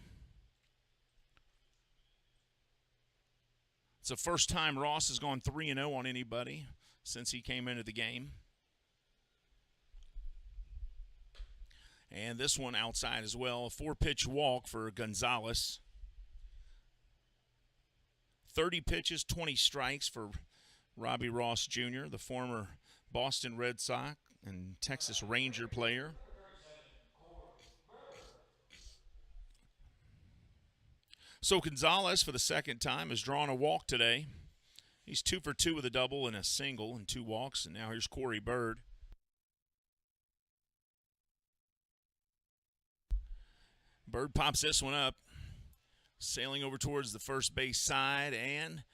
It's the first time Ross has gone 3-0 on anybody since he came into the game. And this one outside as well. A 4-pitch walk for Gonzalez. 30 pitches, 20 strikes for Robbie Ross Jr., the former Boston Red Sox and Texas Ranger player. So Gonzalez, for the second time, has drawn a walk today. He's 2 for 2 with a double and a single and 2 walks. And now here's Corey Bird. Bird pops this one up, sailing over towards the first base side, and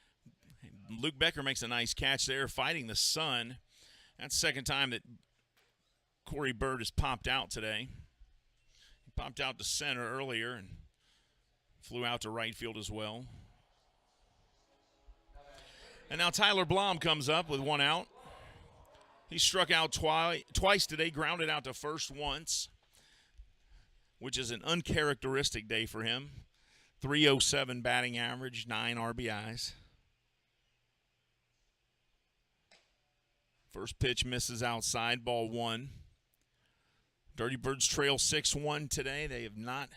Luke Becker makes a nice catch there, fighting the sun. That's the second time that Corey Bird has popped out today. He popped out to center earlier and flew out to right field as well. And now Tyler Blom comes up with 1 out. He struck out twice today, grounded out to first once, which is an uncharacteristic day for him. 307 batting average, 9 RBIs. First pitch misses outside, ball 1. Dirty Birds trail 6-1 today. They have not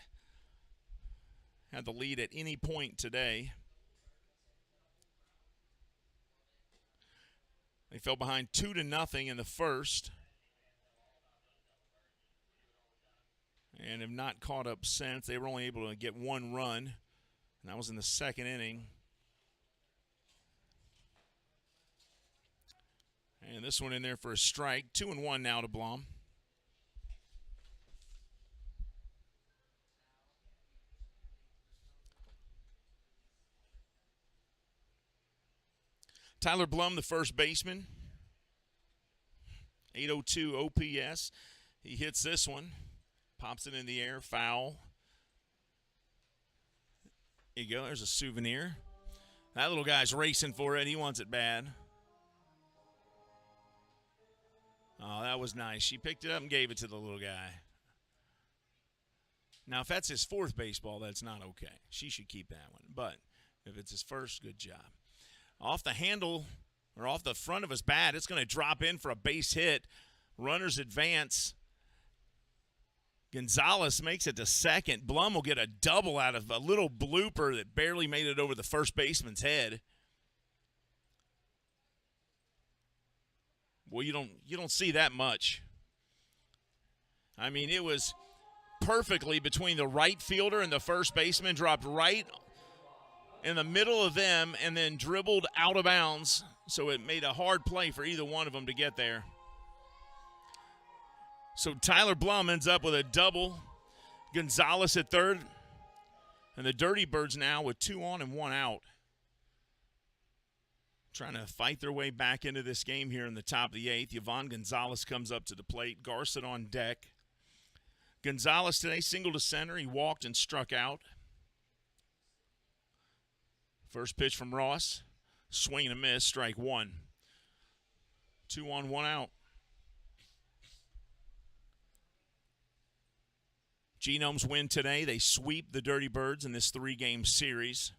had the lead at any point today. They fell behind 2-0 in the first and have not caught up since. They were only able to get 1 run, and that was in the second inning. And this one in there for a strike. 2-1 now to Blum. Tyler Blum, the first baseman, 802 OPS. He hits this one, pops it in the air, foul. There you go, there's a souvenir. That little guy's racing for it. He wants it bad. Oh, that was nice. She picked it up and gave it to the little guy. Now, if that's his 4th baseball, that's not okay. She should keep that one. But if it's his first, good job. Off the handle, or off the front of his bat, it's going to drop in for a base hit. Runners advance. Gonzalez makes it to second. Blum will get a double out of a little blooper that barely made it over the first baseman's head. Well, you don't see that much. I mean, it was perfectly between the right fielder and the first baseman, dropped right in the middle of them and then dribbled out of bounds, so it made a hard play for either one of them to get there. So Tyler Blum ends up with a double. Gonzalez at third, and the Dirty Birds now with 2 on and 1 out. Trying to fight their way back into this game here in the top of the 8th. Yvonne Gonzalez comes up to the plate. Garcet on deck. Gonzalez today single to center. He walked and struck out. First pitch from Ross. Swing and a miss, strike 1. 2 on, 1 out. Genomes win today. They sweep the Dirty Birds in this 3-game series.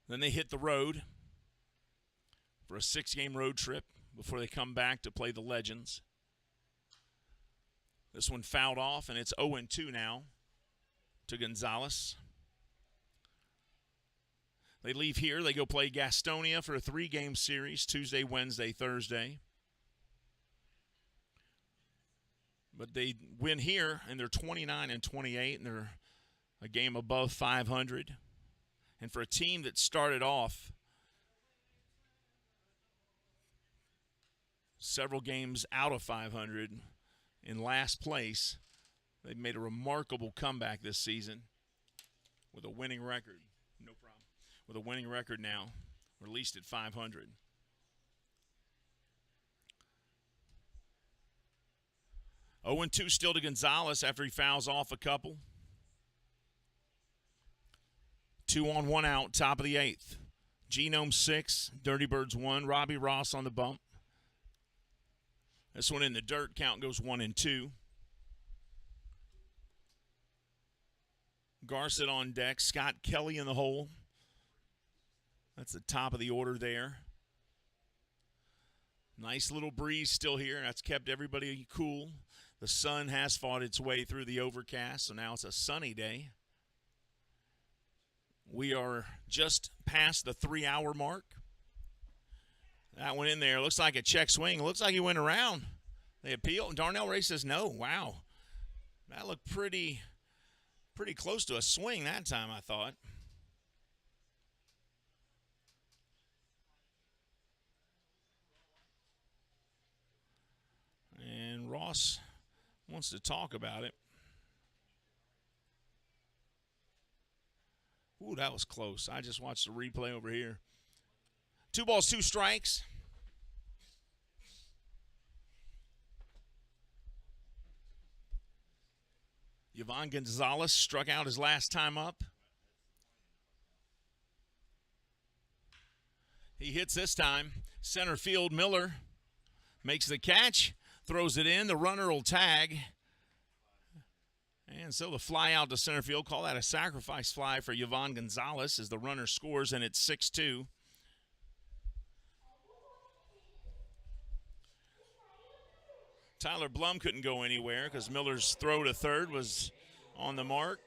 Then they hit the road for a 6-game road trip before they come back to play the Legends. This one fouled off, and it's 0-2 now to Gonzalez. They leave here. They go play Gastonia for a 3-game series, Tuesday, Wednesday, Thursday. But they win here, and they're 29-28, and they're a game above 500. And for a team that started off several games out of 500 in last place, they've made a remarkable comeback this season with a winning record. No problem. With a winning record now, released at 500. Oh, 0-2 still to Gonzalez after he fouls off a couple. 2 on, 1 out, top of the 8th. Genome 6, Dirty Birds 1. Robbie Ross on the bump. This one in the dirt, count goes 1-2. Garcet on deck. Scott Kelly in the hole. That's the top of the order there. Nice little breeze still here. That's kept everybody cool. The sun has fought its way through the overcast, so now it's a sunny day. We are just past the 3-hour mark. That one in there looks like a check swing. It looks like he went around. They appeal. Darnell Ray says no. Wow. That looked pretty close to a swing that time, I thought. And Ross wants to talk about it. Ooh, that was close. I just watched the replay over here. 2 balls, 2 strikes. Yvonne Gonzalez struck out his last time up. He hits this time. Center field, Miller Makes the catch, throws it in. The runner will tag. And so the fly out to center field. Call that a sacrifice fly for Yvonne Gonzalez as the runner scores, and it's 6-2. Tyler Blum couldn't go anywhere because Miller's throw to third was on the mark.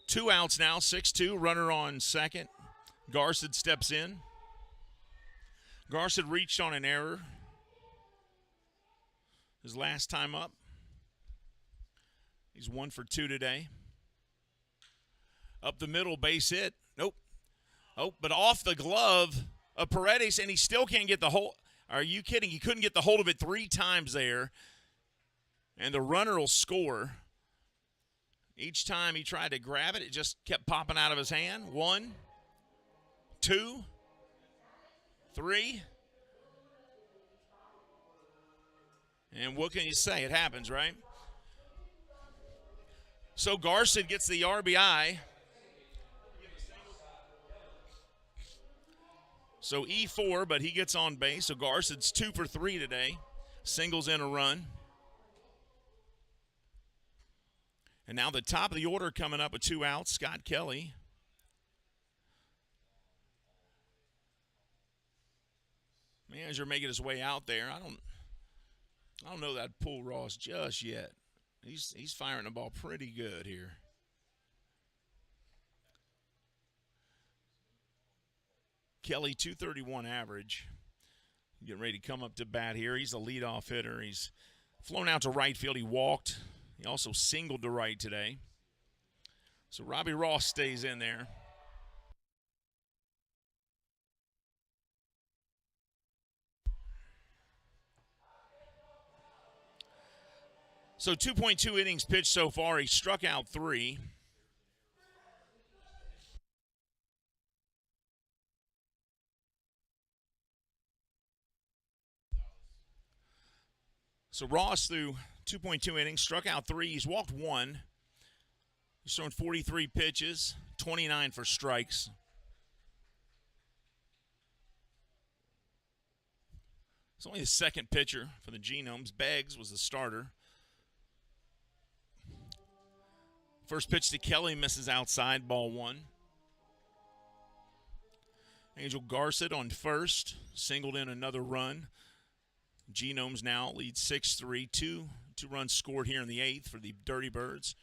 Two outs now, 6-2. Runner on second. Garcid steps in. Garcid reached on an error his last time up. He's 1 for 2 today. Up the middle, base hit. Nope. Oh, but off the glove of Paredes, and he still can't get the hold. Are you kidding? He couldn't get the hold of it 3 times there. And the runner will score. Each time he tried to grab it, it just kept popping out of his hand. 1, 2, 3. And what can you say? It happens, right? So Garcid gets the RBI. So E4, but he gets on base. So Garcid's 2 for 3 today. Singles in a run. And now the top of the order coming up with 2 outs, Scott Kelly. Manager making his way out there. I don't know that pull Ross just yet. He's firing the ball pretty good here. Kelly, 231 average. Getting ready to come up to bat here. He's a leadoff hitter. He's flown out to right field. He walked. He also singled to right today. So Robbie Ross stays in there. So 2.2 innings pitched so far. He struck out 3. So Ross threw 2.2 innings, struck out 3. He's walked 1. He's thrown 43 pitches, 29 for strikes. It's only the second pitcher for the Genomes. Beggs was the starter. First pitch to Kelly, misses outside, ball 1. Angel Garcid on first, singled in another run. Genomes now lead 6-3. Two runs scored here in the 8th for the Dirty Birds.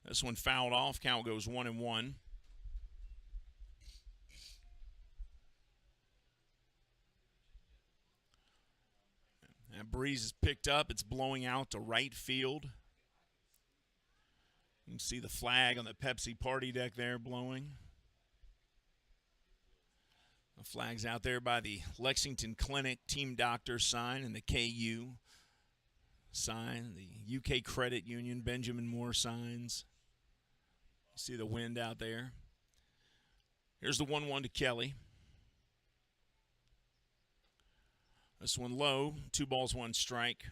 This one fouled off. Count goes 1-1. That breeze is picked up. It's blowing out to right field. You can see the flag on the Pepsi party deck there blowing. The flag's out there by the Lexington Clinic team doctor sign and the KU sign, the UK Credit Union Benjamin Moore signs. See the wind out there. Here's the 1-1 to Kelly. This one low, 2 balls, 1 strike.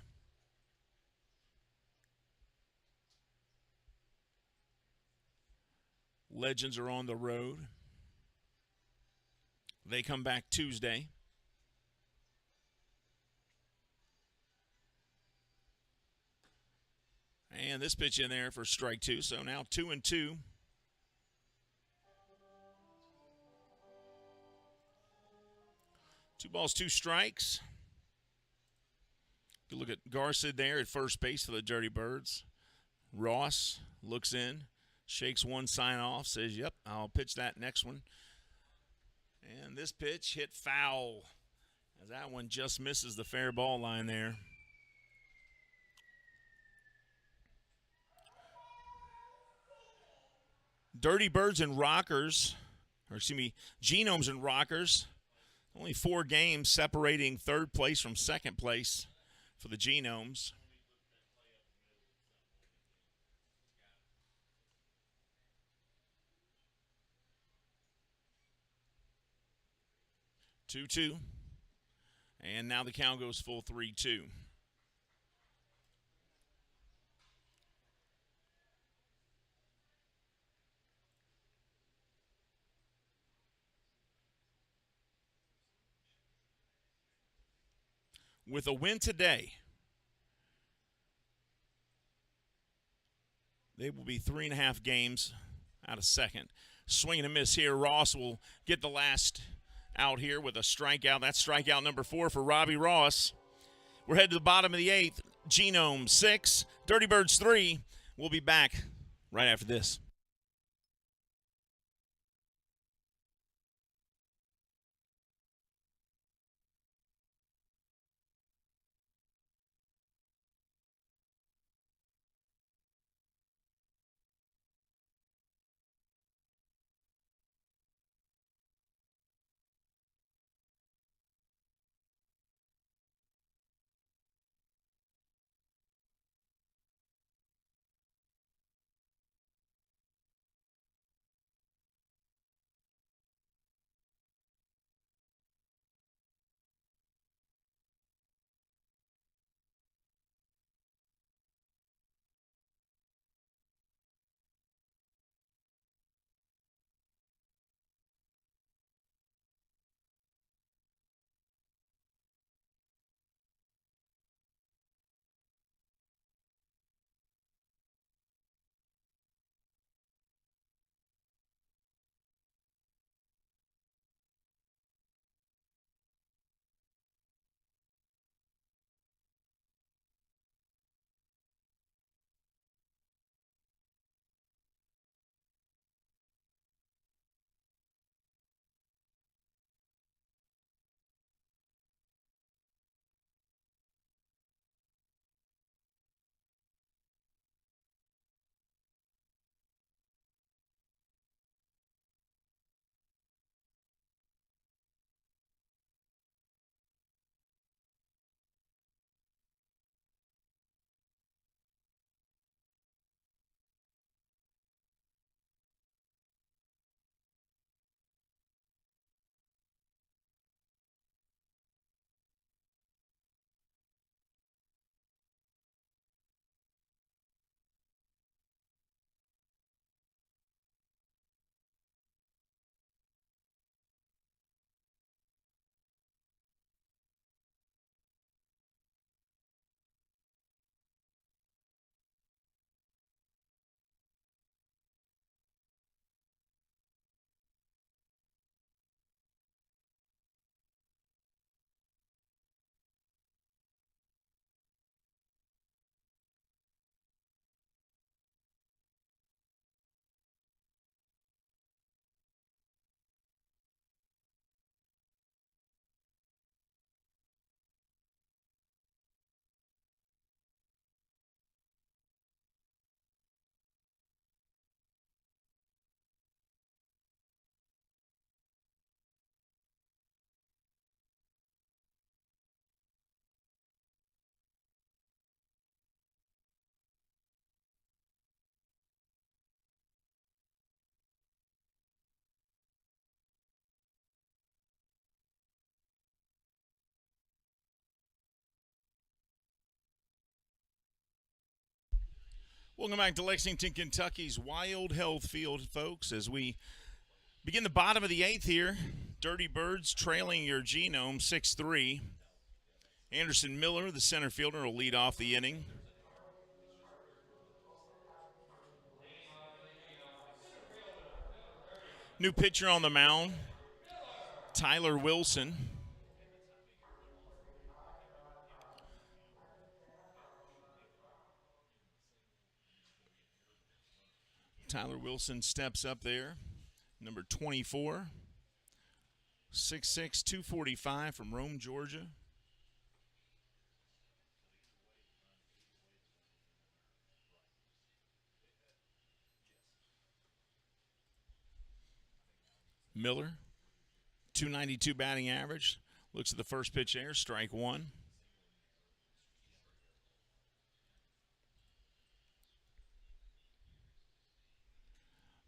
Legends are on the road. They come back Tuesday. And this pitch in there for strike 2. So now 2-2. Two balls, 2 strikes. You look at Garcid there at first base for the Dirty Birds. Ross looks in, shakes one sign off, says, yep, I'll pitch that next one. And this pitch hit foul, as that one just misses the fair ball line there. Dirty Birds and Rockers, or excuse me, Genomes and Rockers. Only 4 games separating third place from second place for the Genomes. Two. And now the count goes full 3-2. with a win today, they will be 3.5 games out of second. Swing and a miss here. Ross will get the last out here with a strikeout. That's strikeout number 4 for Robbie Ross. We're headed to the bottom of the 8th. Genomes 6, Dirty Birds 3. We'll be back right after this. Welcome back to Lexington, Kentucky's Wild Health Field, folks, as we begin the bottom of the 8th here. Dirty Birds trailing your Genome 6-3. Anderson Miller, the center fielder, will lead off the inning. New pitcher on the mound, Tyler Wilson. Tyler Wilson steps up there, number 24, 6'6", 245 from Rome, Georgia. Miller, 292 batting average. Looks at the first pitch there, strike 1.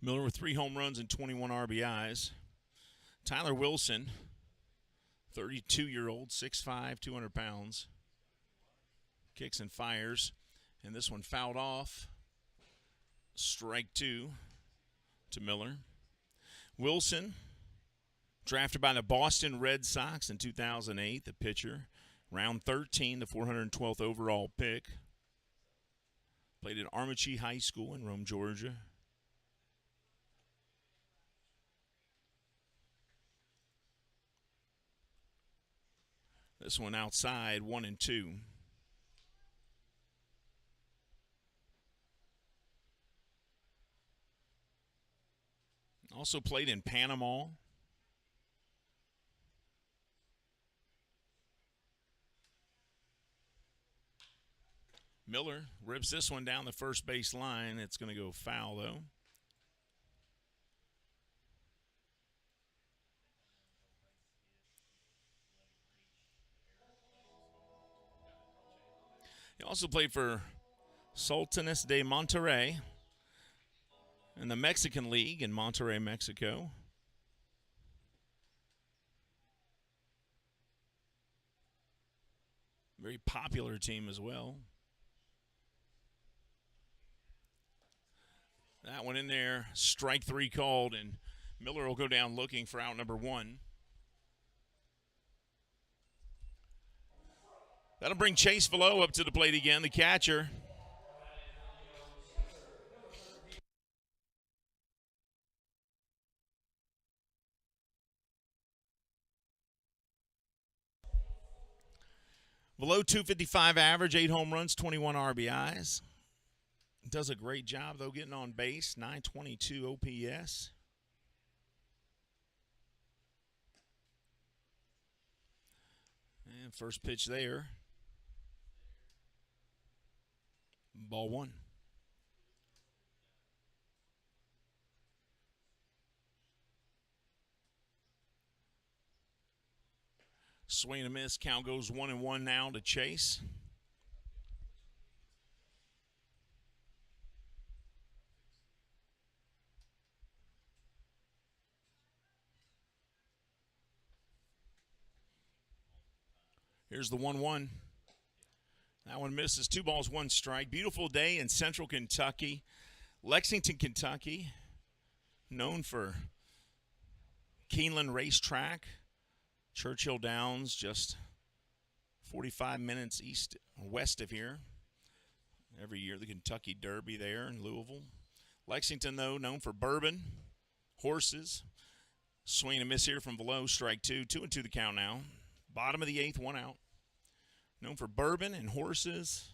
Miller with 3 home runs and 21 RBIs. Tyler Wilson, 32-year-old, 6'5", 200 pounds. Kicks and fires. And this one fouled off. Strike 2 to Miller. Wilson, drafted by the Boston Red Sox in 2008, the pitcher. Round 13, the 412th overall pick. Played at Armitage High School in Rome, Georgia. This one outside, 1-2. Also played in Panama. Miller rips this one down the first base line. It's going to go foul, though. He also played for Sultanes de Monterrey in the Mexican League in Monterrey, Mexico. Very popular team as well. That one in there, strike 3 called, and Miller will go down looking for out number 1. That'll bring Chase Below up to the plate again, the catcher. Below 255 average, 8 home runs, 21 RBIs. Does a great job, though, getting on base, 922 OPS. And first pitch there. Ball 1. Swing and a miss. Count goes 1-1 now to Chase. Here's the 1-1. That one misses. 2 balls, 1 strike. Beautiful day in central Kentucky. Lexington, Kentucky, known for Keeneland Racetrack. Churchill Downs, just 45 minutes east or west of here. Every year, the Kentucky Derby there in Louisville. Lexington, though, known for bourbon, horses. Swing and a miss here from Below, strike 2. 2-2 the count now. Bottom of the 8th, 1 out. Known for bourbon and horses.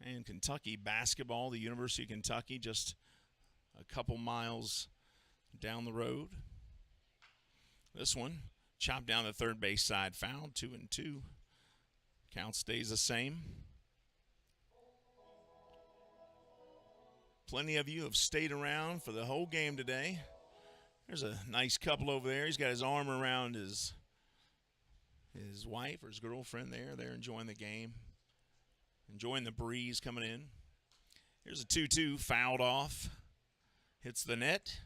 And Kentucky basketball, the University of Kentucky, just a couple miles down the road. This one, chopped down the third base side, foul, 2-2. Count stays the same. Plenty of you have stayed around for the whole game today. There's a nice couple over there. He's got his arm around his wife or his girlfriend there. They're enjoying the game, enjoying the breeze coming in. Here's a 2-2, fouled off, hits the net.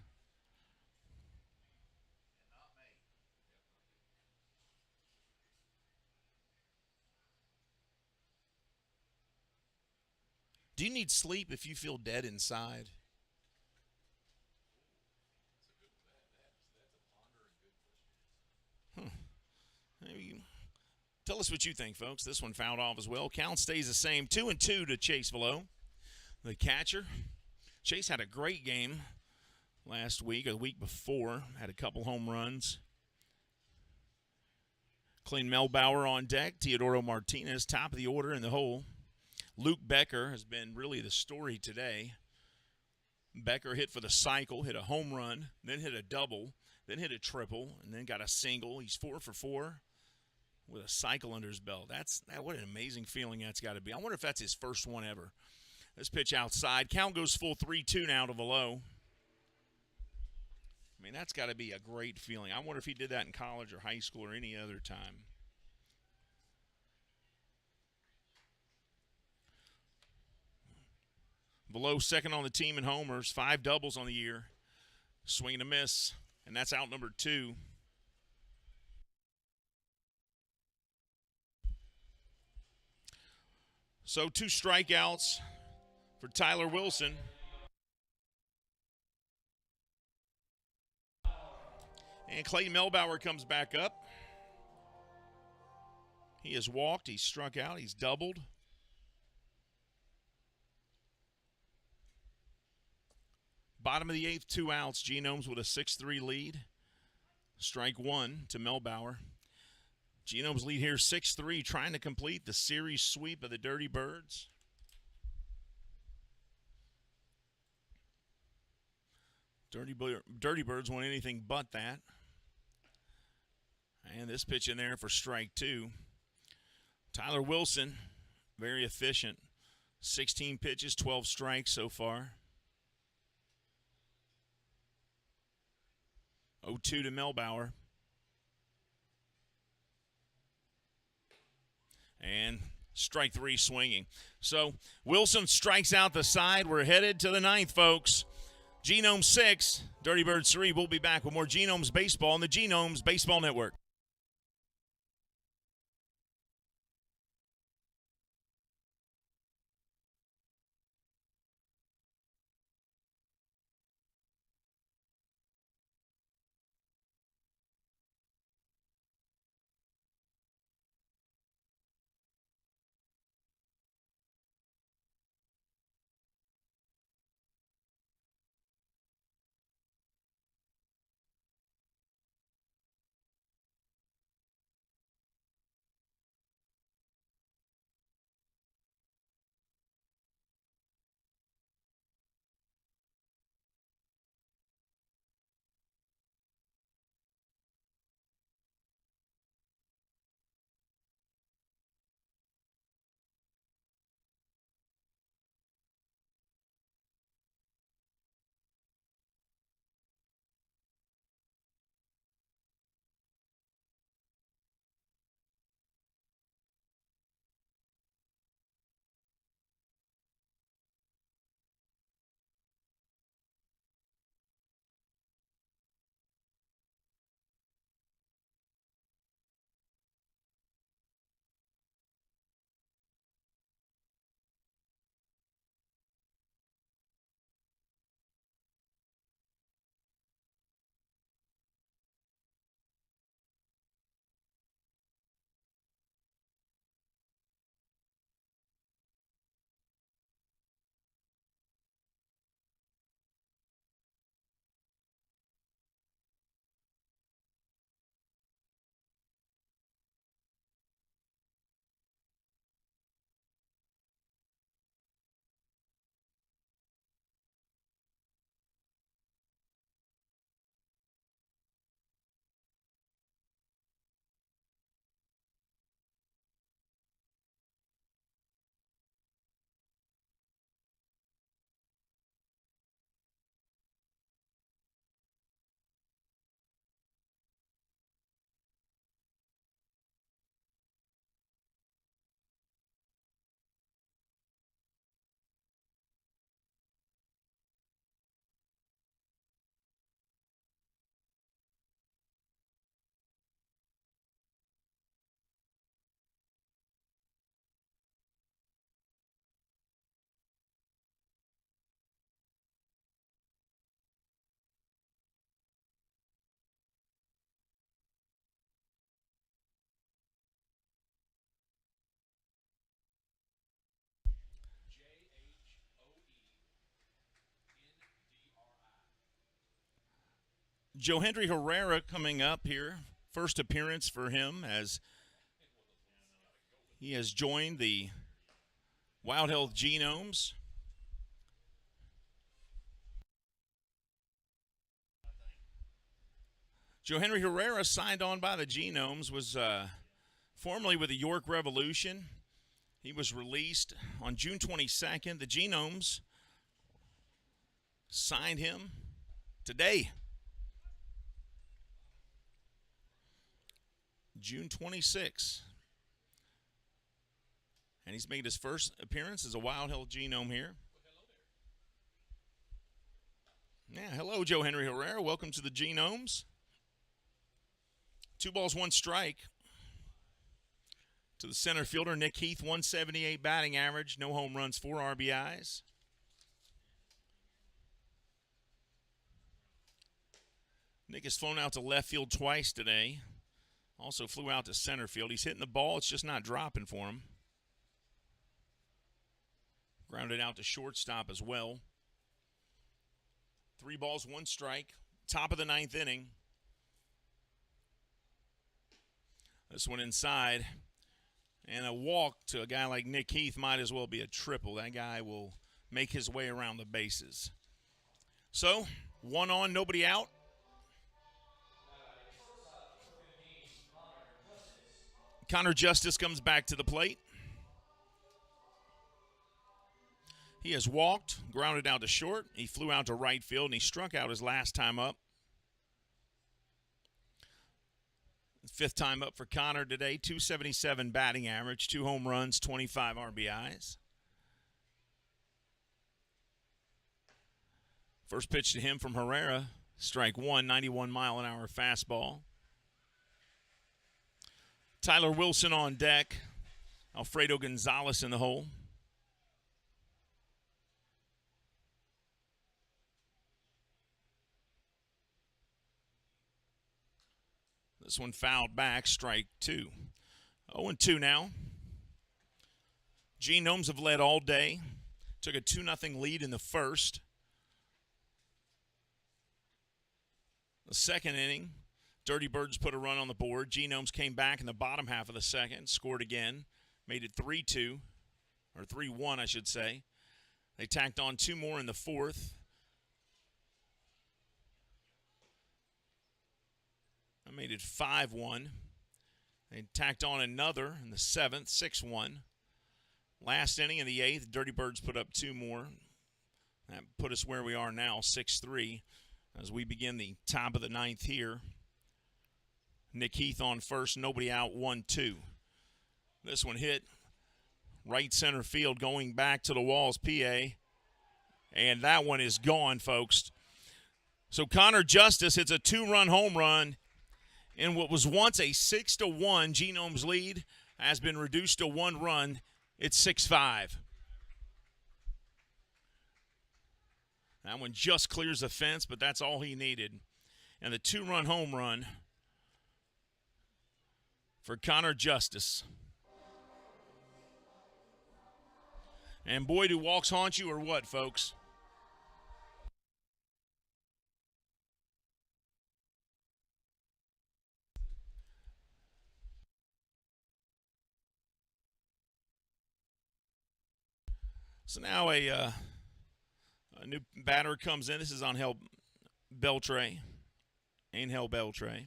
Do you need sleep if you feel dead inside? Tell us what you think, folks. This one fouled off as well. Count stays the same. 2-2 to Chase Below, the catcher. Chase had a great game last week or the week before. Had a couple home runs. Clean Melbauer on deck. Teodoro Martinez, top of the order in the hole. Luke Becker has been really the story today. Becker hit for the cycle, hit a home run, then hit a double, then hit a triple, and then got a single. He's 4 for 4 with a cycle under his belt. What an amazing feeling that's got to be. I wonder if that's his first one ever. This pitch outside. Count goes full 3-2 now to Below. I mean, that's got to be a great feeling. I wonder if he did that in college or high school or any other time. Below second on the team in homers, 5 doubles on the year. Swing and a miss, and that's out number 2. So 2 strikeouts for Tyler Wilson. And Clayton Melbauer comes back up. He has walked, he's struck out, he's doubled. Bottom of the 8th, 2 outs. Genomes with a 6-3 lead. Strike one to Melbauer. Genomes lead here 6-3, trying to complete the series sweep of the Dirty Birds. Dirty Birds want anything but that. And this pitch in there for strike two. Tyler Wilson, very efficient. 16 pitches, 12 strikes so far. 0-2 to Melbauer. And strike three swinging. So Wilson strikes out the side. We're headed to the 9th, folks. Genomes 6, Dirty Birds 3. We'll be back with more Genomes baseball on the Genomes Baseball Network. Joe Henry Herrera coming up here. First appearance for him as he has joined the Wild Health Genomes. Joe Henry Herrera signed on by the Genomes, was formerly with the York Revolution. He was released on June 22nd. The Genomes signed him today. June 26th. And he's made his first appearance as a Wild Health Genome here. Yeah, hello, Joe Henry Herrera. Welcome to the Genomes. 2 balls, 1 strike. To the center fielder, Nick Heath, 178 batting average, no home runs, 4 RBIs. Nick has flown out to left field twice today. Also flew out to center field. He's hitting the ball. It's just not dropping for him. Grounded out to shortstop as well. 3 balls, 1 strike. Top of the 9th inning. This one inside. And a walk to a guy like Nick Heath might as well be a triple. That guy will make his way around the bases. So, 1 on, nobody out. Connor Justice comes back to the plate. He has walked, grounded out to short. He flew out to right field, and he struck out his last time up. 5th time up for Connor today. .277 batting average, 2 home runs, 25 RBIs. First pitch to him from Herrera. Strike 1, 91-mile-an-hour fastball. Tyler Wilson on deck. Alfredo Gonzalez in the hole. This one fouled back, strike 2. 0-2 now. Genomes have led all day. Took a 2-0 lead in the first. The second inning, Dirty Birds put a run on the board. Genomes came back in the bottom half of the second, scored again, made it 3-2, or 3-1, I should say. They tacked on 2 more in the fourth. I made it 5-1. They tacked on another in the 7th, 6-1. Last inning in the 8th, Dirty Birds put up 2 more. That put us where we are now, 6-3, as we begin the top of the 9th here. Nick Heath on first, nobody out, 1-2. This one hit right center field, going back to the walls, PA. And that one is gone, folks. So Connor Justice hits a 2-run home run in what was once a 6-1 Genomes lead, has been reduced to 1 run. It's 6-5. That one just clears the fence, but that's all he needed. And the 2-run home run for Connor Justice. And boy, do walks haunt you or what, folks? So now a new batter comes in. This is Angel Beltre. Angel Beltre.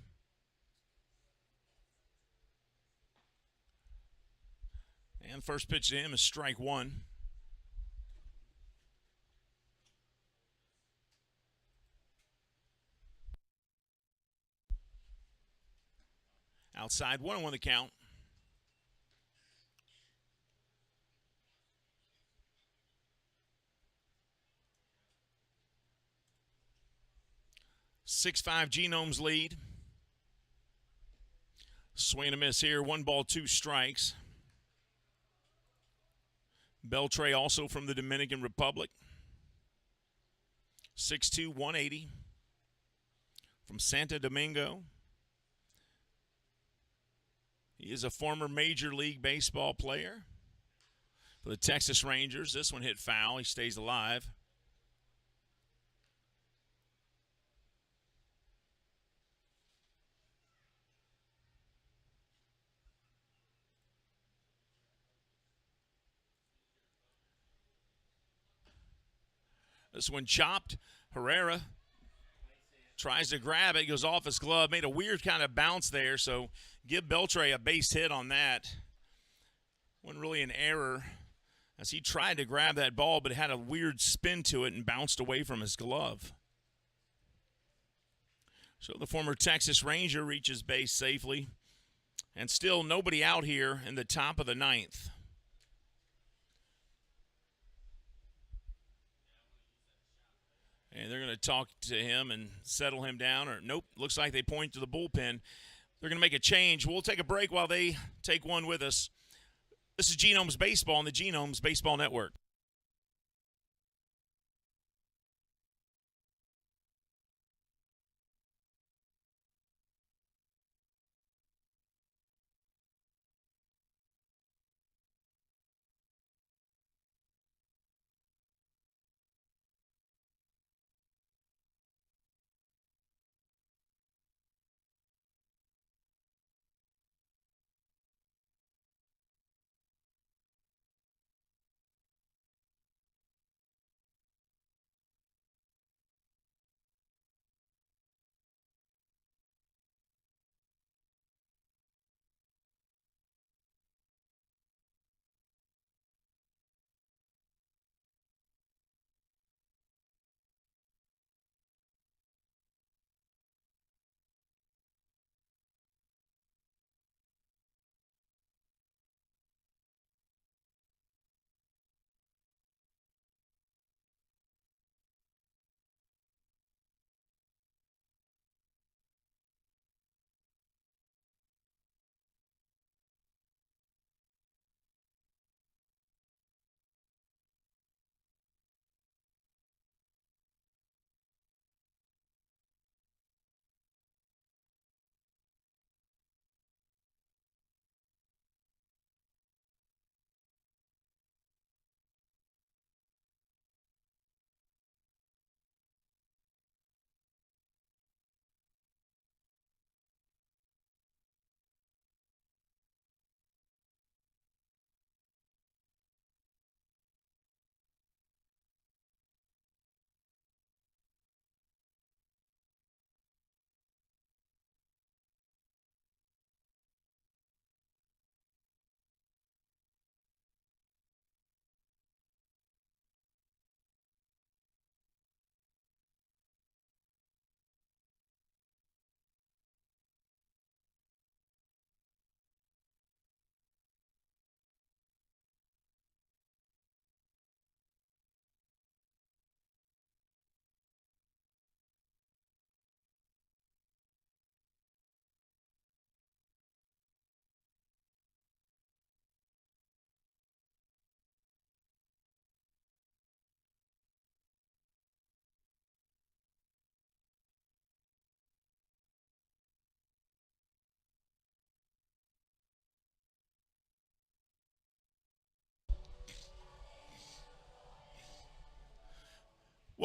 And first pitch to him is strike 1. Outside, 1-1 the count. .65 Genomes lead. Swing and a miss here. 1 ball, 2 strikes. Beltre also from the Dominican Republic. 6'2", 180. From Santo Domingo. He is a former Major League Baseball player for the Texas Rangers. This one hit foul. He stays alive. This one chopped. Herrera tries to grab it, goes off his glove, made a weird kind of bounce there, so give Beltre a base hit on that. Wasn't really an error as he tried to grab that ball, but it had a weird spin to it and bounced away from his glove. So the former Texas Ranger reaches base safely, and still nobody out here in the top of the 9th. And they're going to talk to him and settle him down. Or nope, looks like they point to the bullpen. They're going to make a change. We'll take a break while they take one with us. This is Genomes Baseball on the Genomes Baseball Network.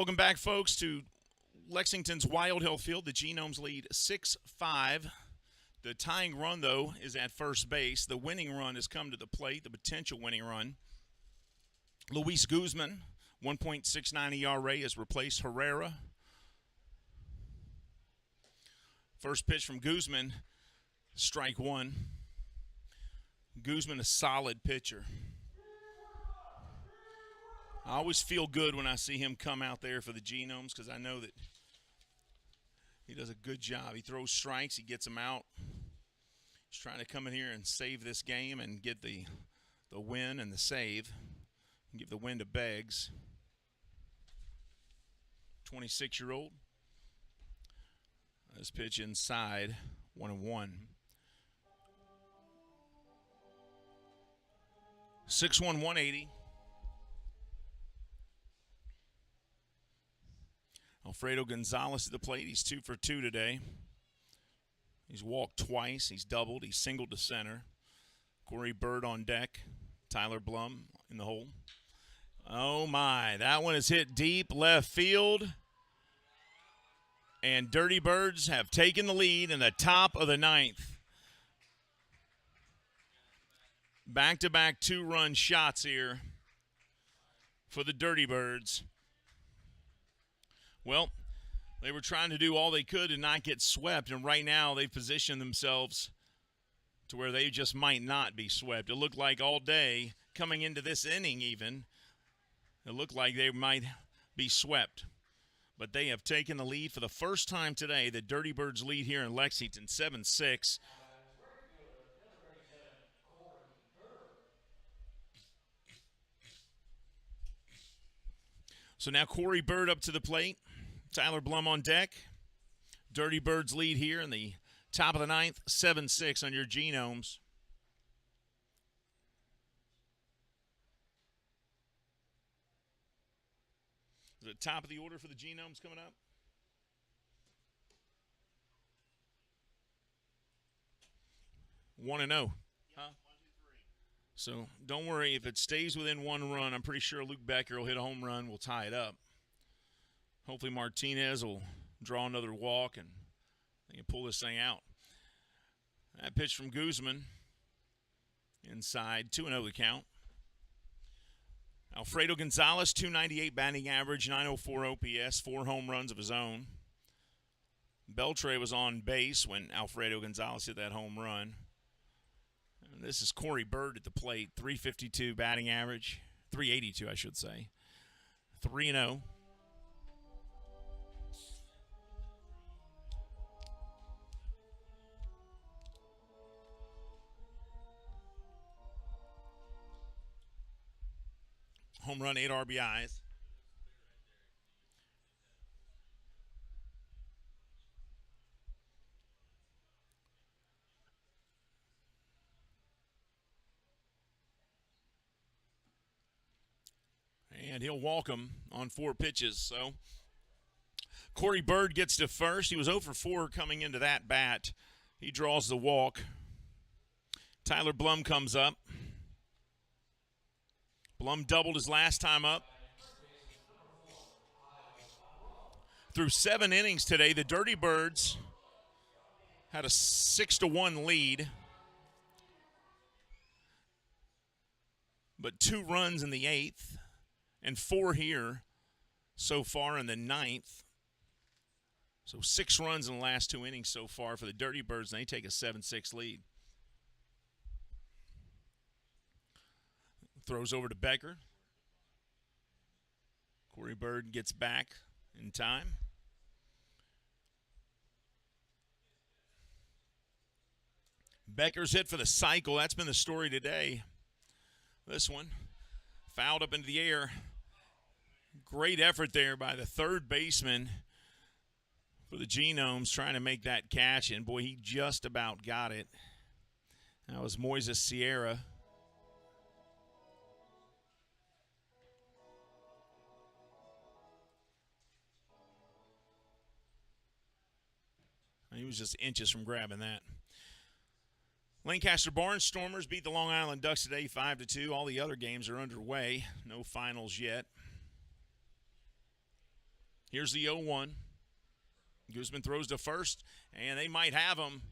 Welcome back, folks, to Lexington's Wild Hill Field. The Genomes lead 6-5. The tying run, though, is at first base. The winning run has come to the plate, the potential winning run. Luis Guzman, 1.69 ERA, has replaced Herrera. First pitch from Guzman, strike one. Guzman, a solid pitcher. I always feel good when I see him come out there for the Genomes because I know that he does a good job. He throws strikes. He gets them out. He's trying to come in here and save this game and get the win and the save. And give the win to Beggs. 26-year-old. This pitch inside, 1-1. 6'1", 180. Alfredo Gonzalez at the plate. He's 2 for 2 today. He's walked twice. He's doubled. He's singled to center. Corey Bird on deck. Tyler Blum in the hole. Oh, my. That one is hit deep left field. And Dirty Birds have taken the lead in the top of the ninth. Back-to-back 2-run shots here for the Dirty Birds. Well, they were trying to do all they could to not get swept, and right now they've positioned themselves to where they just might not be swept. It looked like all day, coming into this inning even, it looked like they might be swept. But they have taken the lead for the first time today. The Dirty Birds lead here in Lexington, 7-6. So now Corey Bird up to the plate. Tyler Blum on deck. Dirty Birds lead here in the top of the ninth, 7-6 on your Genomes. Is it top of the order for the Genomes coming up? One and 0. Huh? 1, 2, 3. So don't worry if it stays within 1 run. I'm pretty sure Luke Becker will hit a home run. We'll tie it up. Hopefully Martinez will draw another walk and they can pull this thing out. That pitch from Guzman inside, 2-0 the count. Alfredo Gonzalez, 298 batting average, 904 OPS, 4 home runs of his own. Beltre was on base when Alfredo Gonzalez hit that home run. And this is Corey Bird at the plate, 352 batting average, 382 I should say, 3-0. Home run, 8 RBIs. And he'll walk him on 4 pitches. So Corey Bird gets to first. He was 0 for 4 coming into that bat. He draws the walk. Tyler Blum comes up. Blum doubled his last time up. Through 7 innings today, the Dirty Birds had a 6-1 lead. But 2 runs in the 8th and 4 here so far in the 9th. So 6 runs in the last 2 innings so far for the Dirty Birds, and they take a 7-6 lead. Throws over to Becker. Corey Bird gets back in time. Becker's hit for the cycle. That's been the story today. This one fouled up into the air. Great effort there by the third baseman for the Genomes trying to make that catch, and boy, he just about got it. That was Moises Sierra. He was just inches from grabbing that. Lancaster Barnstormers beat the Long Island Ducks today 5-2. All the other games are underway. No finals yet. Here's the 0-1. Guzman throws to first, and they might have him.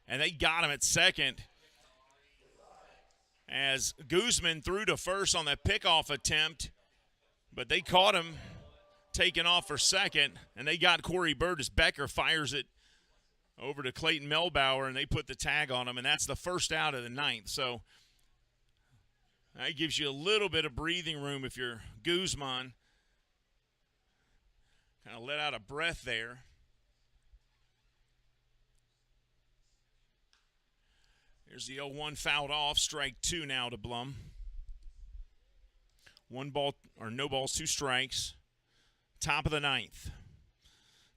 And they got him at second. As Guzman threw to first on that pickoff attempt, but they caught him taking off for second, and they got Corey Bird as Becker fires it over to Clayton Melbauer, and they put the tag on him, and that's the first out of the ninth. So that gives you a little bit of breathing room if you're Guzman. Kind of let out a breath there. Here's the 0-1 fouled off. Strike 2 now to Blum. 1 ball, or no balls, 2 strikes. Top of the ninth.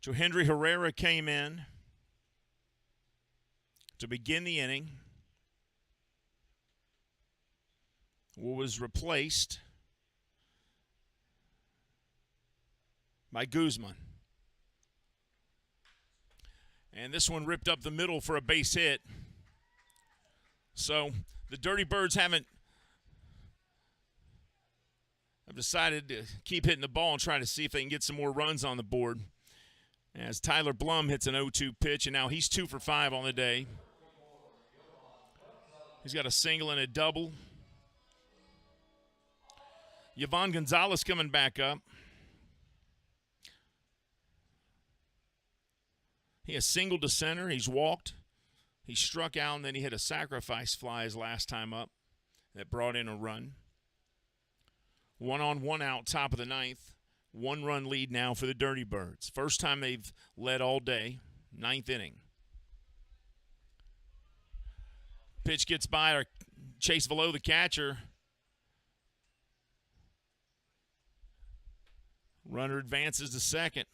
Johendry Herrera came in to begin the inning. Was replaced by Guzman. And this one ripped up the middle for a base hit. So the Dirty Birds have decided to keep hitting the ball and try to see if they can get some more runs on the board. As Tyler Blum hits an 0-2 pitch, and now he's 2 for 5 on the day. He's got a single and a double. Yvonne Gonzalez coming back up. He has singled to center. He's walked. He struck out, and then he hit a sacrifice fly his last time up that brought in a run. 1 on, 1 out, top of the ninth. 1-run lead now for the Dirty Birds. First time they've led all day, 9th inning. Pitch gets by, or Chase Velo, the catcher. Runner advances to second.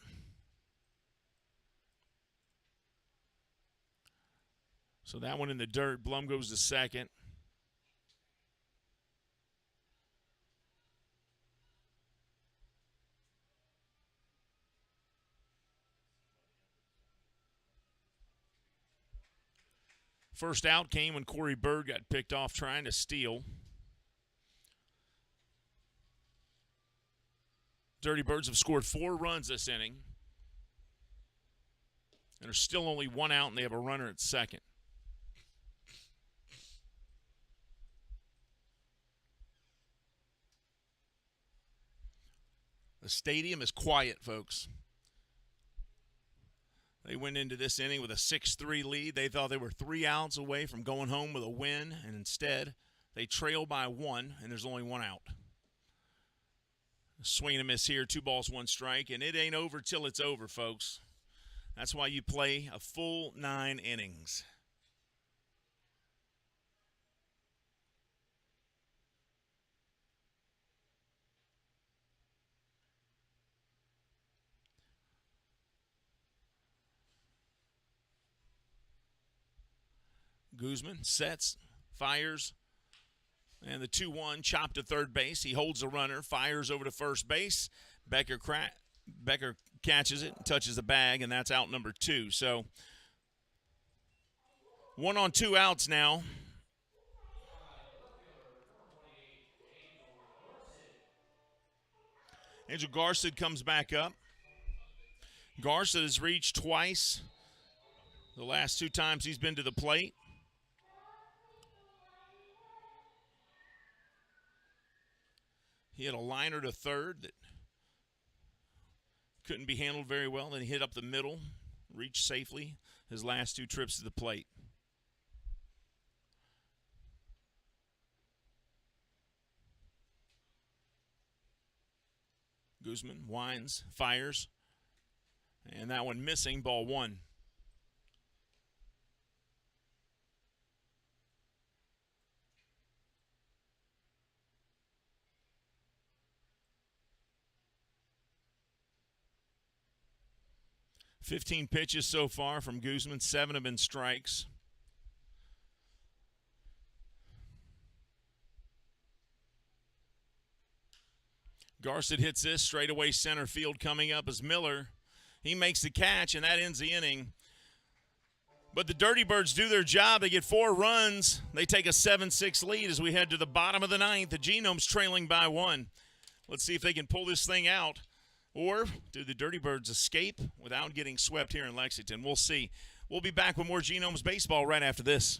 So that one in the dirt. Blum goes to second. First out came when Corey Bird got picked off trying to steal. Dirty Birds have scored 4 runs this inning. And there's still only 1 out, and they have a runner at second. The stadium is quiet, folks. They went into this inning with a 6-3 lead. They thought they were 3 outs away from going home with a win, and instead they trail by 1, and there's only 1 out. Swing and a miss here, 2 balls, 1 strike, and it ain't over till it's over, folks. That's why you play a full 9 innings. Guzman sets, fires, and the 2-1 chopped to third base. He holds the runner, fires over to first base. Becker catches it, touches the bag, and that's out number 2. So 1 on 2 outs now. Angel Garcid comes back up. Garcid has reached twice the last 2 times he's been to the plate. He had a liner to third that couldn't be handled very well. Then he hit up the middle, reached safely his last 2 trips to the plate. Guzman winds, fires, and that one missing, ball 1. "15 pitches so far from Guzman. 7 have been strikes. Garcid hits this straightaway center field. Coming up is Miller. He makes the catch, and that ends the inning. But the Dirty Birds do their job. They get 4 runs. They take a 7-6 lead as we head to the bottom of the ninth. The Genomes trailing by 1. Let's see if they can pull this thing out. Or do the Dirty Birds escape without getting swept here in Lexington? We'll see. We'll be back with more Genomes baseball right after this.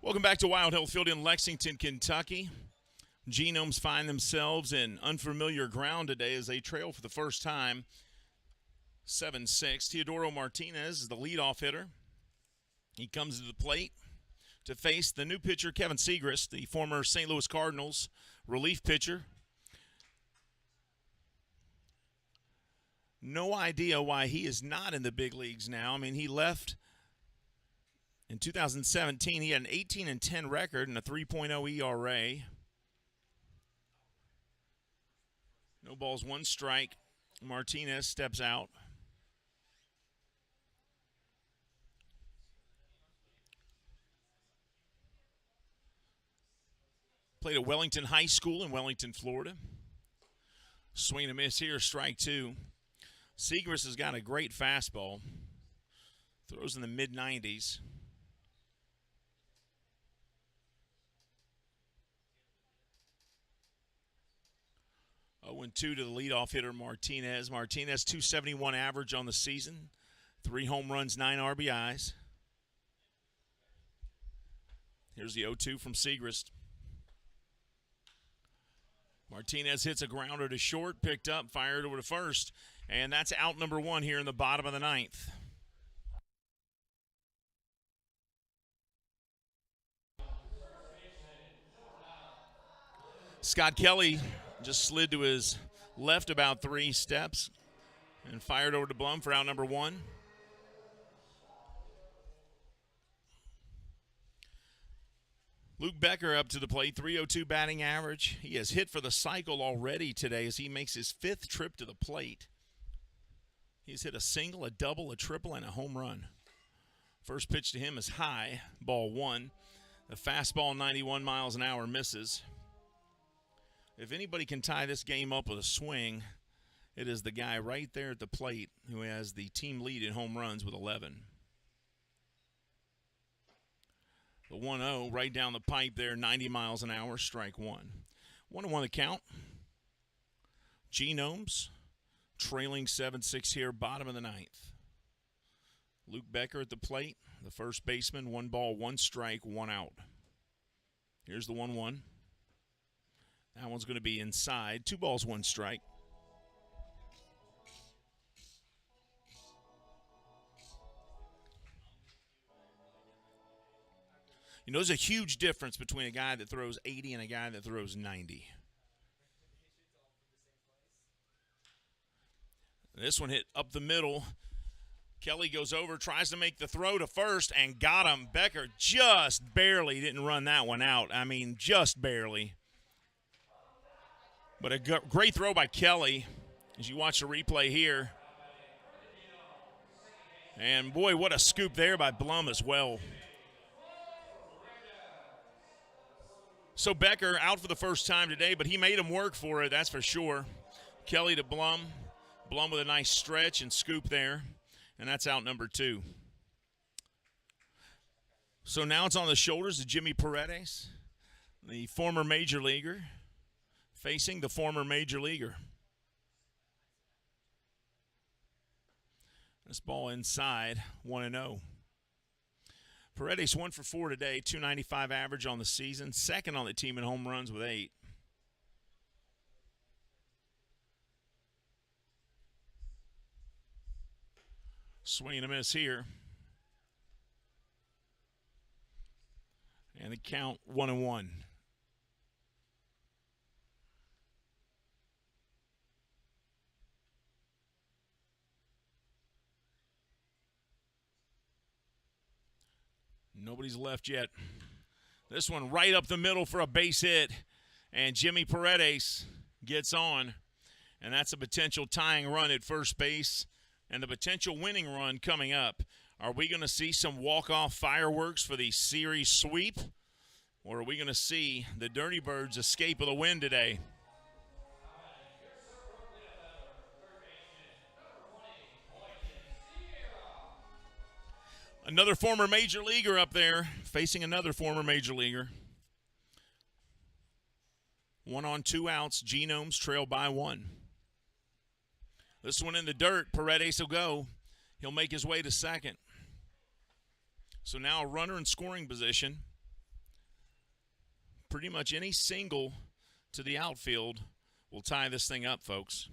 Welcome back to Wild Hill Field in Lexington, Kentucky. Genomes find themselves in unfamiliar ground today as they trail for the first time 7-6. Teodoro Martinez is the leadoff hitter. He comes to the plate to face the new pitcher, Kevin Segrist, the former St. Louis Cardinals relief pitcher. No idea why he is not in the big leagues now. I mean, he left in 2017. He had an 18-10 record and a 3.0 ERA. No balls, one strike. Martinez steps out. Played at Wellington High School in Wellington, Florida. Swing and a miss here, strike two. Segrist has got a great fastball. Throws in the mid-90s. 0-2 to the leadoff hitter, Martinez. Martinez, 271 average on the season. 3 home runs, 9 RBIs. Here's the 0-2 from Segrist. Martinez hits a grounder to short, picked up, fired over to first. And that's out number 1 here in the bottom of the 9th. Scott Kelly just slid to his left about 3 steps and fired over to Blum for out number 1. Luke Becker up to the plate, 302 batting average. He has hit for the cycle already today as he makes his 5th trip to the plate. He's hit a single, a double, a triple, and a home run. First pitch to him is high, ball 1. The fastball, 91 miles an hour, misses. If anybody can tie this game up with a swing, it is the guy right there at the plate who has the team lead in home runs with 11. The 1-0 right down the pipe there, 90 miles an hour, strike 1. 1-1 the count. Genomes trailing 7-6 here, bottom of the 9th. Luke Becker at the plate, the first baseman, 1 ball, 1 strike, 1 out. Here's the 1-1. That one's going to be inside. 2 balls, 1 strike. You know, there's a huge difference between a guy that throws 80 and a guy that throws 90. This one hit up the middle. Kelly goes over, tries to make the throw to first, and got him. Becker just barely didn't run that one out. I mean, just barely. But a great throw by Kelly as you watch the replay here. And, boy, what a scoop there by Blum as well. So Becker out for the first time today, but he made him work for it, that's for sure. Kelly to Blum. Blum with a nice stretch and scoop there. And that's out number 2. So now it's on the shoulders of Jimmy Paredes, the former major leaguer, facing the former major leaguer. This ball inside, 1-0. Paredes 1 for 4 today, 295 average on the season, second on the team in home runs with 8. Swing and a miss here. And the count 1-1. Nobody's left yet. This one right up the middle for a base hit. And Jimmy Paredes gets on. And that's a potential tying run at first base and the potential winning run coming up. Are we going to see some walk-off fireworks for the series sweep? Or are we going to see the Dirty Birds escape with a win today? Another former major leaguer up there facing another former major leaguer. 1 on 2 outs. Genomes trail by 1. This one in the dirt. Paredes will go. He'll make his way to second. So now a runner in scoring position. Pretty much any single to the outfield will tie this thing up, folks.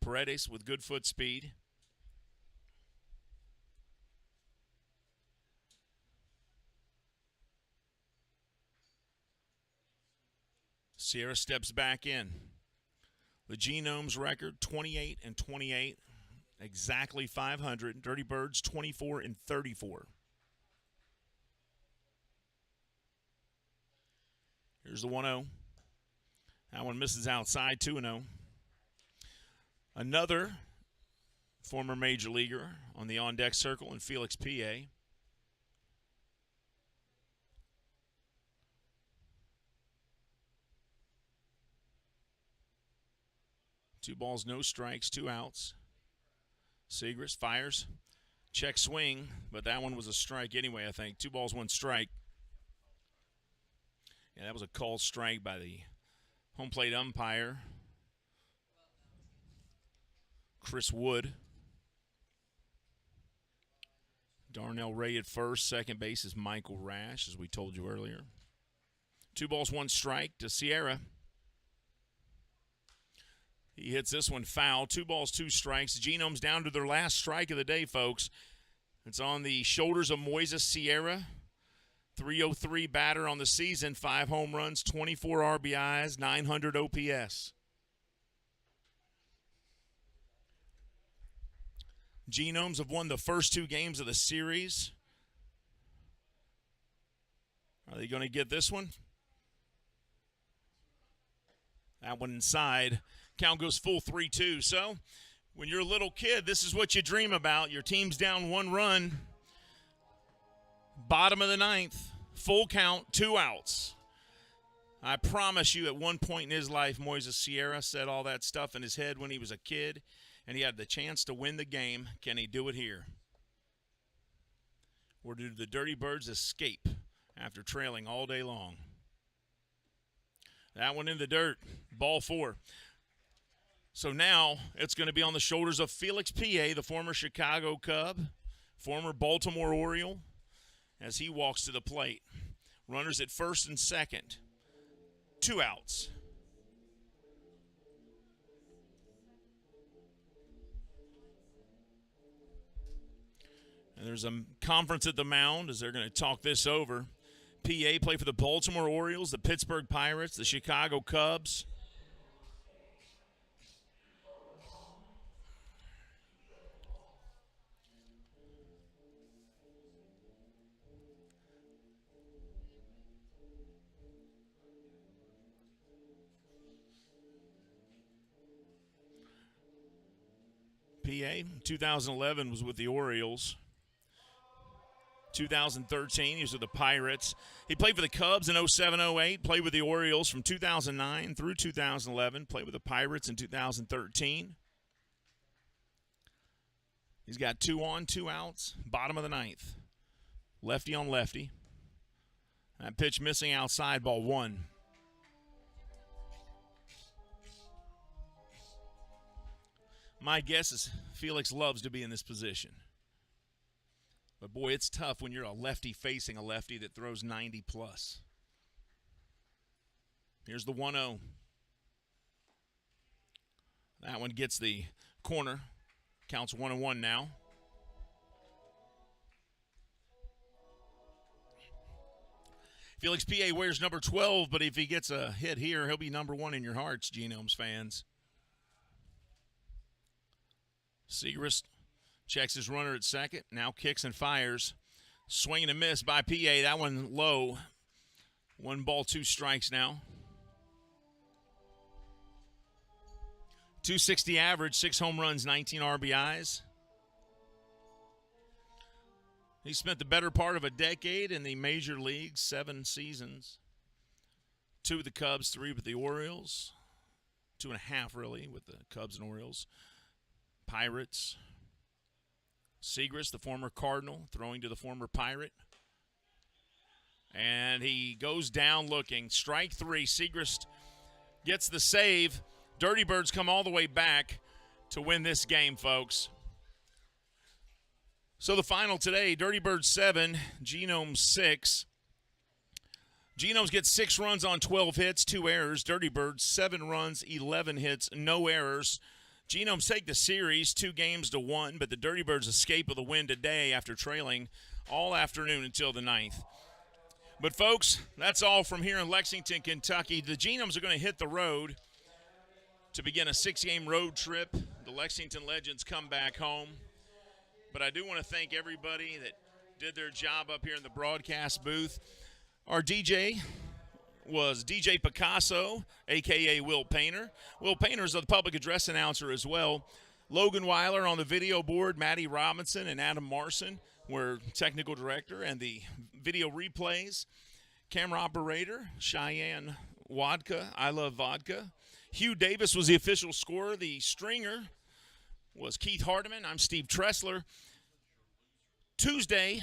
Paredes with good foot speed. Sierra steps back in. The Genomes record, 28-28, exactly 500. Dirty Birds, 24-34. Here's the 1-0. That one misses outside, 2-0. Another former major leaguer on the on-deck circle in Felix P.A. Two balls, no strikes, 2 outs. Segris fires. Check swing, but that one was a strike anyway, I think. 2 balls, 1 strike. Yeah, that was a called strike by the home plate umpire, Chris Wood. Darnell Ray at first. Second base is Michael Rash, as we told you earlier. 2 balls, 1 strike to Sierra. He hits this one foul. 2 balls, 2 strikes. Genomes down to their last strike of the day, folks. It's on the shoulders of Moises Sierra. 303 batter on the season, 5 home runs, 24 RBIs, 900 OPS. Genomes have won the first 2 games of the series. Are they going to get this one? That one inside. Count goes full 3-2. So, when you're a little kid, this is what you dream about. Your team's down 1 run. Bottom of the 9th. Full count, 2 outs. I promise you, at one point in his life, Moises Sierra said all that stuff in his head when he was a kid, and he had the chance to win the game. Can he do it here? Or do the Dirty Birds escape after trailing all day long? That one in the dirt. Ball 4. So now it's going to be on the shoulders of Felix P.A., the former Chicago Cub, former Baltimore Oriole, as he walks to the plate. Runners at first and second. 2 outs. And there's a conference at the mound as they're going to talk this over. PA play for the Baltimore Orioles, the Pittsburgh Pirates, the Chicago Cubs. PA, 2011 was with the Orioles. 2013, he was with the Pirates. He played for the Cubs in 07-08, played with the Orioles from 2009 through 2011, played with the Pirates in 2013. He's got 2 on, 2 outs, bottom of the ninth. Lefty on lefty. That pitch missing outside, ball 1. My guess is Felix loves to be in this position. But, boy, it's tough when you're a lefty facing a lefty that throws 90 plus. Here's the 1-0. That one gets the corner. Counts 1-1 now. Felix P.A. wears number 12, but if he gets a hit here, he'll be number 1 in your hearts, Genomes fans. Segrist checks his runner at second, now kicks and fires. Swing and a miss by PA. That one low. 1 ball, 2 strikes now. 260 average, 6 home runs, 19 RBIs. He spent the better part of a decade in the major leagues, 7 seasons. 2 with the Cubs, 3 with the Orioles. 2.5 really with the Cubs and Orioles. Pirates. Segrist, the former Cardinal, throwing to the former Pirate. And he goes down looking. Strike 3. Segrist gets the save. Dirty Birds come all the way back to win this game, folks. So the final today, Dirty Birds 7, Genomes 6. Genomes gets 6 runs on 12 hits, 2 errors. Dirty Birds 7 runs, 11 hits, no errors. Genomes take the series 2-1, but the Dirty Birds escape with a win today after trailing all afternoon until the 9th. But, folks, that's all from here in Lexington, Kentucky. The Genomes are going to hit the road to begin a 6-game road trip. The Lexington Legends come back home. But I do want to thank everybody that did their job up here in the broadcast booth. Our DJ was DJ Picasso, a.k.a. Will Painter. Will Painter is the public address announcer as well. Logan Weiler on the video board, Maddie Robinson and Adam Marson were technical director, and the video replays. Camera operator, Cheyenne Wadka, I Love Vodka. Hugh Davis was the official scorer. The stringer was Keith Hardiman. I'm Steve Tressler. Tuesday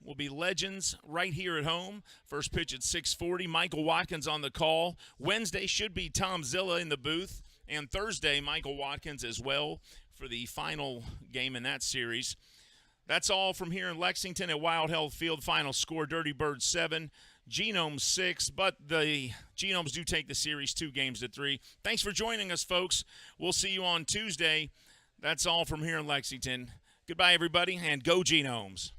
will be Legends right here at home. First pitch at 6:40. Michael Watkins on the call. Wednesday should be Tom Zilla in the booth. And Thursday, Michael Watkins as well for the final game in that series. That's all from here in Lexington at Wild Health Field. Final score, Dirty Birds 7, Genomes 6. But the Genomes do take the series 2-3. Thanks for joining us, folks. We'll see you on Tuesday. That's all from here in Lexington. Goodbye, everybody, and go Genomes.